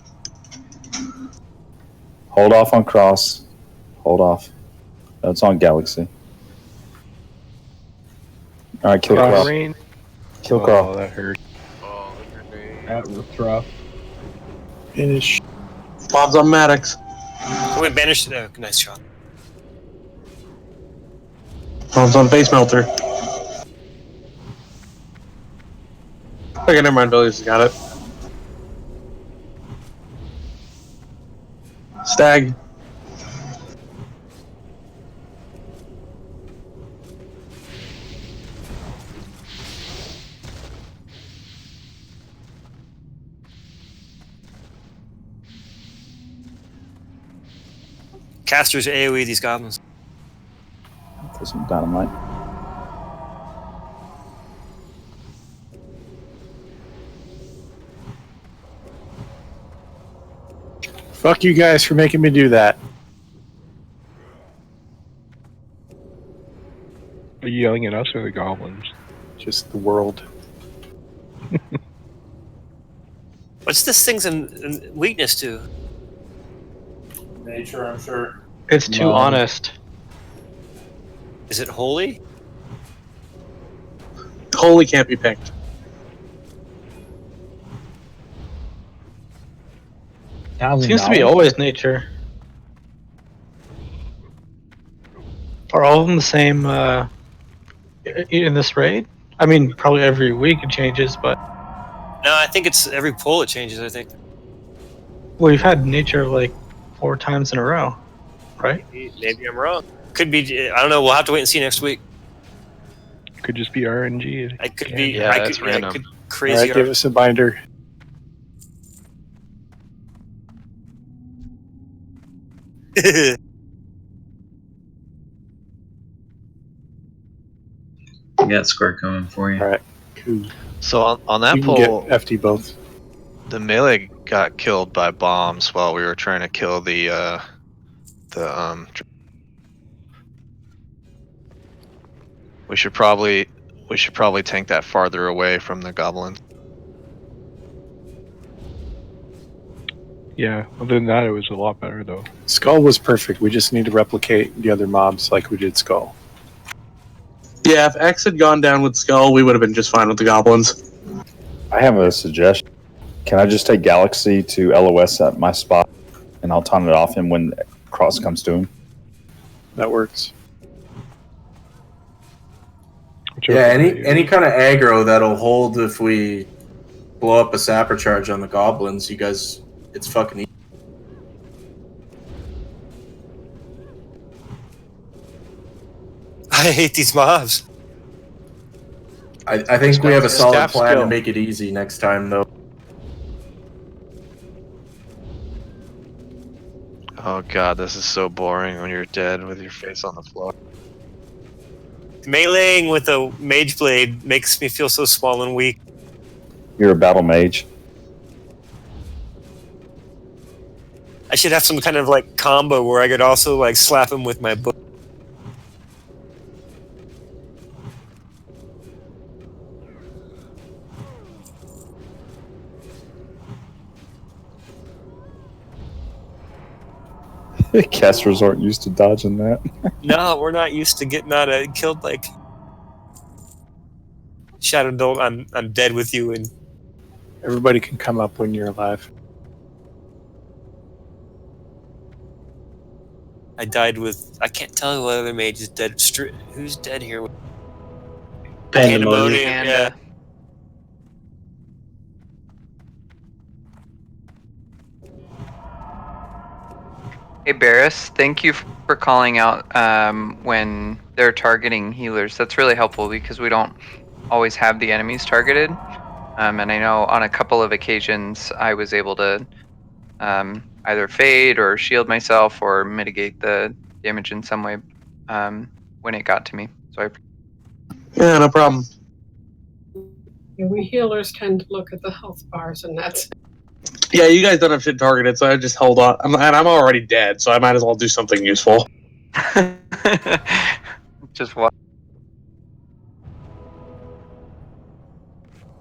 Hold off on cross. Hold off. No, it's on galaxy. All right, kill cross. Kill cross. Oh, that hurt. That was rough. Finish. Bob's on Maddox. Oh, wait, banished. Nice shot. Bob's on face melter. Okay, never mind. Billy's got it. Stag. Casters AoE these goblins. Throw some dynamite. Fuck you guys for making me do that. Are you yelling at us or the goblins? Just the world. What's this thing's weakness to? Nature, I'm sure. It's too honest. Is it holy? Holy can't be picked. Seems to be always nature. Are all of them the same in this raid? I mean, probably every week it changes, but No, I think it's every pull it changes. I think. we've had nature like 4 times in a row, right? Maybe I'm wrong. Could be. I don't know. We'll have to wait and see next week. Could just be RNG. I could be. Yeah, I it's could, random. I could All crazy. right, give us a binder. I got square coming for you. All right. Cool. So on that You can pull, get FD both. the melee got killed by bombs while we were trying to kill the we should probably tank that farther away from the goblins. Yeah, other than that, it was a lot better, though. Skull was perfect. We just need to replicate the other mobs like we did Skull. Yeah, if X had gone down with Skull, we would have been just fine with the goblins. I have a suggestion. Can I just take Galaxy to LOS at my spot, and I'll taunt it off him when Cross comes to him? That works. Yeah, any kind of aggro that'll hold if we blow up a sapper charge on the goblins, you guys, it's fucking easy. I hate these mobs. I think we have a solid Staff plan skill. to make it easy next time, though. Oh god, this is so boring when you're dead with your face on the floor. Meleeing with a mage blade makes me feel so small and weak. You're a battle mage. I should have some kind of like combo where I could also like slap him with my book. Casters aren't used to dodging that. No, we're not used to getting out of killed like Shadow Dolt. I'm dead with you, and Everybody can come up when you're alive. I died with. I can't tell what other mage is dead. Who's dead here? Pandemonium. Yeah. Hey Barris, thank you for calling out when they're targeting healers. That's really helpful because we don't always have the enemies targeted. And I know on a couple of occasions I was able to either fade or shield myself or mitigate the damage in some way when it got to me. So Yeah, no problem. Yeah, we healers tend to look at the health bars, and that's Yeah, you guys don't have shit targeted, so I just hold on. And I'm already dead, so I might as well do something useful. just what?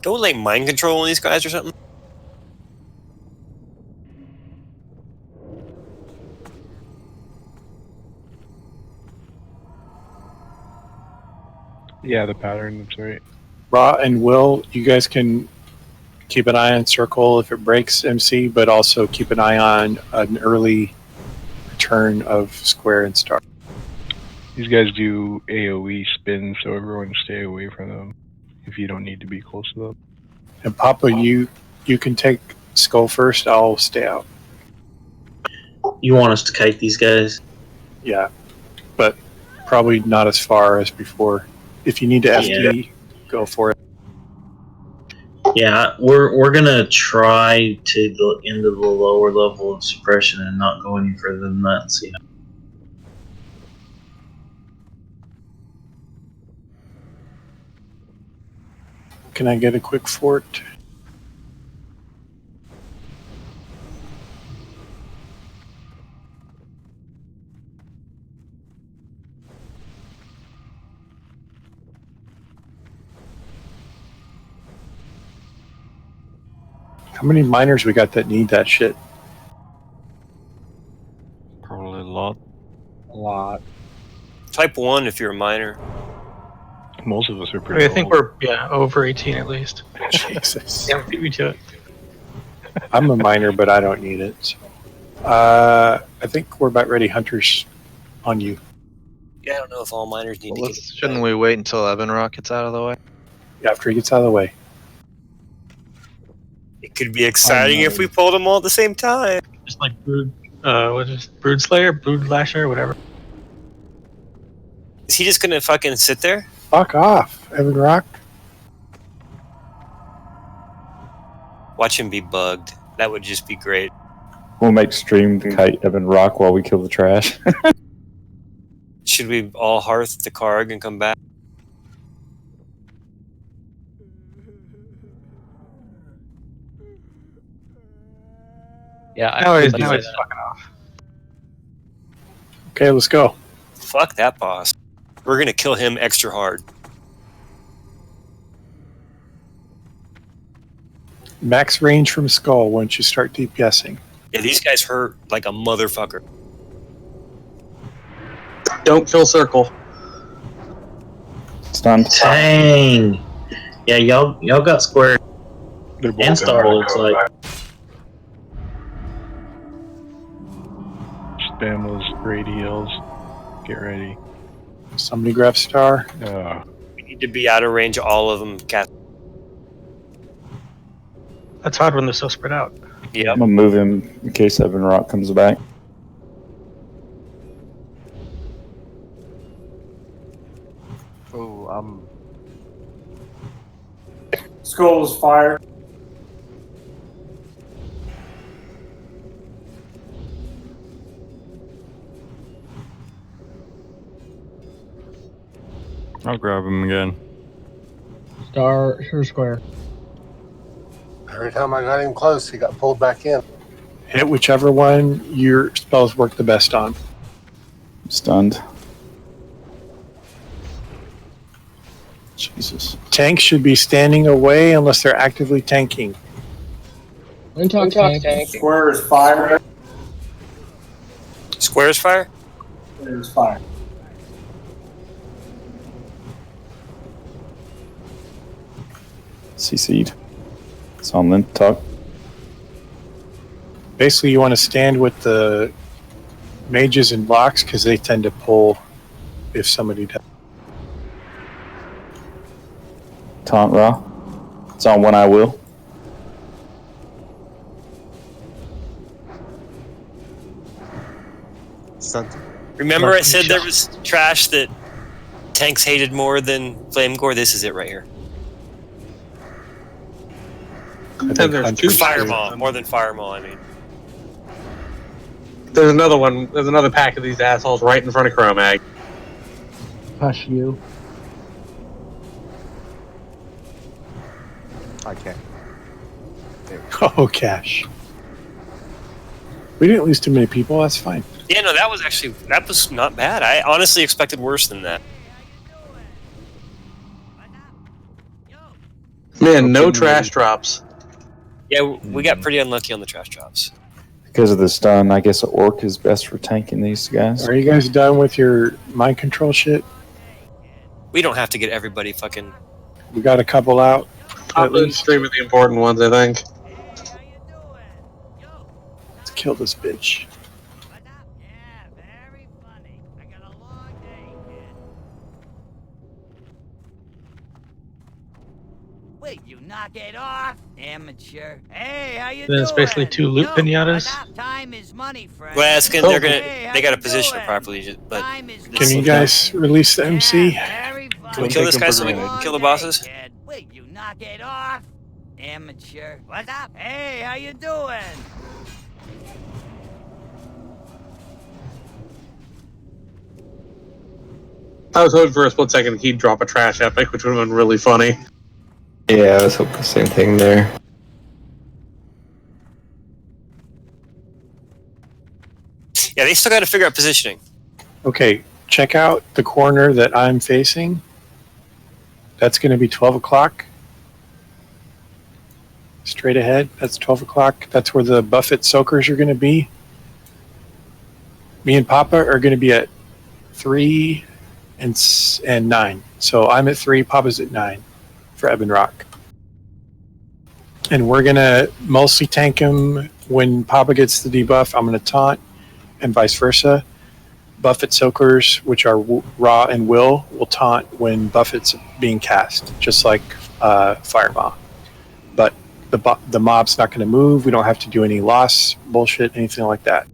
Don't like mind control on these guys or something. Yeah, the pattern, that's right. Raw and Will, you guys can keep an eye on Circle if it breaks MC, but also keep an eye on an early return of Square and Star. These guys do AoE spins, so everyone stay away from them if you don't need to be close to them. And Papa, you can take Skull first. I'll stay out. You want us to kite these guys? Yeah, but probably not as far as before. If you need to FD, go for it. Yeah, we're gonna try to go into the lower level of suppression and not go any further than that and see. Can I get a quick fort? How many miners we got that need that shit? Probably a lot. A lot. Type 1 if you're a miner. Most of us are I, pretty mean, I think old. we're over 18 at least. Jesus. Yeah, beat me to it. I'm a miner, but I don't need it. So. I think we're about ready. Hunters on you. Yeah, I don't know if all miners need to get. Shouldn't we wait until Evan Rock gets out of the way? After he gets out of the way. It could be exciting if we pulled them all at the same time. Just like what is Brood Slayer, Brood Lasher, whatever. Is he just gonna fucking sit there? Fuck off, Evan Rock. Watch him be bugged. That would just be great. We'll make stream to kite Evan Rock while we kill the trash. Should we all hearth the Karg and come back? Yeah, Now he's fucking off. Okay, let's go. Fuck that boss. We're gonna kill him extra hard. Max range from skull once you start DPSing. Yeah, these guys hurt like a motherfucker. Don't kill circle. Stunned. Dang. Yeah, y'all got square. And star looks like. Spam those great heals. Get ready. Somebody grab star. We need to be out of range of all of them. That's hard when they're so spread out. Yeah. I'm gonna move him in case Evan Rock comes back. Oh, Skulls fire. I'll grab him again. star, square. Every time I got him close, he got pulled back in. Hit whichever one your spells work the best on. Stunned. Jesus. Tanks should be standing away unless they're actively tanking. Tank. Square is fire. Square is fire? Square is fire. CC'd. It's on Lint Talk. Basically, you want to stand with the mages and blocks because they tend to pull if somebody does. Taunt Ra. It's on When I Will. Remember I said there was trash that tanks hated more than Flame Gore? This is it right here. And there's two Fireball, more than Fireball, I mean. There's another one. There's another pack of these assholes right in front of Chromag. Hush you. I can't. Oh, Cash. We didn't lose too many people. That's fine. Yeah, no, that was not bad. I honestly expected worse than that. Man, no trash drops. Yeah, we got pretty unlucky on the trash drops. Because of the stun, I guess an orc is best for tanking these guys. Are you guys done with your mind control shit? We don't have to get everybody fucking... We got a couple out. Top of the stream of the important ones, I think. Let's kill this bitch. Wait, you knock it off, amateur. Hey, how you Then it's basically two loot pinatas. Time is money, friend. Well, it's good. They got to position it properly, but... Can you guys release the MC? Can we kill this guy so we can kill the bosses? Wait, you knock it off, amateur. What's up? Hey, how you doing? I was hoping for a split second he'd drop a trash epic, which would have been really funny. Yeah, I was hoping the same thing there. Yeah, they still got to figure out positioning. Okay, check out the corner that I'm facing. That's going to be 12 o'clock. straight ahead. That's 12 o'clock. That's where the Buffett soakers are going to be. Me and Papa are going to be at 3 and 9. So I'm at 3, Papa's at 9 for Ebon Rock. And we're going to mostly tank him when Papa gets the debuff. I'm going to taunt and vice versa. Buffett soakers, which are Raw and will taunt when Buffett's being cast, just like Fireball. But the mob's not going to move. We don't have to do any loss bullshit, anything like that.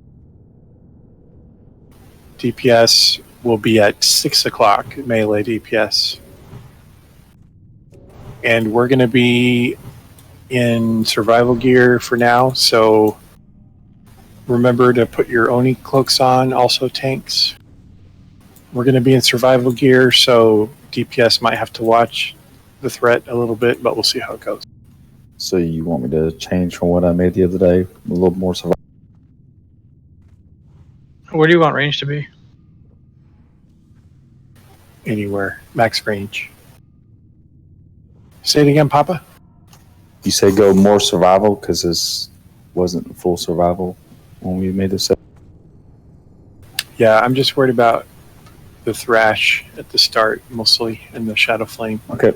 DPS will be at 6 o'clock, melee DPS. And we're going to be in survival gear for now, so remember to put your Oni cloaks on, also tanks. We're going to be in survival gear, so DPS might have to watch the threat a little bit, but we'll see how it goes. So you want me to change from what I made the other day? A little more survival? Where do you want range to be? Anywhere. Max range. Say it again, Papa. You say go more survival because this wasn't full survival when we made this. Yeah, I'm just worried about the thrash at the start mostly and the shadow flame. Okay.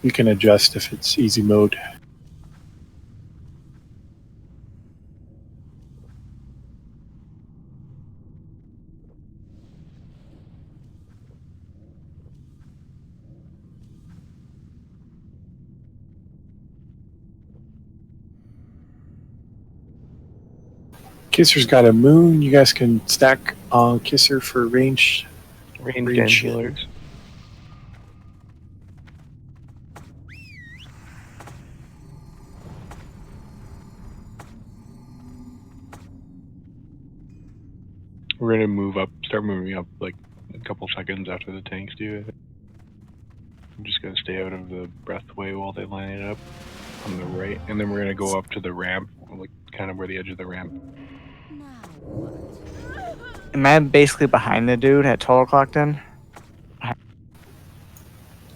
You can adjust if it's easy mode. Kisser's got a moon. You guys can stack on Kisser for range and healers. We're gonna start moving up like a couple seconds after the tanks do. I'm just gonna stay out of the breathway while they line it up on the right, and then we're gonna go up to the ramp, like kind of where the edge of the ramp. Am I basically behind the dude at 12 o'clock then?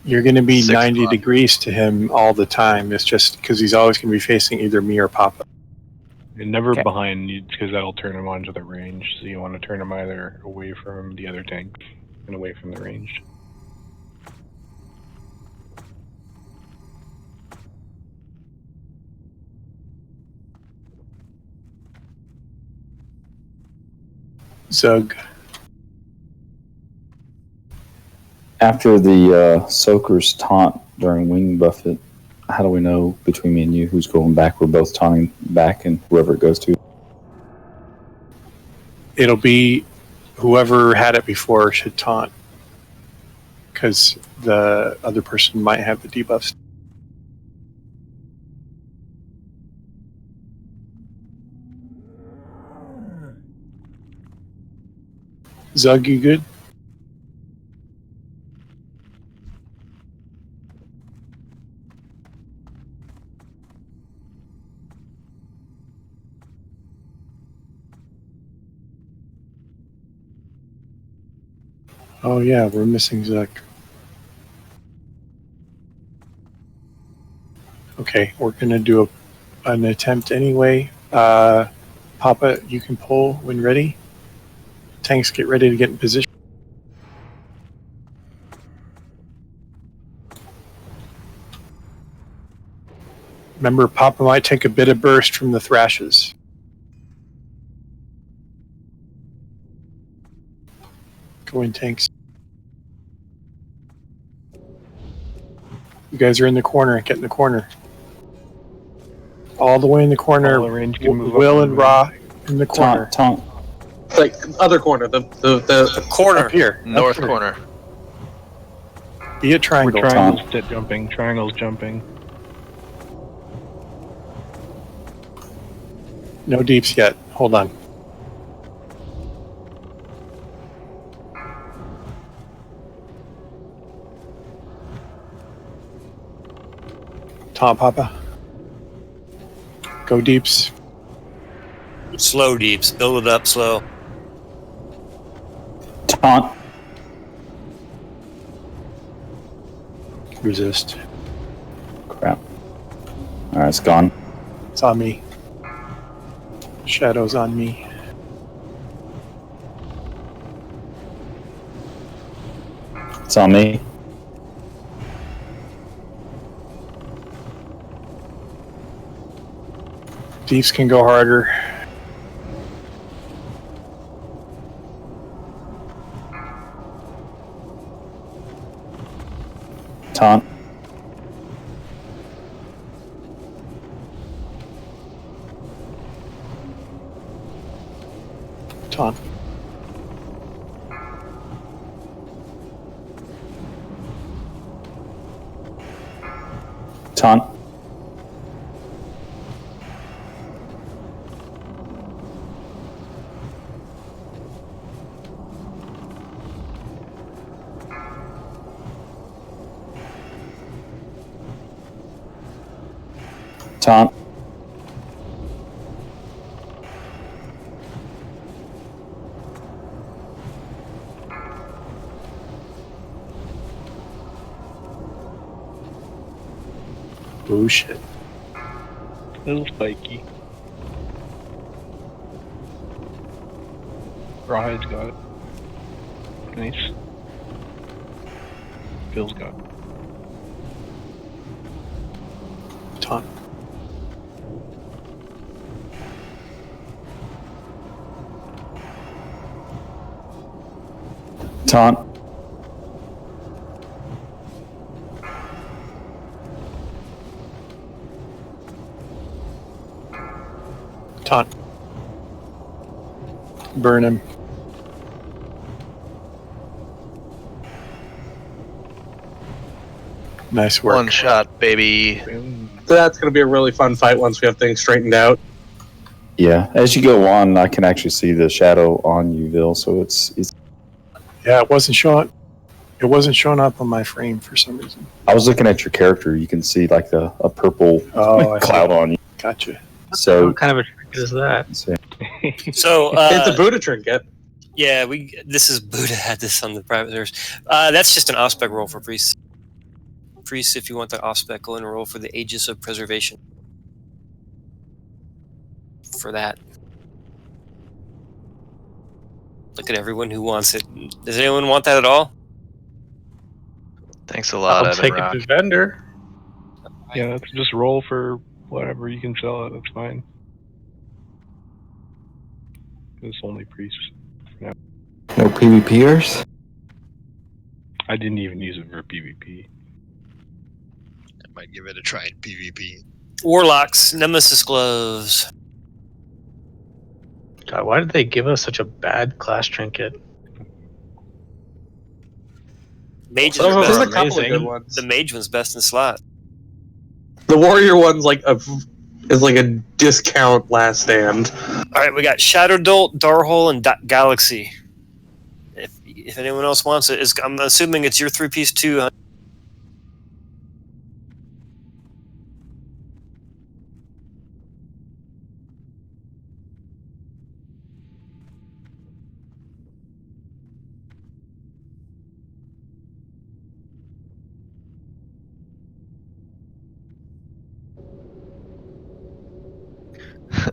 You're going to be 6 90 o'clock. degrees to him all the time. It's just because he's always going to be facing either me or Papa. And never Okay. behind you, because that'll turn him onto the range. So you want to turn him either away from the other tank and away from the range. Zug. After the soakers taunt during wing buffet, how do we know between me and you who's going back? We're both taunting back, and whoever it goes to. It'll be whoever had it before should taunt. Because the other person might have the debuffs. Zug, you good? Oh yeah, we're missing Zug. Okay, we're gonna do an attempt anyway. Papa, you can pull when ready. Tanks, get ready to get in position. Remember, Papa might take a bit of burst from the thrashes. Go in, tanks. You guys are in the corner. Get in the corner. All the way in the corner. All the range can move up Will and and Ra in the corner. Taunt. Like other corner, the Corner. Up here. North Up here. corner. Be a We're triangle. triangles jumping. Triangles jumping. No deeps yet. Hold on. Tom, Papa. Go deeps. Slow deeps. Build it up slow. Taunt. Resist. Crap. All right, it's gone. It's on me. Shadow's on me. It's on me. Thieves can go harder. Taunt. Taunt. Taunt. Taunt. Oh shit. Little spiky. Rawhide's got it. Nice. Phil's got it. Taunt. Taunt. Taunt. Burn him. Nice work. One shot, baby. So that's going to be a really fun fight once we have things straightened out. Yeah, as you go on, I can actually see the shadow on you, Vil. So it's. Yeah, it wasn't showing. It wasn't showing up on my frame for some reason. I was looking at your character. You can see like a purple cloud on you. Gotcha. So What kind of a trick is that? So It's a Buddha trinket. Yeah, this is Buddha had this on the private servers. That's just an off-spec roll for priests. Priests, if you want that off-spec, go and roll for the Aegis of Preservation. For that. Look at everyone who wants it. Does anyone want that at all? Thanks a lot, I'll Evan take Rock. it to vendor. Yeah, let's just roll for whatever you can sell it. That's fine. It's only priests for now. No PvPers? I didn't even use it for PvP. I might give it a try in PvP. Warlocks, Nemesis gloves. God, why did they give us such a bad class trinket? Mages There's are best. a couple of good ones. The mage one's best in slot. The warrior one's is like a discount last stand. All right, we got Shadow Dolt, Darhole, and Galaxy. If anyone else wants it, I'm assuming it's your 3-piece too. Huh?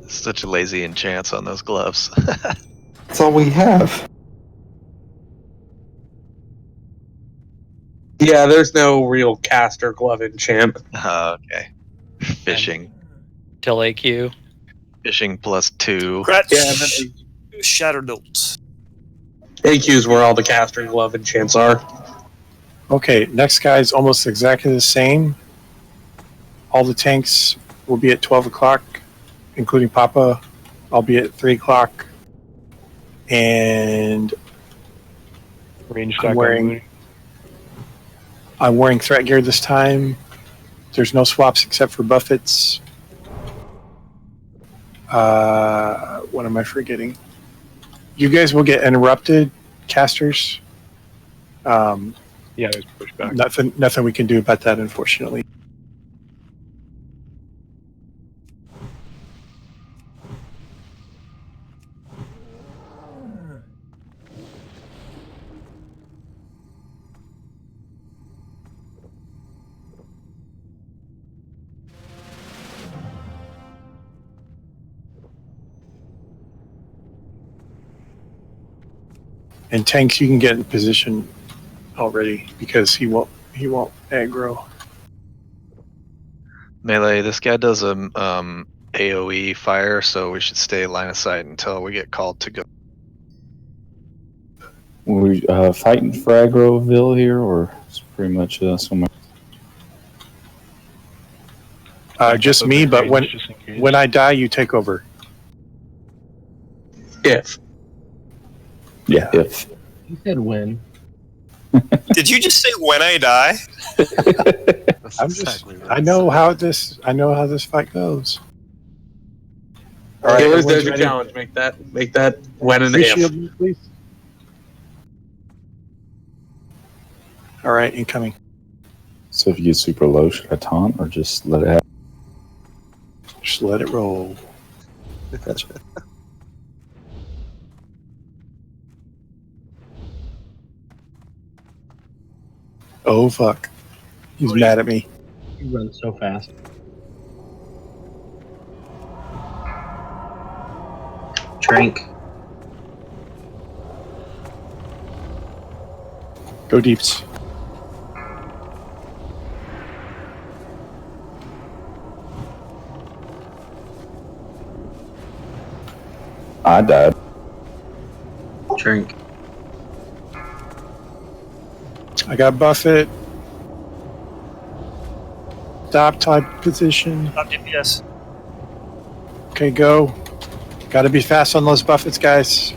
Such a lazy enchants on those gloves. That's all we have. Yeah, there's no real caster glove enchant. Okay. Fishing. Till AQ. Fishing +2. Yeah, and then Shadow Dolt. AQ's where all the caster glove enchants are. Okay, next guy's almost exactly the same. All the tanks will be at 12 o'clock, including Papa. I'll be at 3 o'clock. And Range I'm stack wearing threat gear this time. There's no swaps except for buffets. What am I forgetting? You guys will get interrupted, casters. Yeah, there's pushback. Nothing we can do about that, unfortunately. And tanks, you can get in position already because he won't aggro. Melee, this guy does a AoE fire, so we should stay line of sight until we get called to go. We fighting for Agroville here, or it's pretty much somewhere? Just me, but when I die, you take over. If. Yeah, if. You said when. Did you just say when I die? I know how this fight goes. All right, Healers, there's everyone's your ready? challenge. Make that when and if. Shield me, please. All right, incoming. So if you get super low, should I taunt or just let it happen? Just let it roll. Gotcha. Oh fuck! He's mad at me. You run so fast. Drink. Go deeps. I died. Drink. I got Buffett. Stop type position. Stop DPS. Okay, go. Got to be fast on those Buffets, guys.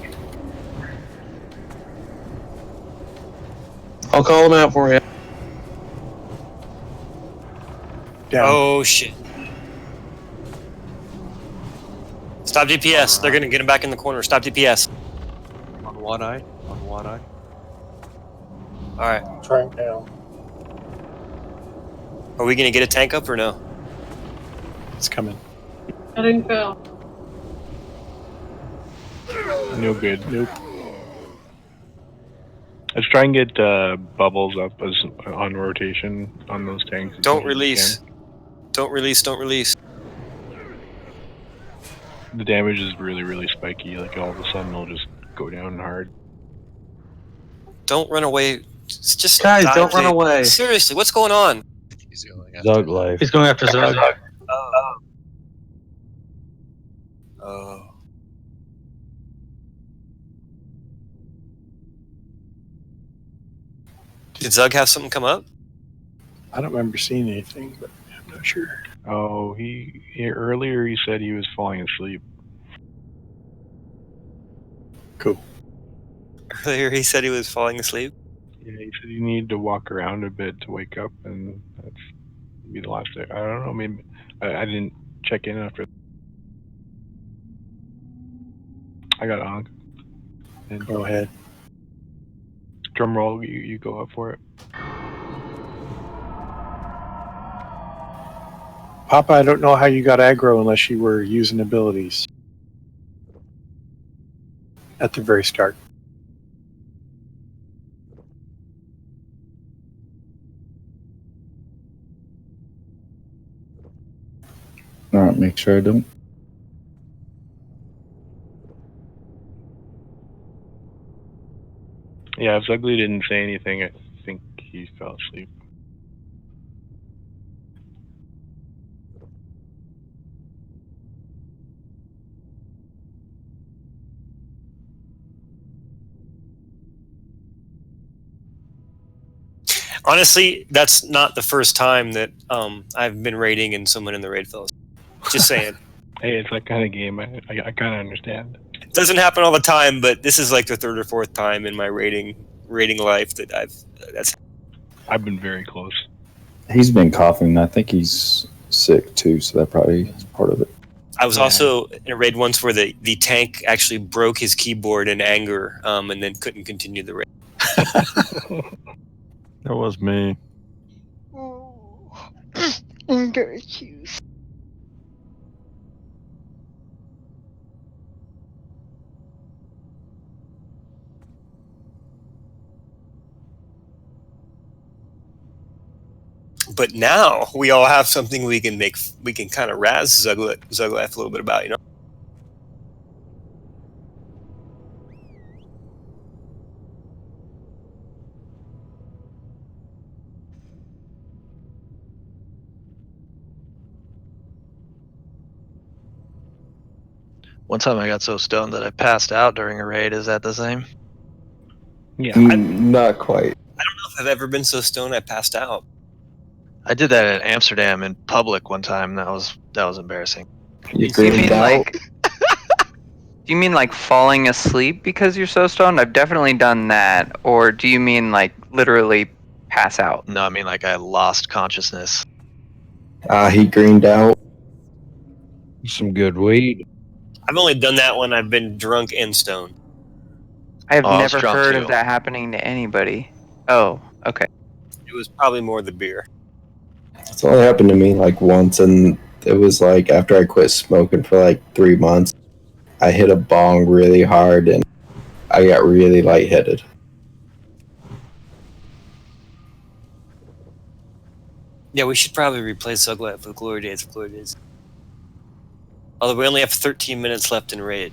I'll call him out for you. Down. Oh shit. Stop DPS. They're gonna get him back in the corner. Stop DPS. On one eye. On one eye. Alright. Trank down. Are we gonna get a tank up or no? It's coming. I didn't fail. No good. Nope. Let's try and get bubbles up as on rotation on those tanks. Don't release. Don't release, don't release. The damage is really, really spiky. Like all of a sudden, it'll just go down hard. Don't run away. Just Guys, die, don't run please. away. Seriously, what's going on? He's going Zug life. He's going after Zug. Oh. Did Zug have something come up? I don't remember seeing anything, but I'm not sure. Oh, he earlier he said he was falling asleep. Cool. Earlier he said he was falling asleep. Yeah, he said you need to walk around a bit to wake up, and that's be the last day. I don't know. Maybe I didn't check in after. I got Ankh. And Go ahead. drum roll. You go up for it. Papa, I don't know how you got aggro unless you were using abilities. At the very start. Alright, make sure I don't. Yeah, if Ugly didn't say anything, I think he fell asleep. Honestly, that's not the first time that I've been raiding and someone in the raid fell asleep. Just saying. Hey, it's that kind of game. I kind of understand. It doesn't happen all the time, but this is like the third or fourth time in my raiding life that I've been very close. He's been coughing. I think he's sick too, so that probably is part of it. I was also in a raid once where the tank actually broke his keyboard in anger, and then couldn't continue the raid. That was me. Anger issues. But now we all have something we can kind of razz Zuglife a little bit about, you know? One time I got so stoned that I passed out during a raid. Is that the same? Yeah. Not quite. I don't know if I've ever been so stoned I passed out. I did that in Amsterdam in public one time. That was embarrassing. You Do you greened mean out? like? Do you mean like falling asleep because you're so stoned? I've definitely done that. Or do you mean like literally pass out? No, I mean like I lost consciousness. He greened out. Some good weed. I've only done that when I've been drunk and stoned. I have Oh, I was never drunk heard too. of that happening to anybody. Oh, okay. It was probably more the beer. It's only happened to me like once, and it was like after I quit smoking for like 3 months. I hit a bong really hard, and I got really lightheaded. Yeah, we should probably replace Uglat with Glory Days with Glory Days. Although we only have 13 minutes left in raid.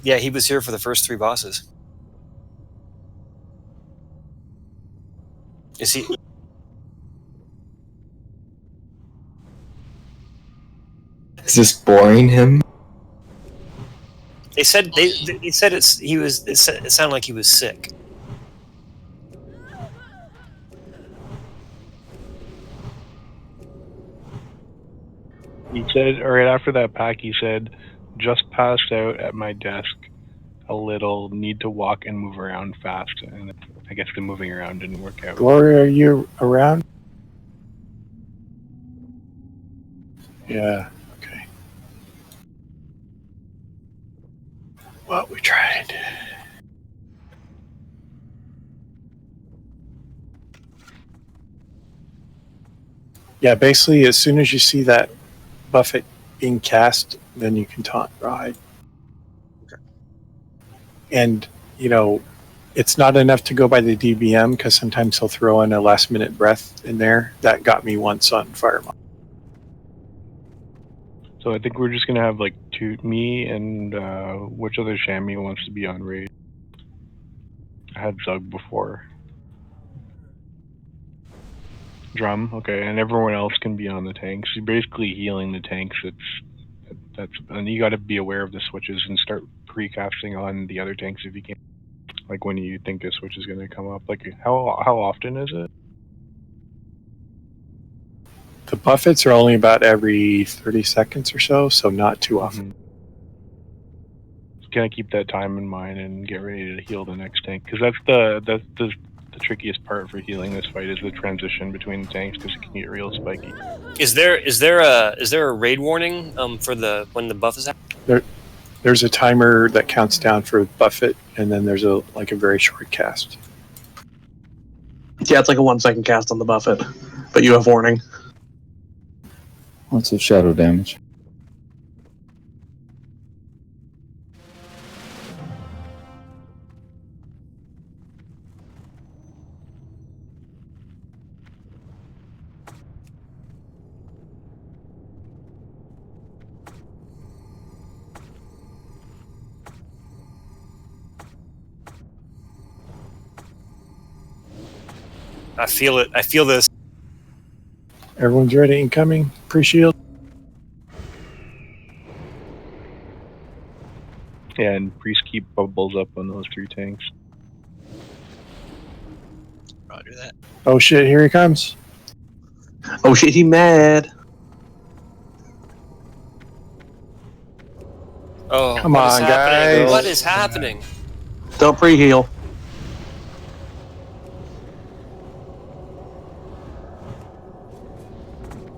Yeah, he was here for the first 3 bosses. Is he? Is this boring him? They said they said it sounded like he was sick. He said, right after that pack, he said, just passed out at my desk a little, need to walk and move around fast. And I guess the moving around didn't work out. Gloria, are you around? Yeah, okay. Well, we tried. Yeah, basically, as soon as you see that buffet being cast, then you can taunt ride. Okay. And, you know, it's not enough to go by the DBM because sometimes he'll throw in a last minute breath in there. That got me once on Firemark. So I think we're just going to have like me and which other Shammy wants to be on raid? I had Zug before. Drum, okay, and everyone else can be on the tanks. You're basically healing the tanks. And you got to be aware of the switches and start pre-casting on the other tanks if you can. Like when you think a switch is going to come up. Like how often is it? The buffets are only about every 30 seconds or so, so not too often. Just kind of keep that time in mind and get ready to heal the next tank, because that's the trickiest part for healing this fight is the transition between the tanks, because it can get real spiky. Is there a raid warning for when the buff is out? There's a timer that counts down for buffet, and then there's a very short cast. Yeah, it's like a 1 second cast on the buffet, but you have warning. Lots of shadow damage. I feel it. I feel this. Everyone's ready, incoming, pre-shield. Yeah, and priest keep bubbles up on those 3 tanks. Roger that. Oh shit, here he comes. Oh shit, he mad. Oh, come on, guys! What is happening? Don't pre-heal.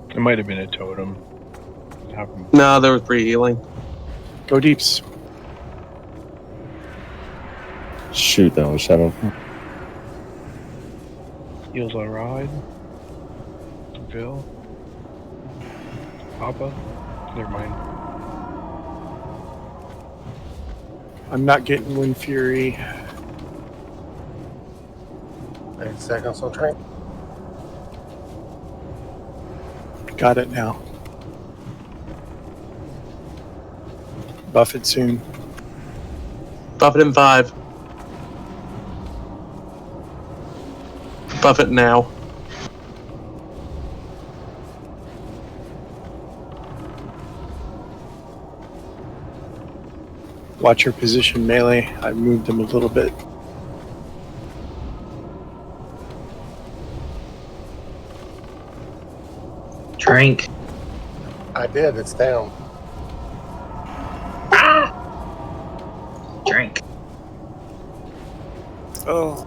It might have been a totem. No, there was pre-healing. Go deeps. Shoot, that was shadow. Heals on ride. Phil. Papa. Never mind. I'm not getting Wind Fury. 8 seconds on train. Got it now. Buffet soon. Buffet in 5. Buffet now. Watch your position melee. I moved them a little bit. Drink. I did. It's down. Drink. Oh.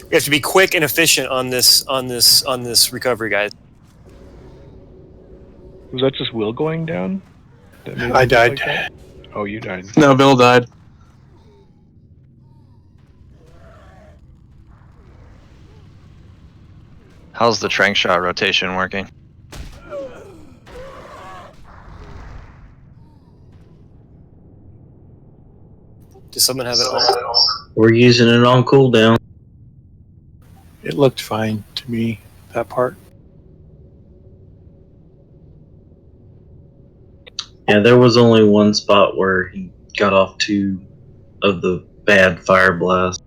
We have to be quick and efficient on this recovery, guys. Was that just Will going down? That made I it died. like that? Oh, you died. No, Bill died. How's the trank shot rotation working? Does someone have it on? We're using it on cooldown. It looked fine to me, that part. Yeah, there was only one spot where he got off 2 of the bad fire blasts.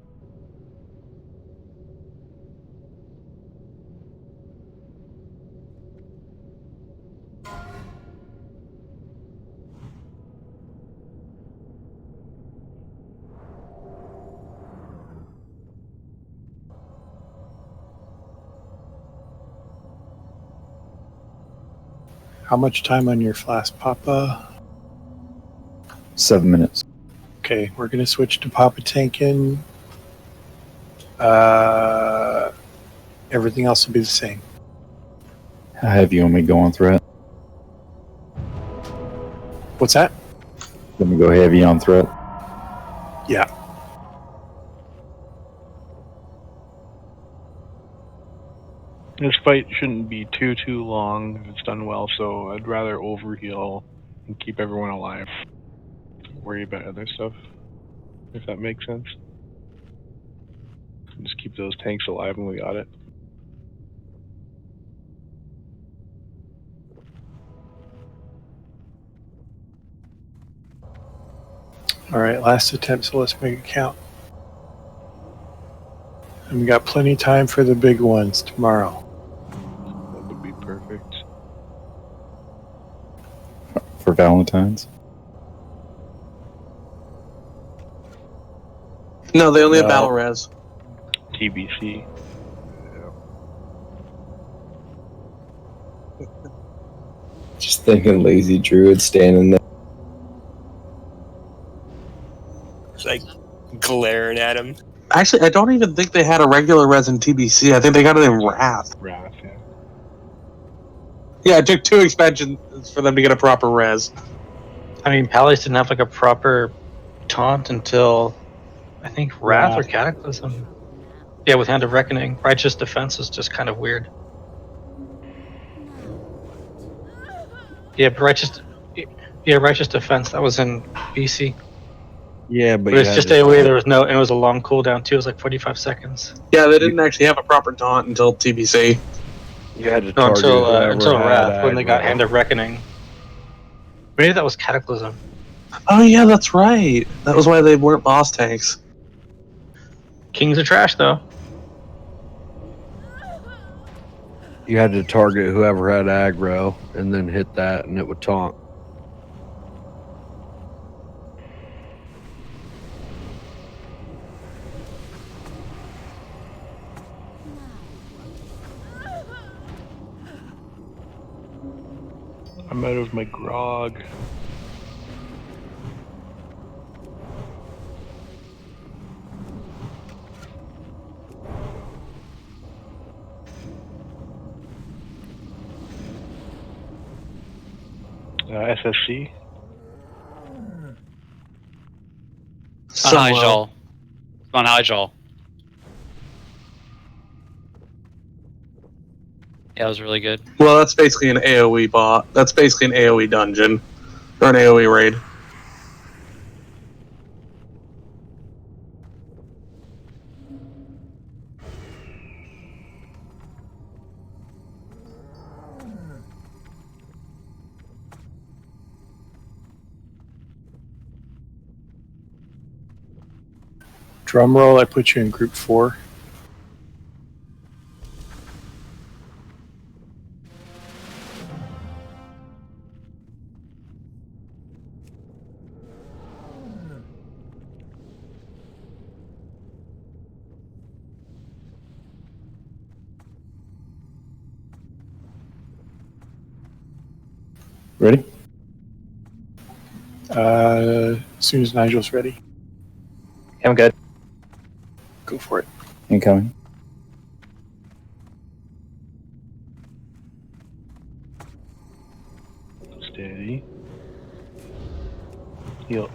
How much time on your flask, Papa? 7 minutes. Okay, we're going to switch to Papa tanking. Everything else will be the same. How heavy you want me to go on threat? What's that? Let me go heavy on threat. Yeah. This fight shouldn't be too long if it's done well, so I'd rather overheal and keep everyone alive. Worry about other stuff, if that makes sense. Just keep those tanks alive and we got it. All right, last attempt, so let's make it count. And we got plenty of time for the big ones tomorrow. That would be perfect. For Valentine's? No, they only have battle res. TBC. Just thinking lazy druid standing there. It's like glaring at him. Actually, I don't even think they had a regular res in TBC. I think they got it in Wrath. Wrath, yeah. Yeah, it took 2 expansions for them to get a proper res. I mean, Pallies didn't have like a proper taunt until I think Wrath or Cataclysm. Yeah, with Hand of Reckoning. Righteous Defense is just kind of weird. Yeah, but Righteous Defense, that was in BC. Yeah, but It's just AoE, there was no, and it was a long cooldown too, it was like 45 seconds. Yeah, they didn't actually have a proper taunt until TBC. You had to No, target until whoever Wrath, had when they got aggro. Hand of Reckoning. Maybe that was Cataclysm. Oh yeah, that's right. That was why they weren't boss tanks. Kings are trash though. You had to target whoever had aggro and then hit that and it would taunt. I'm out of my grog. SSC. On Hyjal. On Hyjal. Yeah, it was really good. Well, that's basically an AoE bot. That's basically an AoE dungeon. Or an AoE raid. Drum roll, I put you in group 4. Ready? As soon as Nigel's ready, I'm good. go for it. Incoming. Steady. Heal.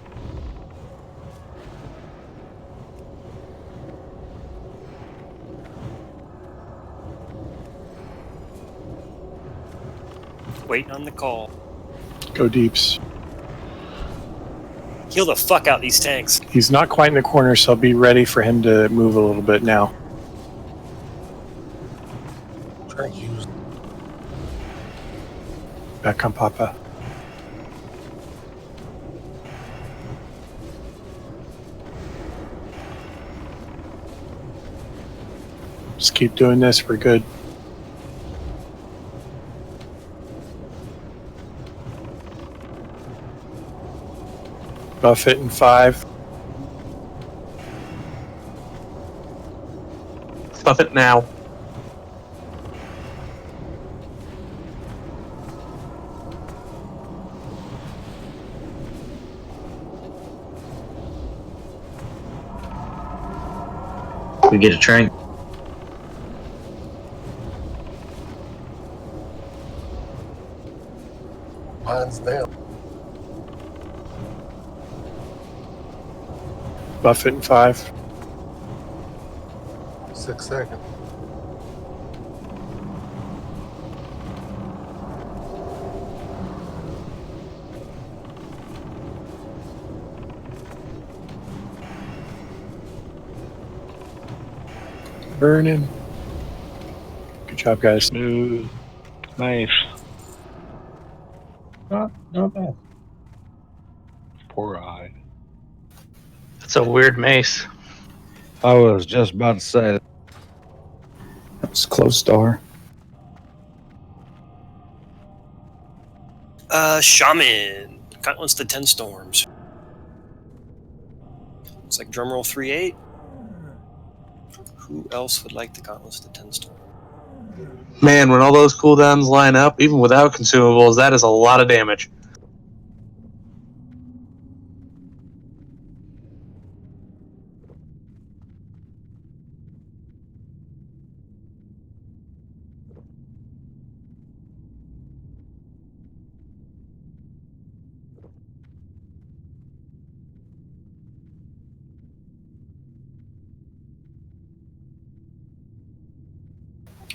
Waiting on the call. Go deeps. Heal the fuck out these tanks. He's not quite in the corner, so I'll be ready for him to move a little bit now. Try to use. Back on Papa. Just keep doing this, we're good. Buff it in 5. Stuff it now. We get a train. Mine's down. Buff it in 5. 6 seconds. Burning. Good job, guys. Smooth. Nice. Not bad. Poor eye. That's a weird mace. I was just about to say that. That was close, Star. Shaman. Gauntlets to 10 storms. It's like drumroll 3-8. Who else would like the gauntlets to 10 storm? Man, when all those cooldowns line up, even without consumables, that is a lot of damage.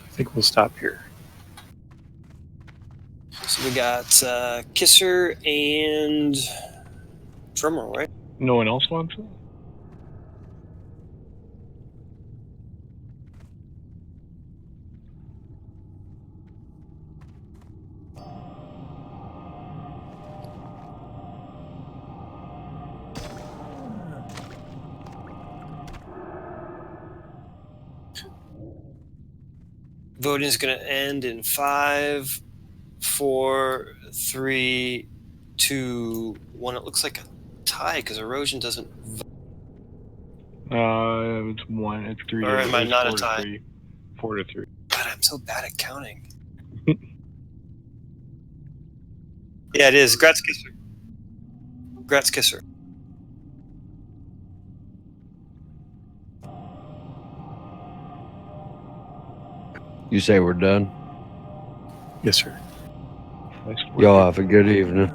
I think we'll stop here. So we got Kisser and drumroll, right? No one else wants it? Voting is going to end in 5, 4, 3, 2, 1. It looks like a tie because erosion doesn't. It's 1. It's 3. Or am I it's not a 4 to tie? 3. 4 to 3. God, I'm so bad at counting. Yeah, it is. Gratz Kisser. Gratz Kisser. You say we're done? Yes, sir. Nice work. Y'all have a good evening.